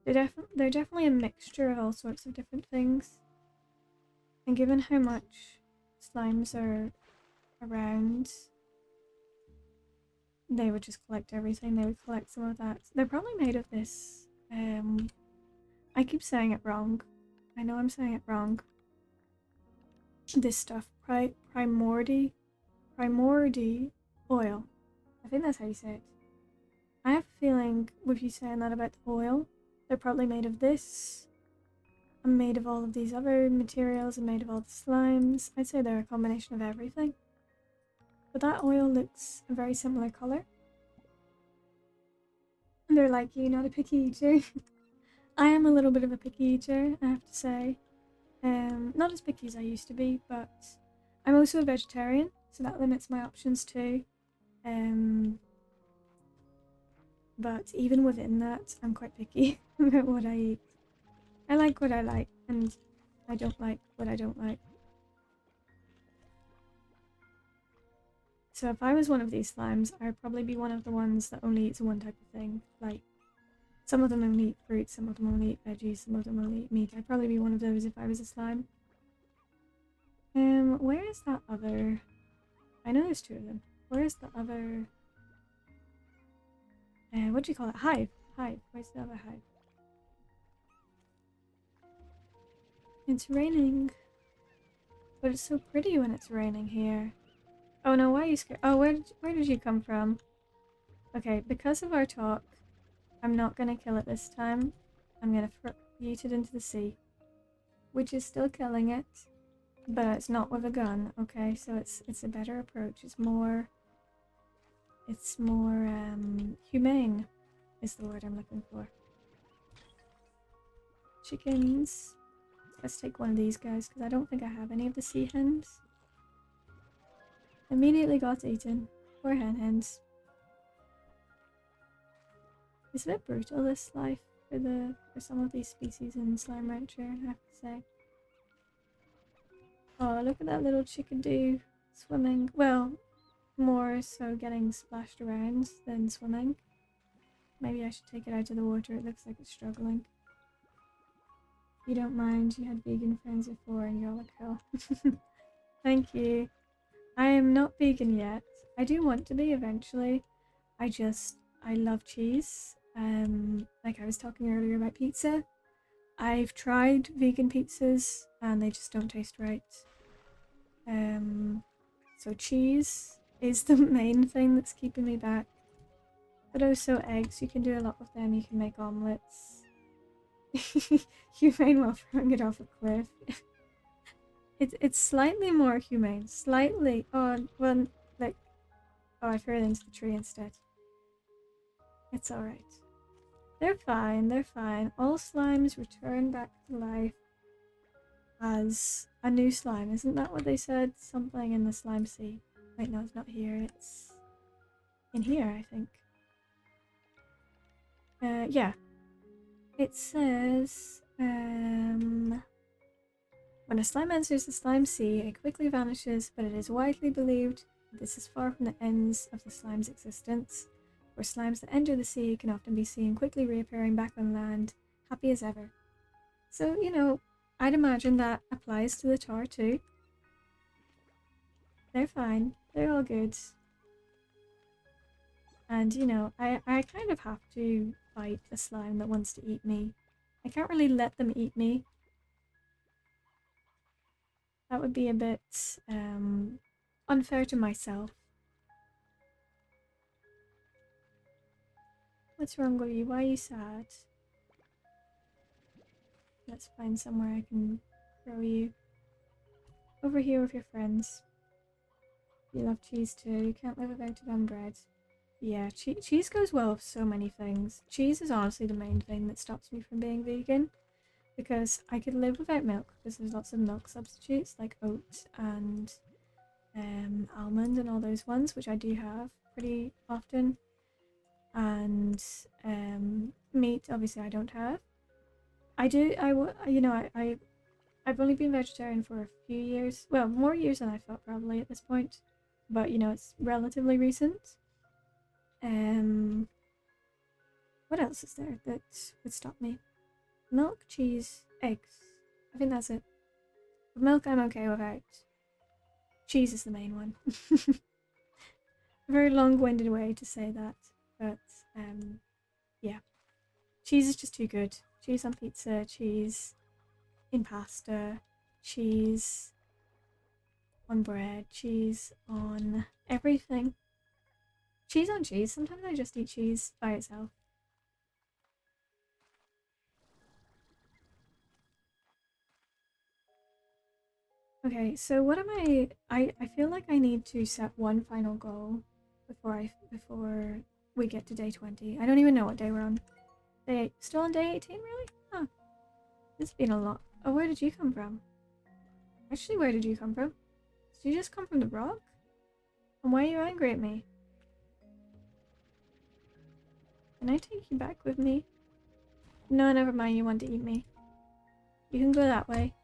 They're definitely a mixture of all sorts of different things. And given how much slimes are around, they would just collect everything. They would collect some of that. They're probably made of this. I keep saying it wrong. I know I'm saying it wrong. This stuff, primordi oil. I think that's how you say it. I have a feeling with you saying that about the oil, they're probably made of this. I'm made of all of these other materials. I'm made of all the slimes. I'd say they're a combination of everything. But that oil looks a very similar colour. And they're like you, not a picky eater. I am a little bit of a picky eater, I have to say. Not as picky as I used to be, but I'm also a vegetarian, so that limits my options too. But even within that, I'm quite picky about what I eat. I like what I like, and I don't like what I don't like. So if I was one of these slimes, I'd probably be one of the ones that only eats one type of thing. Like, some of them only eat fruit, some of them only eat veggies, some of them only eat meat. I'd probably be one of those if I was a slime. Where is that other... I know there's two of them. Where is the other... what do you call it? Hive. Where's the other hive? It's raining. But it's so pretty when it's raining here. Oh no, why are you scared? Oh, where did you come from? Okay, because of our talk, I'm not gonna kill it this time. I'm gonna yeet it into the sea. Which is still killing it. But it's not with a gun, okay? So it's a better approach. It's more humane is the word I'm looking for. Chickens. Let's take one of these guys because I don't think I have any of the sea hens. Immediately got eaten. Poor hens. It's a bit brutal, this life for some of these species in Slime Rancher, I have to say. Oh, look at that little chickadee swimming. Well, more so getting splashed around than swimming. Maybe I should take it out of the water. It looks like it's struggling. You don't mind. You had vegan friends before and you're like hell. Thank you. I am not vegan yet. I do want to be eventually. I love cheese. Like I was talking earlier about pizza. I've tried vegan pizzas and they just don't taste right. So cheese is the main thing that's keeping me back. But also eggs, you can do a lot with them. You can make omelets. Humane while throwing it off a cliff. It's slightly more humane. Slightly. Oh, well, like... Oh, I threw it into the tree instead. It's alright. They're fine, they're fine. All slimes return back to life as a new slime. Isn't that what they said? Something in the slime sea. Wait, no, it's not here. It's in here, I think. Yeah. It says, when a slime enters the slime sea, it quickly vanishes, but it is widely believed that this is far from the ends of the slime's existence, where slimes that enter the sea can often be seen quickly reappearing back on land, happy as ever. So, you know, I'd imagine that applies to the tar too. They're fine. They're all good. And, you know, I kind of have to fight a slime that wants to eat me. I can't really let them eat me. That would be a bit unfair to myself. What's wrong with you? Why are you sad? Let's find somewhere I can throw you. Over here with your friends. You love cheese too. You can't live without it on bread. Yeah, cheese goes well with so many things. Cheese is honestly the main thing that stops me from being vegan because I could live without milk because there's lots of milk substitutes like oat and almond and all those ones, which I do have pretty often. And meat, obviously, I don't have. I do. I've only been vegetarian for a few years. Well, more years than I thought probably at this point, but it's relatively recent. Um, what else is there that would stop me? Milk, cheese, eggs. I think that's it. But milk, I'm okay without. Cheese is the main one. A very long-winded way to say that, but yeah, cheese is just too good. Cheese on pizza, cheese in pasta, cheese on bread, cheese on everything. Cheese on cheese. Sometimes I just eat cheese by itself. Okay, so what am I feel like I need to set one final goal before we get to day 20. I don't even know what day we're on. Still on day 18, really? Huh. It's been a lot. Oh, where did you come from? Actually, where did you come from? Did you just come from the rock? And why are you angry at me? Can I take you back with me? No, never mind, you want to eat me. You can go that way.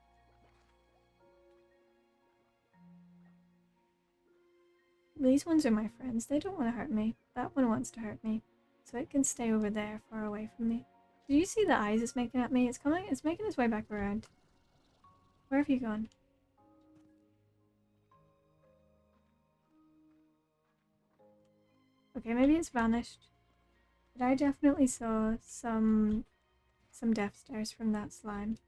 These ones are my friends. They don't want to hurt me. That one wants to hurt me. So it can stay over there, far away from me. Did you see the eyes it's making at me? It's making its way back around. Where have you gone? Okay, maybe it's vanished. But I definitely saw some death stares from that slime.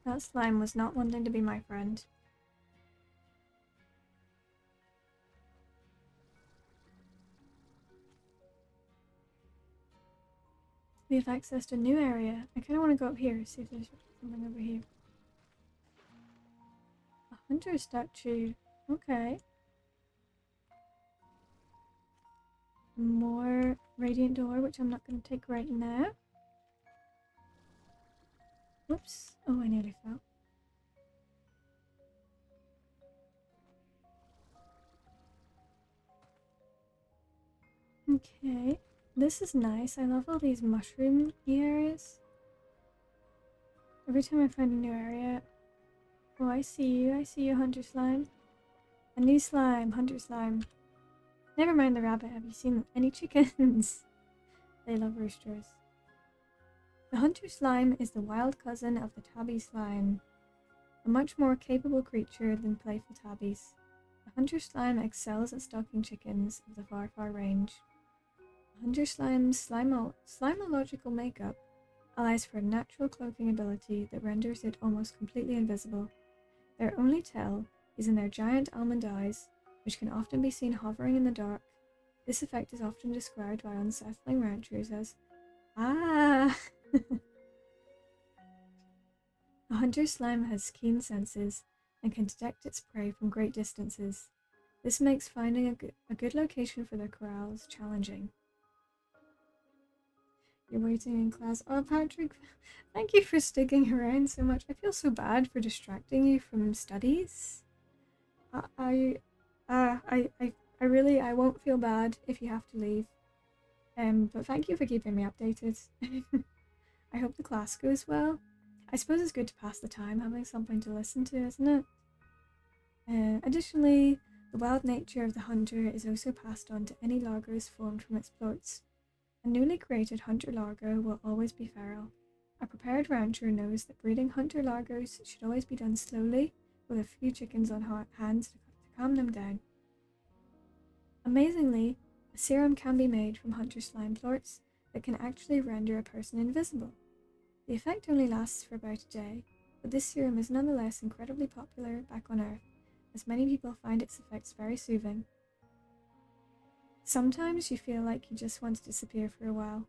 That slime was not wanting to be my friend. We have access to a new area. I kind of want to go up here, see if there's something over here. A hunter statue. Okay. More radiant door, which I'm not going to take right now. Whoops. Oh, I nearly fell. Okay. This is nice. I love all these mushroom areas. Every time I find a new area... Oh, I see you. I see you, Hunter Slime. A new slime. Hunter Slime. Never mind the rabbit. Have you seen any chickens? They love roosters. The Hunter Slime is the wild cousin of the tabby slime. A much more capable creature than playful tabbies. The Hunter Slime excels at stalking chickens of the far, far range. Hunter Slime's slimological makeup allows for a natural cloaking ability that renders it almost completely invisible. Their only tell is in their giant almond eyes, which can often be seen hovering in the dark. This effect is often described by unsettling ranchers as "Ah!" A hunter slime has keen senses and can detect its prey from great distances. This makes finding a good location for their corrals challenging. You're waiting in class. Oh, Patrick, thank you for sticking around so much. I feel so bad for distracting you from studies. I really, I won't feel bad if you have to leave. But thank you for keeping me updated. I hope the class goes well. I suppose it's good to pass the time having something to listen to, isn't it? Additionally, the wild nature of the hunter is also passed on to any largos formed from its plorts. A newly created hunter largo will always be feral. A prepared rancher knows that breeding hunter largos should always be done slowly, with a few chickens on hands to calm them down. Amazingly, a serum can be made from hunter slime plorts that can actually render a person invisible. The effect only lasts for about a day, but this serum is nonetheless incredibly popular back on Earth, as many people find its effects very soothing. Sometimes you feel like you just want to disappear for a while,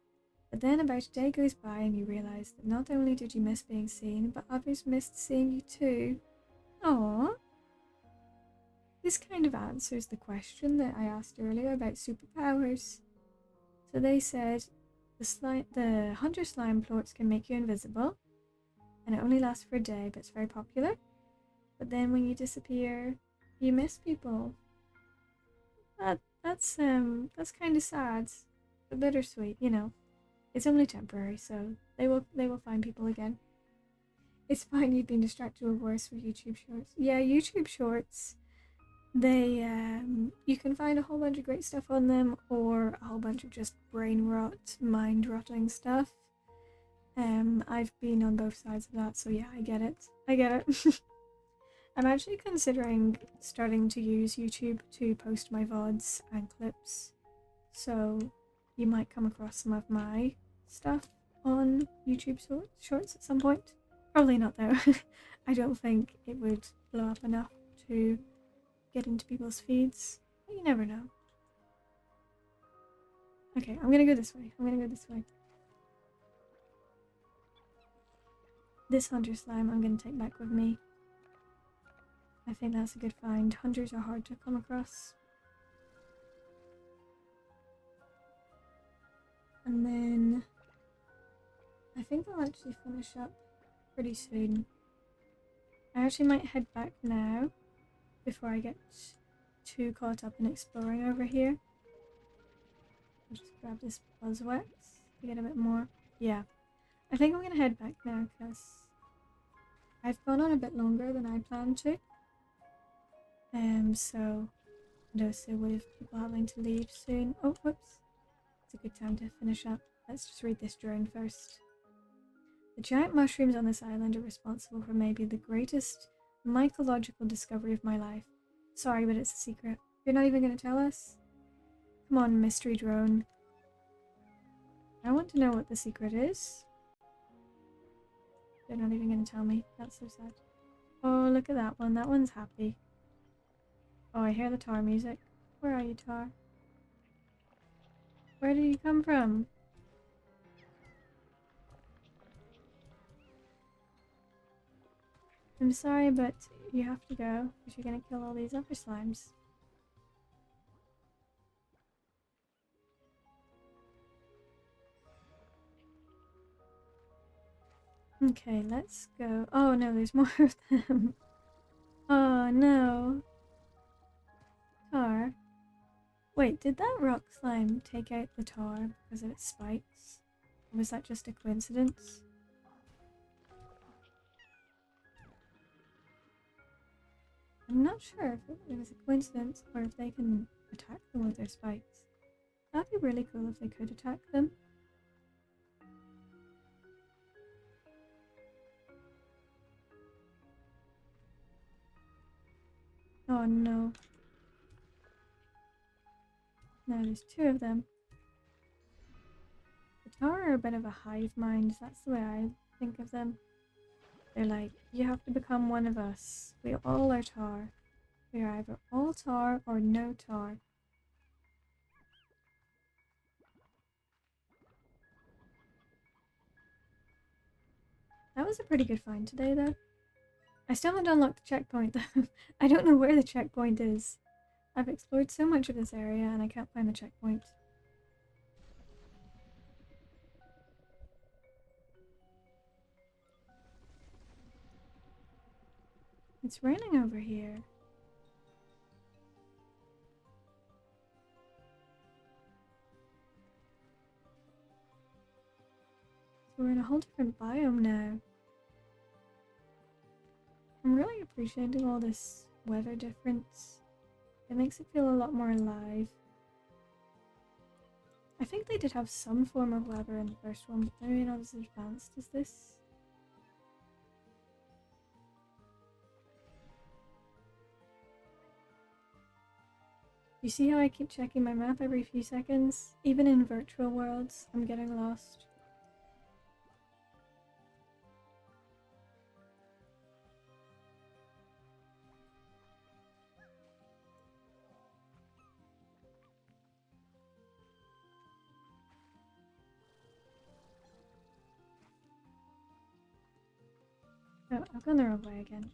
but then about a day goes by and you realise that not only did you miss being seen, but others missed seeing you too. Aww. this kind of answers the question that I asked earlier about superpowers. So they said the hunter slime plorts can make you invisible, and it only lasts for a day, but it's very popular. But then when you disappear, you miss people. That's kind of sad, but bittersweet, you know. It's only temporary, so they will find people again. It's fine. You've been distracted with worse with YouTube Shorts. Yeah, YouTube Shorts. They you can find a whole bunch of great stuff on them, or a whole bunch of just brain rot, mind rotting stuff. I've been on both sides of that, so yeah, I get it. I get it. I'm actually considering starting to use YouTube to post my VODs and clips, so you might come across some of my stuff on YouTube Shorts at some point. Probably not though. I don't think it would blow up enough to get into people's feeds, but you never know. Okay, I'm gonna go this way. This hunter slime I'm gonna take back with me. I think that's a good find. Hunters are hard to come across. And then I think I'll actually finish up pretty soon. I actually might head back now before I get too caught up in exploring over here. I'll just grab this buzzwet to get a bit more. Yeah, I think I'm gonna head back now because I've gone on a bit longer than I planned to. So I also with people having to leave soon. Oh, whoops. It's a good time to finish up. Let's just read this drone first. The giant mushrooms on this island are responsible for maybe the greatest mycological discovery of my life. Sorry, but it's a secret. You're not even going to tell us? Come on, mystery drone. I want to know what the secret is. They're not even going to tell me. That's so sad. Oh, look at that one. That one's happy. Oh, I hear the tar music. Where are you, tar? Where did you come from? I'm sorry, but you have to go, because you're gonna kill all these other slimes. Okay, let's go. Oh no, there's more of them. Oh no. Tar. Wait, did that rock slime take out the tar because of its spikes? Or was that just a coincidence? I'm not sure if it was a coincidence or if they can attack them with their spikes. That'd be really cool if they could attack them. Oh no. No, there's two of them. The tar are a bit of a hive mind, that's the way I think of them. They're like, you have to become one of us. We all are tar. We are either all tar or no tar. That was a pretty good find today though. I still haven't unlocked the checkpoint though. I don't know where the checkpoint is. I've explored so much of this area and I can't find the checkpoint. It's raining over here. So we're in a whole different biome now. I'm really appreciating all this weather difference. It makes it feel a lot more alive. I think they did have some form of weather in the first one, but maybe not as advanced as this. You see how I keep checking my map every few seconds? Even in virtual worlds, I'm getting lost. Oh, I've gone the wrong way again.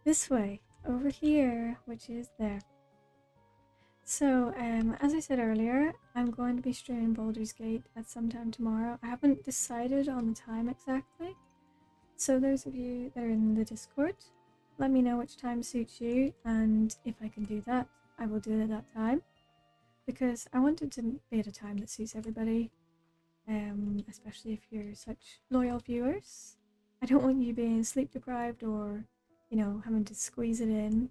this way, over here, which is there. So, as I said earlier, I'm going to be streaming Baldur's Gate at some time tomorrow. I haven't decided on the time exactly. So those of you that are in the Discord, let me know which time suits you, and if I can do that, I will do it at that time. Because I want it to be at a time that suits everybody, especially if you're such loyal viewers. I don't want you being sleep deprived or, you know, having to squeeze it in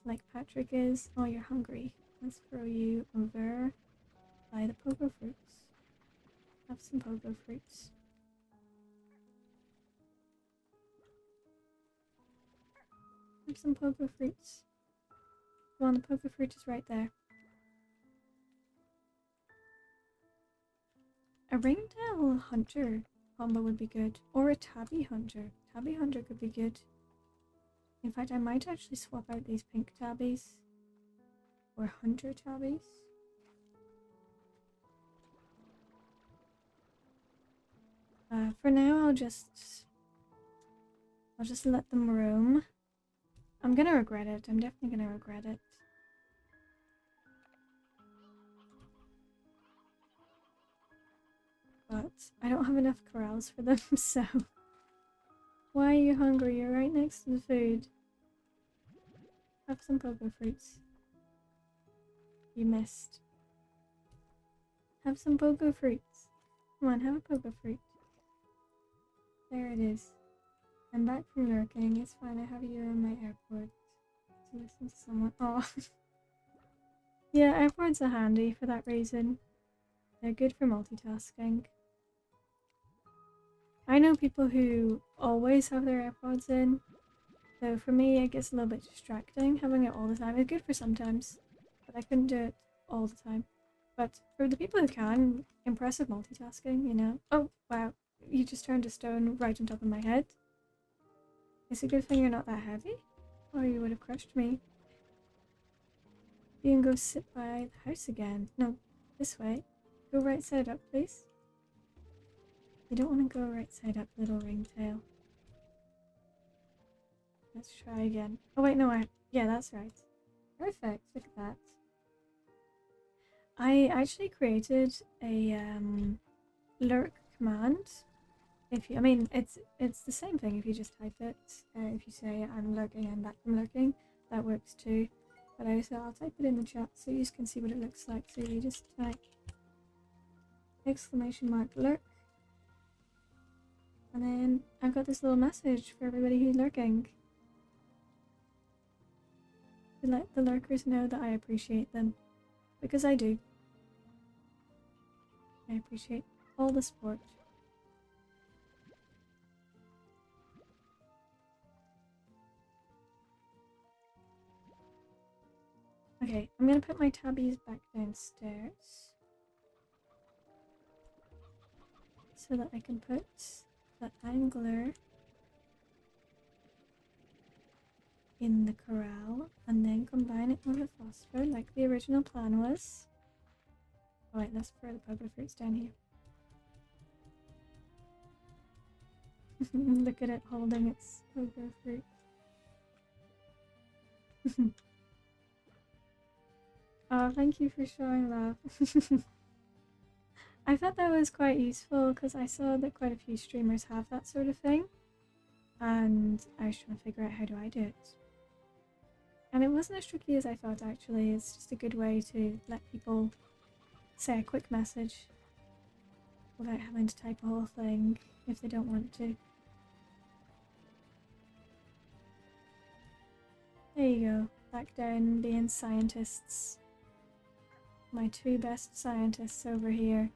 like Patrick is. Oh, you're hungry. Let's throw you over by the pogo fruits. Have some pogo fruits. Have some pogo fruits. Come on, the pogo fruit is right there. A ringtail hunter combo would be good. Or a tabby hunter. Tabby hunter could be good. In fact, I might actually swap out these pink tabbies. Or hunter tabbies. For now, I'll just let them roam. I'm gonna regret it. I'm definitely gonna regret it. But I don't have enough corrals for them, so... Why are you hungry? You're right next to the food. Have some pogo fruits. You missed. Have some pogo fruits. Come on, have a pogo fruit. There it is. I'm back from lurking. It's fine, I have you in my airport to listen to someone. Oh. Yeah, airports are handy for that reason. They're good for multitasking. I know people who always have their AirPods in, so for me it gets a little bit distracting having it all the time. It's good for sometimes, but I couldn't do it all the time. But for the people who can, impressive multitasking, you know. Oh, wow, you just turned a stone right on top of my head. It's a good thing you're not that heavy, or you would have crushed me. You can go sit by the house again. No, this way. Go right side up, please. You don't want to go right side up, little ringtail. Let's try again. Oh wait, no, yeah, that's right. Perfect, look at that. I actually created a lurk command. If you, I mean, it's the same thing if you just type it. If you say I'm lurking, I'm back from lurking, that works too. But I'll type it in the chat so you can see what it looks like. So you just type !lurk. And then I've got this little message for everybody who's lurking. To let the lurkers know that I appreciate them. Because I do. I appreciate all the support. Okay, I'm gonna put my tabbies back downstairs. So that I can put the angler in the corral and then combine it with a phosphor like the original plan was. Alright, let's throw the pogo fruits down here. Look at it holding its pogo fruit. Oh, thank you for showing love. I thought that was quite useful because I saw that quite a few streamers have that sort of thing. And I was trying to figure out how do I do it. And it wasn't as tricky as I thought actually. It's just a good way to let people say a quick message without having to type a whole thing if they don't want to. There you go. Back down being scientists. My two best scientists over here.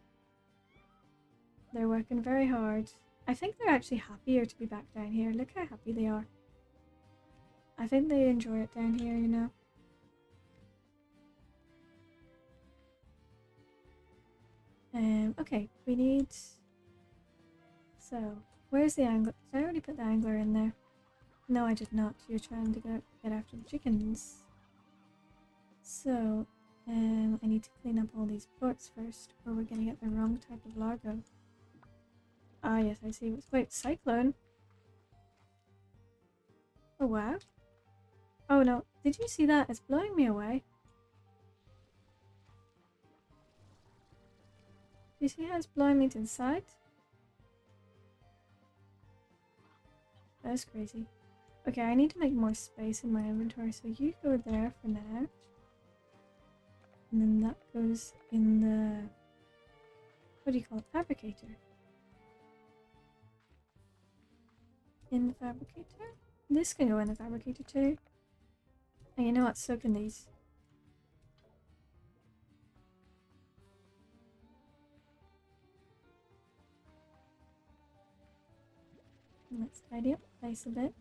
They're working very hard. I think they're actually happier to be back down here. Look how happy they are. I think they enjoy it down here, you know. Okay, we need... So, where's the angler? Did I already put the angler in there? No, I did not. You're trying to get after the chickens. So, I need to clean up all these ports first, or we're gonna get the wrong type of largo. Ah, yes, I see. Wait, cyclone? Oh, wow. Oh no, did you see that? It's blowing me away. Do you see how it's blowing me to the side? That's crazy. Okay, I need to make more space in my inventory, so you go there for now. And then that goes in the... what do you call it? Fabricator. In the fabricator? This can go in the fabricator too. And you know what? So can these. Let's tidy up the place a bit.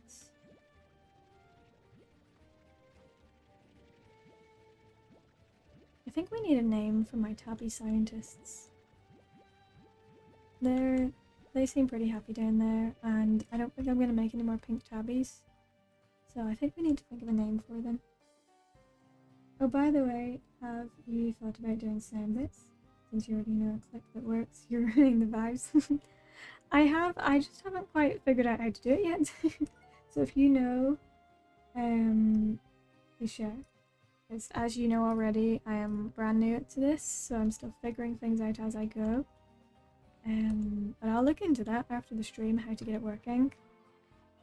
I think we need a name for my tabby scientists. They seem pretty happy down there, and I don't think I'm going to make any more pink tabbies. So I think we need to think of a name for them. Oh, by the way, have you thought about doing sound bits? Since you already know a clip that works, you're ruining the vibes. I just haven't quite figured out how to do it yet. So if you know, please share. Because as you know already, I am brand new to this, so I'm still figuring things out as I go. But I'll look into that after the stream, how to get it working.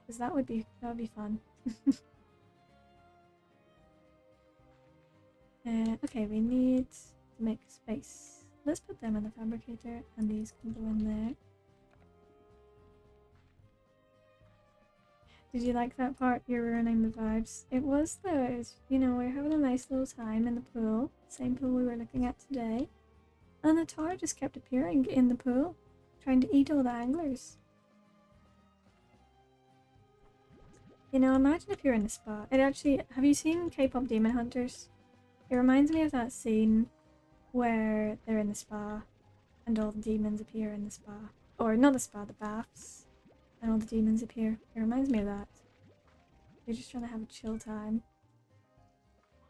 Because that would be fun. Okay, we need to make space. Let's put them in the fabricator, and these can go in there. Did you like that part? You're ruining the vibes. It was though. You know, we're having a nice little time in the pool. Same pool we were looking at today. And the tar just kept appearing in the pool, trying to eat all the anglers. You know, imagine if you're in the spa. It actually... have you seen K-pop Demon Hunters? It reminds me of that scene where they're in the spa and all the demons appear in the spa. Or not the spa, the baths. And all the demons appear. It reminds me of that. You're just trying to have a chill time.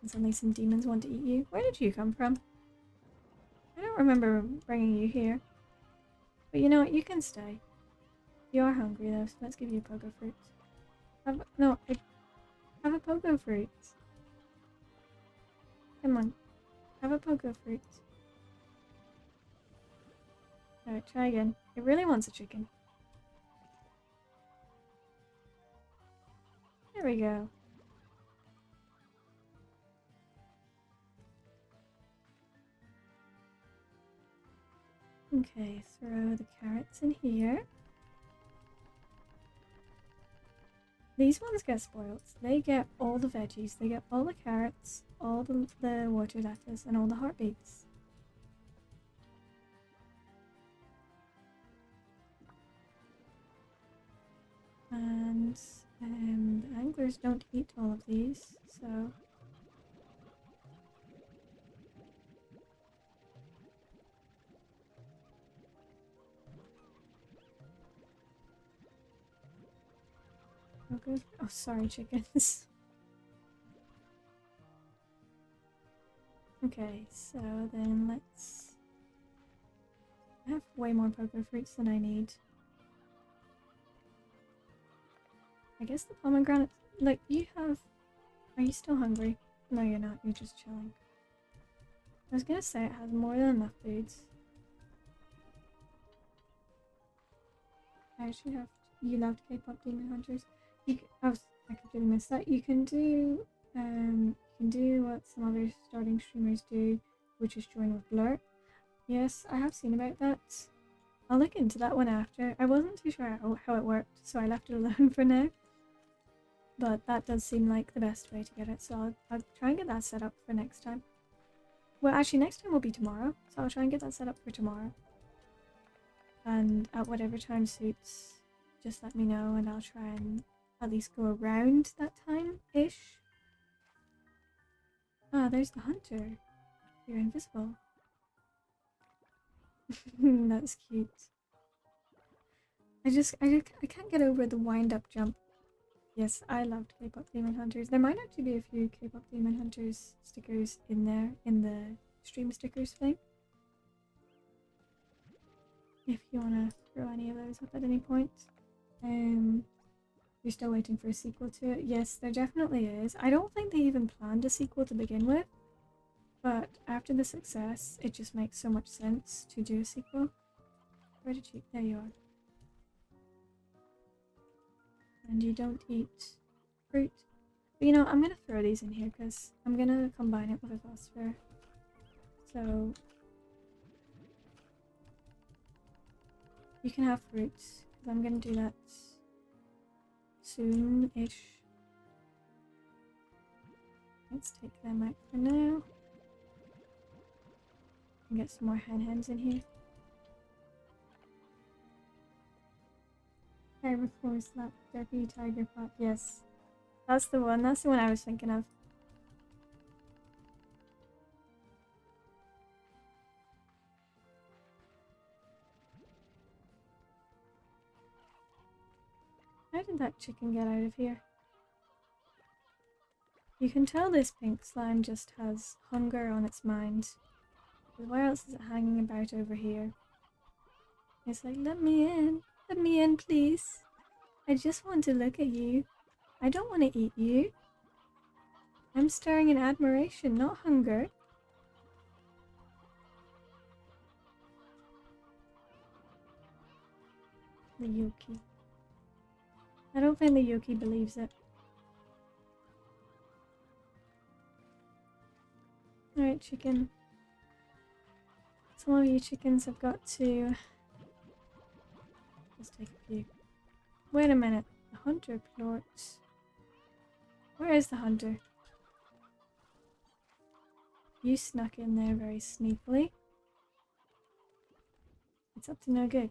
And suddenly some demons want to eat you. Where did you come from? I don't remember bringing you here. But you know what? You can stay. You are hungry though, so let's give you a pogo fruit. Have a pogo fruit. Come on. Have a pogo fruit. Alright, try again. It really wants a chicken. There we go. Okay, throw the carrots in here. These ones get spoiled. They get all the veggies. They get all the carrots, all the water lettuce, and all the heartbeats. And the anglers don't eat all of these, so... oh, good. Oh, sorry, chickens. Okay, so then let's... I have way more pogo fruits than I need. I guess the pomegranate... like, you have... are you still hungry? No, you're not. You're just chilling. I was gonna say it has more than enough foods. I actually have... you loved K-pop Demon Hunters. Oh, I completely missed that. You can do what some other starting streamers do, which is join with Blur. Yes, I have seen about that. I'll look into that one after. I wasn't too sure how it worked, so I left it alone for now. But that does seem like the best way to get it, so I'll try and get that set up for next time. Well, actually, next time will be tomorrow, so I'll try and get that set up for tomorrow. And at whatever time suits, just let me know, and I'll try and at least go around that time-ish. Ah, there's the hunter. You're invisible. That's cute. I can't get over the wind-up jump. Yes, I loved K-pop Demon Hunters. There might actually be a few K-pop Demon Hunters stickers in there, in the stream stickers thing. If you want to throw any of those up at any point. You're still waiting for a sequel to it? Yes, there definitely is. I don't think they even planned a sequel to begin with, but after the success, it just makes so much sense to do a sequel. Where did you? There you are. And you don't eat fruit. But you know, I'm gonna throw these in here because I'm gonna combine it with a phosphor. So you can have fruits because I'm gonna do that soon-ish. Let's take them out for now. And get some more hens in here. Herbivore slap derpy tiger pot. Yes. That's the one. That's the one I was thinking of. How did that chicken get out of here? You can tell this pink slime just has hunger on its mind. But where else is it hanging about over here? It's like, let me in, please. I just want to look at you. I don't want to eat you. I'm staring in admiration, not hunger. The Yoki. I don't think the Yoki believes it. Alright, chicken. Some of you chickens have got to... Let's take a few. Wait a minute. The hunter plort. Where is the hunter? You snuck in there very sneakily. It's up to no good.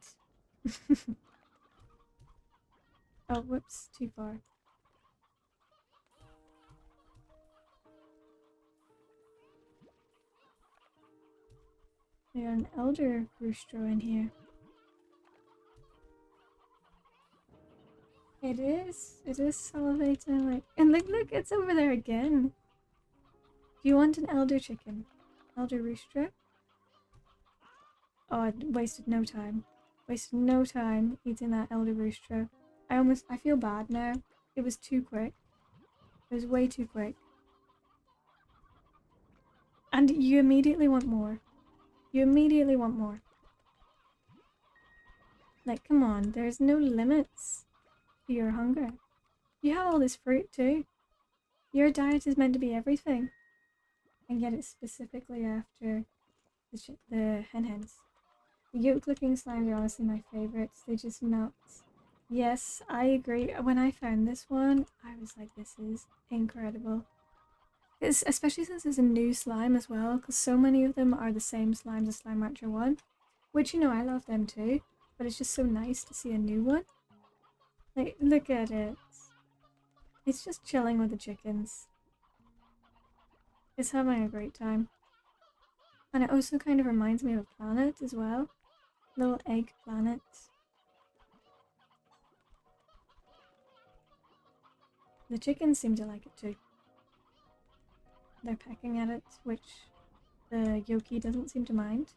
Oh, whoops. Too far. We got an elder rooster in here. It is salivating, like, and look, it's over there again. Do you want an elder chicken? Elder rooster? Oh, I wasted no time. Wasted no time eating that elder rooster. I feel bad now. It was too quick. It was way too quick. And you immediately want more. You immediately want more. Like, come on, there's no limits to your hunger. You have all this fruit too. Your diet is meant to be everything. And yet it's specifically after the hens. The yolk looking slimes are honestly my favourites. They just melt. Yes, I agree. When I found this one, I was like, this is incredible. Especially since it's a new slime as well, because so many of them are the same slimes as Slime Rancher 1. Which, you know, I love them too. But it's just so nice to see a new one. Like, look at it. It's just chilling with the chickens. It's having a great time. And it also kind of reminds me of a planet as well. Little egg planet. The chickens seem to like it too. They're pecking at it, which the Yoki doesn't seem to mind.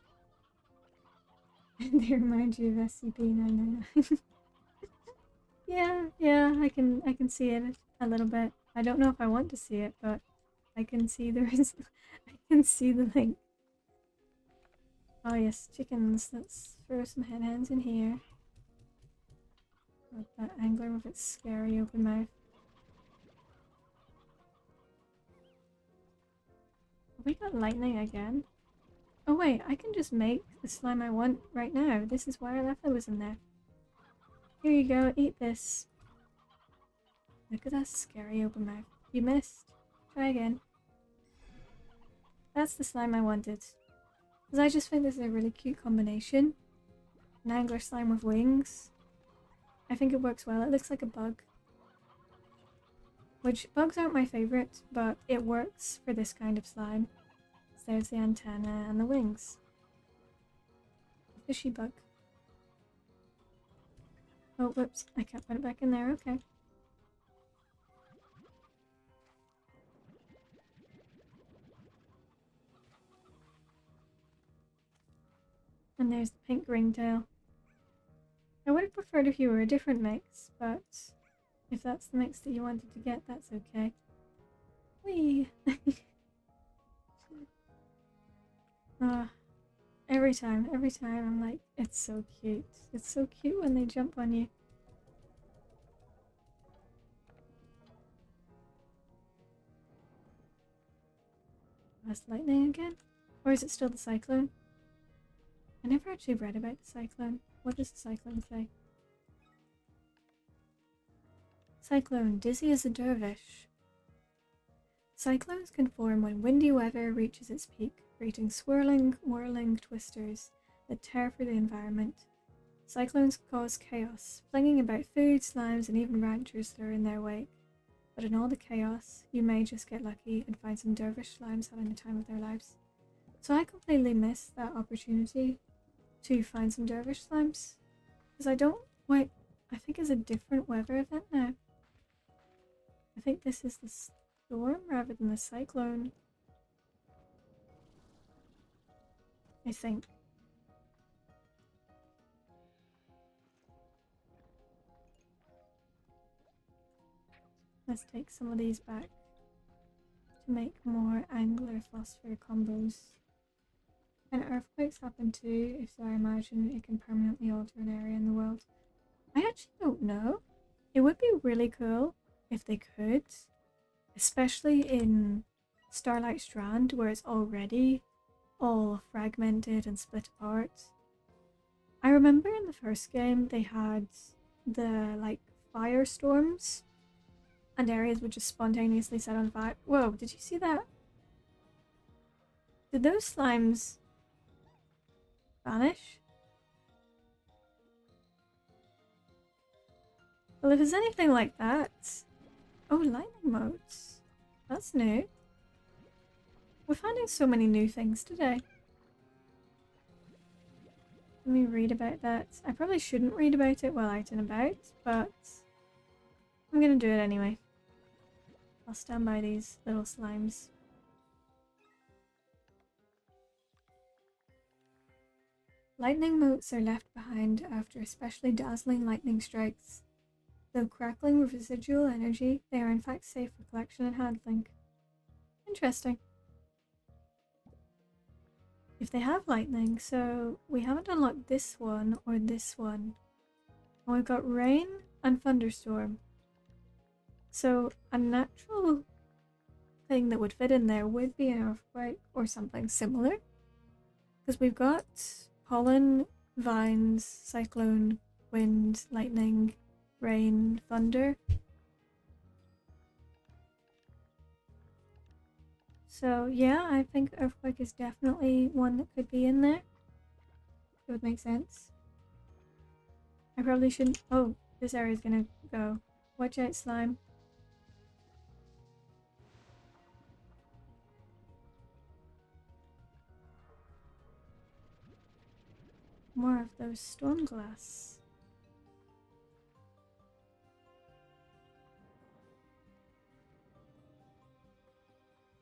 They remind you of SCP-999. Yeah, I can see it a little bit. I don't know if I want to see it, but I can see I can see the link. Oh yes, chickens. Let's throw some hens in here. With that angler with its scary open mouth. Have we got lightning again? Oh wait, I can just make the slime I want right now. This is why I left those in there. Here you go, eat this. Look at that scary open mouth. You missed. Try again. That's the slime I wanted. Because I just think this is a really cute combination. An angler slime with wings. I think it works well. It looks like a bug. Which, bugs aren't my favourite, but it works for this kind of slime. So there's the antenna and the wings. Fishy bug. Oh, whoops. I can't put it back in there. Okay. And there's the pink ringtail. I would have preferred if you were a different mix, but If that's the mix that you wanted to get, that's okay. Whee! Every time I'm like, it's so cute. It's so cute when they jump on you. That's lightning again? Or is it still the cyclone? I never actually read about the cyclone. What does the cyclone say? Cyclone, dizzy as a dervish. Cyclones can form when windy weather reaches its peak, creating swirling, whirling twisters that tear through the environment. Cyclones cause chaos, flinging about food, slimes, and even ranchers that are in their wake. But in all the chaos, you may just get lucky and find some dervish slimes having the time of their lives. So I completely missed that opportunity to find some dervish slimes. Because I don't... Wait, I think it's a different weather event now. I think this is the storm rather than the cyclone. I think. Let's take some of these back to make more angler phosphor combos. And earthquakes happen too, if so I imagine it can permanently alter an area in the world. I actually don't know. It would be really cool if they could, especially in Starlight Strand where it's already all fragmented and split apart. I remember in the first game they had the like firestorms and areas would just spontaneously set on fire. Whoa, did you see that? Did those slimes vanish? Well, if it's anything like that... Oh, lightning modes. That's new. We're finding so many new things today. Let me read about that. I probably shouldn't read about it while out and about, but I'm gonna do it anyway. I'll stand by these little slimes. Lightning motes are left behind after especially dazzling lightning strikes. Though crackling with residual energy, they are in fact safe for collection and handling. Interesting. If they have lightning, so we haven't unlocked this one or this one. And we've got rain and thunderstorm. So a natural thing that would fit in there would be an earthquake or something similar. Because we've got pollen, vines, cyclone, wind, lightning, rain, thunder. So yeah, I think earthquake is definitely one that could be in there. It would make sense. I probably shouldn't... Oh, this area's gonna go. Watch out, slime. More of those storm glass.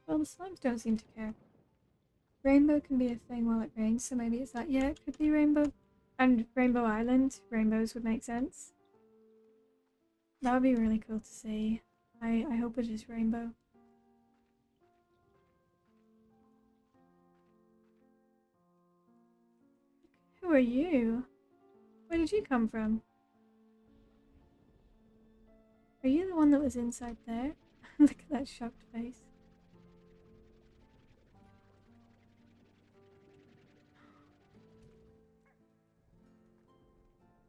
Well, the slimes don't seem to care. Rainbow can be a thing while it rains, so maybe it's that. Yeah, it could be rainbow. And Rainbow Island. Rainbows would make sense. That would be really cool to see. I hope it is rainbow. Who are you? Where did you come from? Are you the one that was inside there? Look at that shocked face.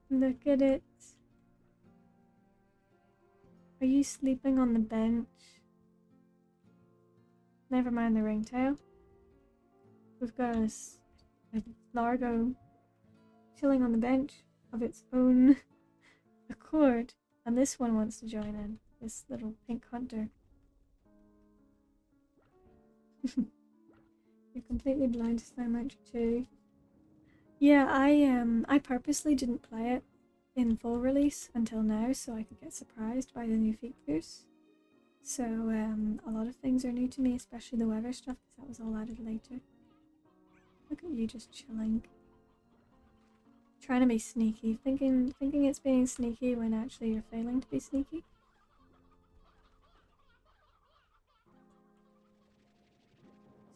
Look at it. Are you sleeping on the bench? Never mind the ringtail. We've got a largo chilling on the bench of its own accord. And this one wants to join in. This little pink hunter. You're completely blind to Slime Rancher 2. Yeah, I purposely didn't play it in full release until now so I could get surprised by the new features. So a lot of things are new to me, especially the weather stuff because that was all added later. Look at you just chilling. Trying to be sneaky, thinking it's being sneaky when actually you're failing to be sneaky.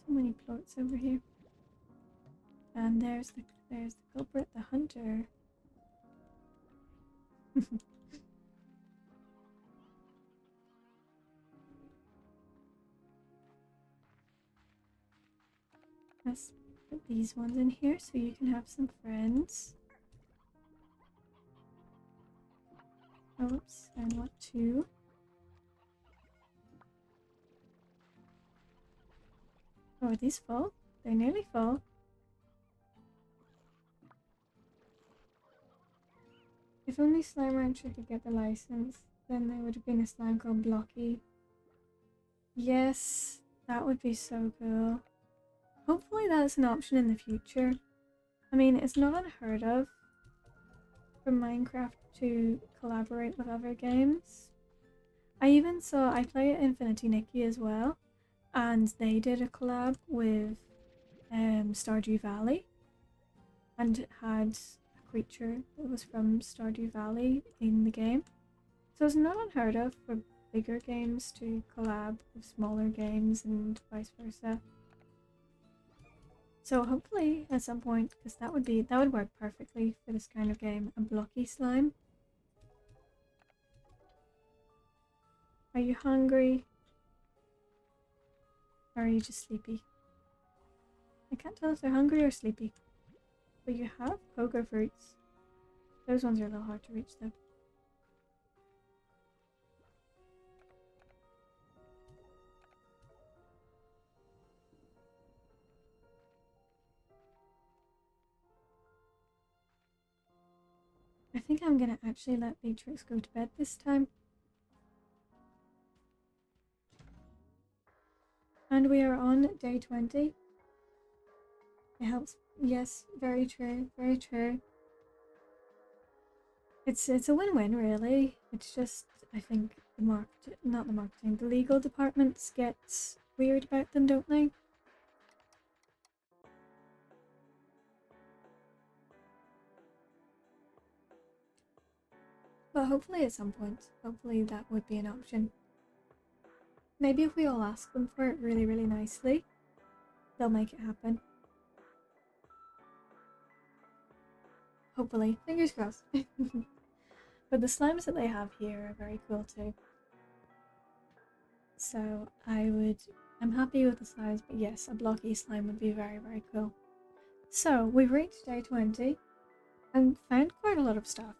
so many plots over here. And there's the culprit, the hunter. Let's put these ones in here so you can have some friends. Oops, and what two? Oh, are these full? They're nearly full. If only Slime Rancher could get the license, then there would have been a slime called Blocky. Yes, that would be so cool. Hopefully that's an option in the future. I mean, it's not unheard of for Minecraft to collaborate with other games. I play at Infinity Nikki as well, and they did a collab with Stardew Valley, and it had a creature that was from Stardew Valley in the game. So it's not unheard of for bigger games to collab with smaller games and vice versa. So hopefully at some point, because that would work perfectly for this kind of game, a blocky slime. Are you hungry? Or are you just sleepy? I can't tell if they're hungry or sleepy. But you have poker fruits. Those ones are a little hard to reach though. I think I'm gonna actually let Beatrix go to bed this time. And we are on day 20. It helps. Yes, very true, very true. It's a win-win really. It's just, I think the legal departments get weird about them, don't they? But hopefully at some point, hopefully that would be an option. Maybe if we all ask them for it really, really nicely, they'll make it happen. Hopefully. Fingers crossed. But the slimes that they have here are very cool too. So I'm happy with the slimes, but yes, a blocky slime would be very, very cool. So we've reached day 20 and found quite a lot of stuff.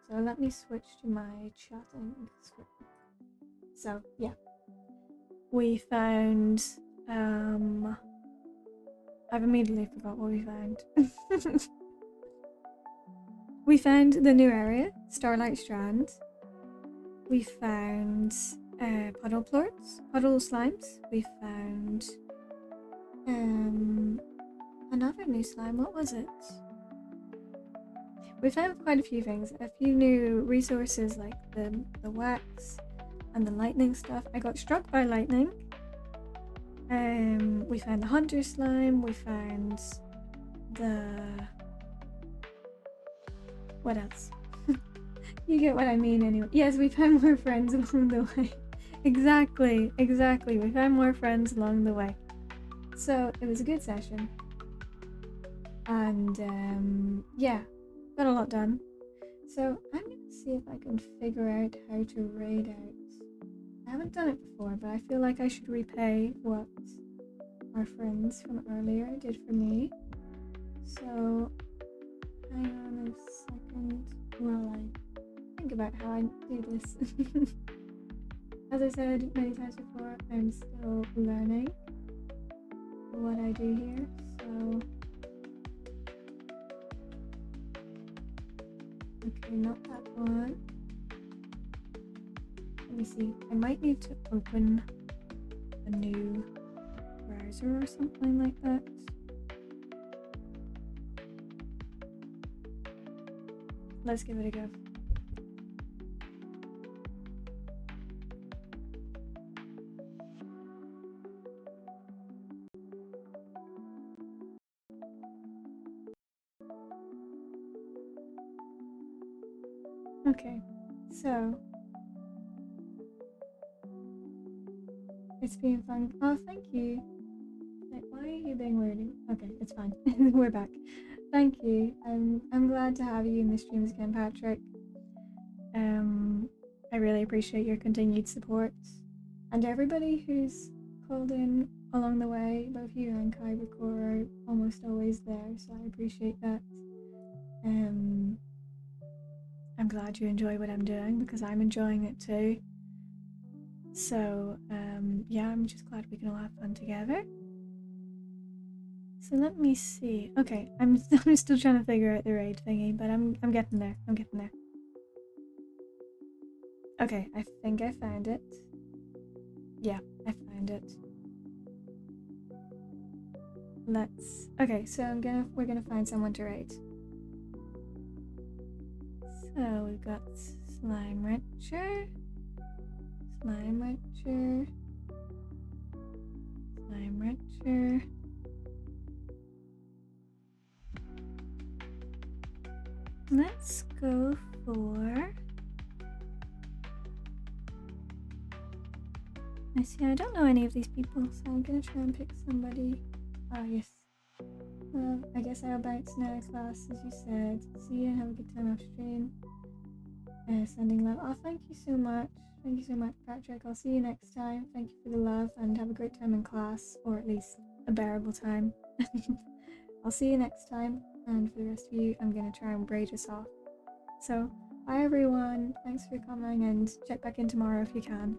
So let me switch to my chatting screen. So yeah, we found I've immediately forgot what we found. We found the new area, Starlight Strand. We found puddle plorts, puddle slimes. We found another new slime. What was it? We found quite a few things. A few new resources like the wax and the lightning stuff. I got struck by lightning. We found the hunter slime. We found the... What else? You get what I mean anyway. Yes, we found more friends along the way. Exactly. We found more friends along the way. So it was a good session. And yeah, got a lot done. So I'm going to see if I can figure out how to raid out. I haven't done it before, but I feel like I should repay what our friends from earlier did for me. So hang on a second while I think about how I do this. As I said many times before, I'm still learning what I do here, so... Okay, not that one. Let me see. I might need to open a new browser or something like that. Let's give it a go. Okay, so it's been fun. Oh, thank you. Like, why are you being weird? Okay, it's fine. We're back. Thank you. I'm glad to have you in the streams again, Patrick. I really appreciate your continued support, and everybody who's called in along the way. Both you and Kybercore are almost always there, so I appreciate that. I'm glad you enjoy what I'm doing because I'm enjoying it too. So yeah, I'm just glad we can all have fun together. So let me see. Okay, I'm still trying to figure out the raid thingy, but I'm getting there. I'm getting there. Okay, I think I found it. Yeah, I found it. Okay, so we're gonna find someone to raid. So we've got Slime Rancher, Slime Rancher, Slime Rancher. Let's go for... I see, I don't know any of these people, so I'm gonna try and pick somebody. Oh, yes. Well, I guess I'll bounce now, class, as you said. See you and have a good time off stream. Sending love. Oh, thank you so much. Thank you so much, Patrick. I'll see you next time. Thank you for the love and have a great time in class, or at least a bearable time. I'll see you next time, and for the rest of you, I'm gonna try and braid us off. So, bye everyone. Thanks for coming, and check back in tomorrow if you can.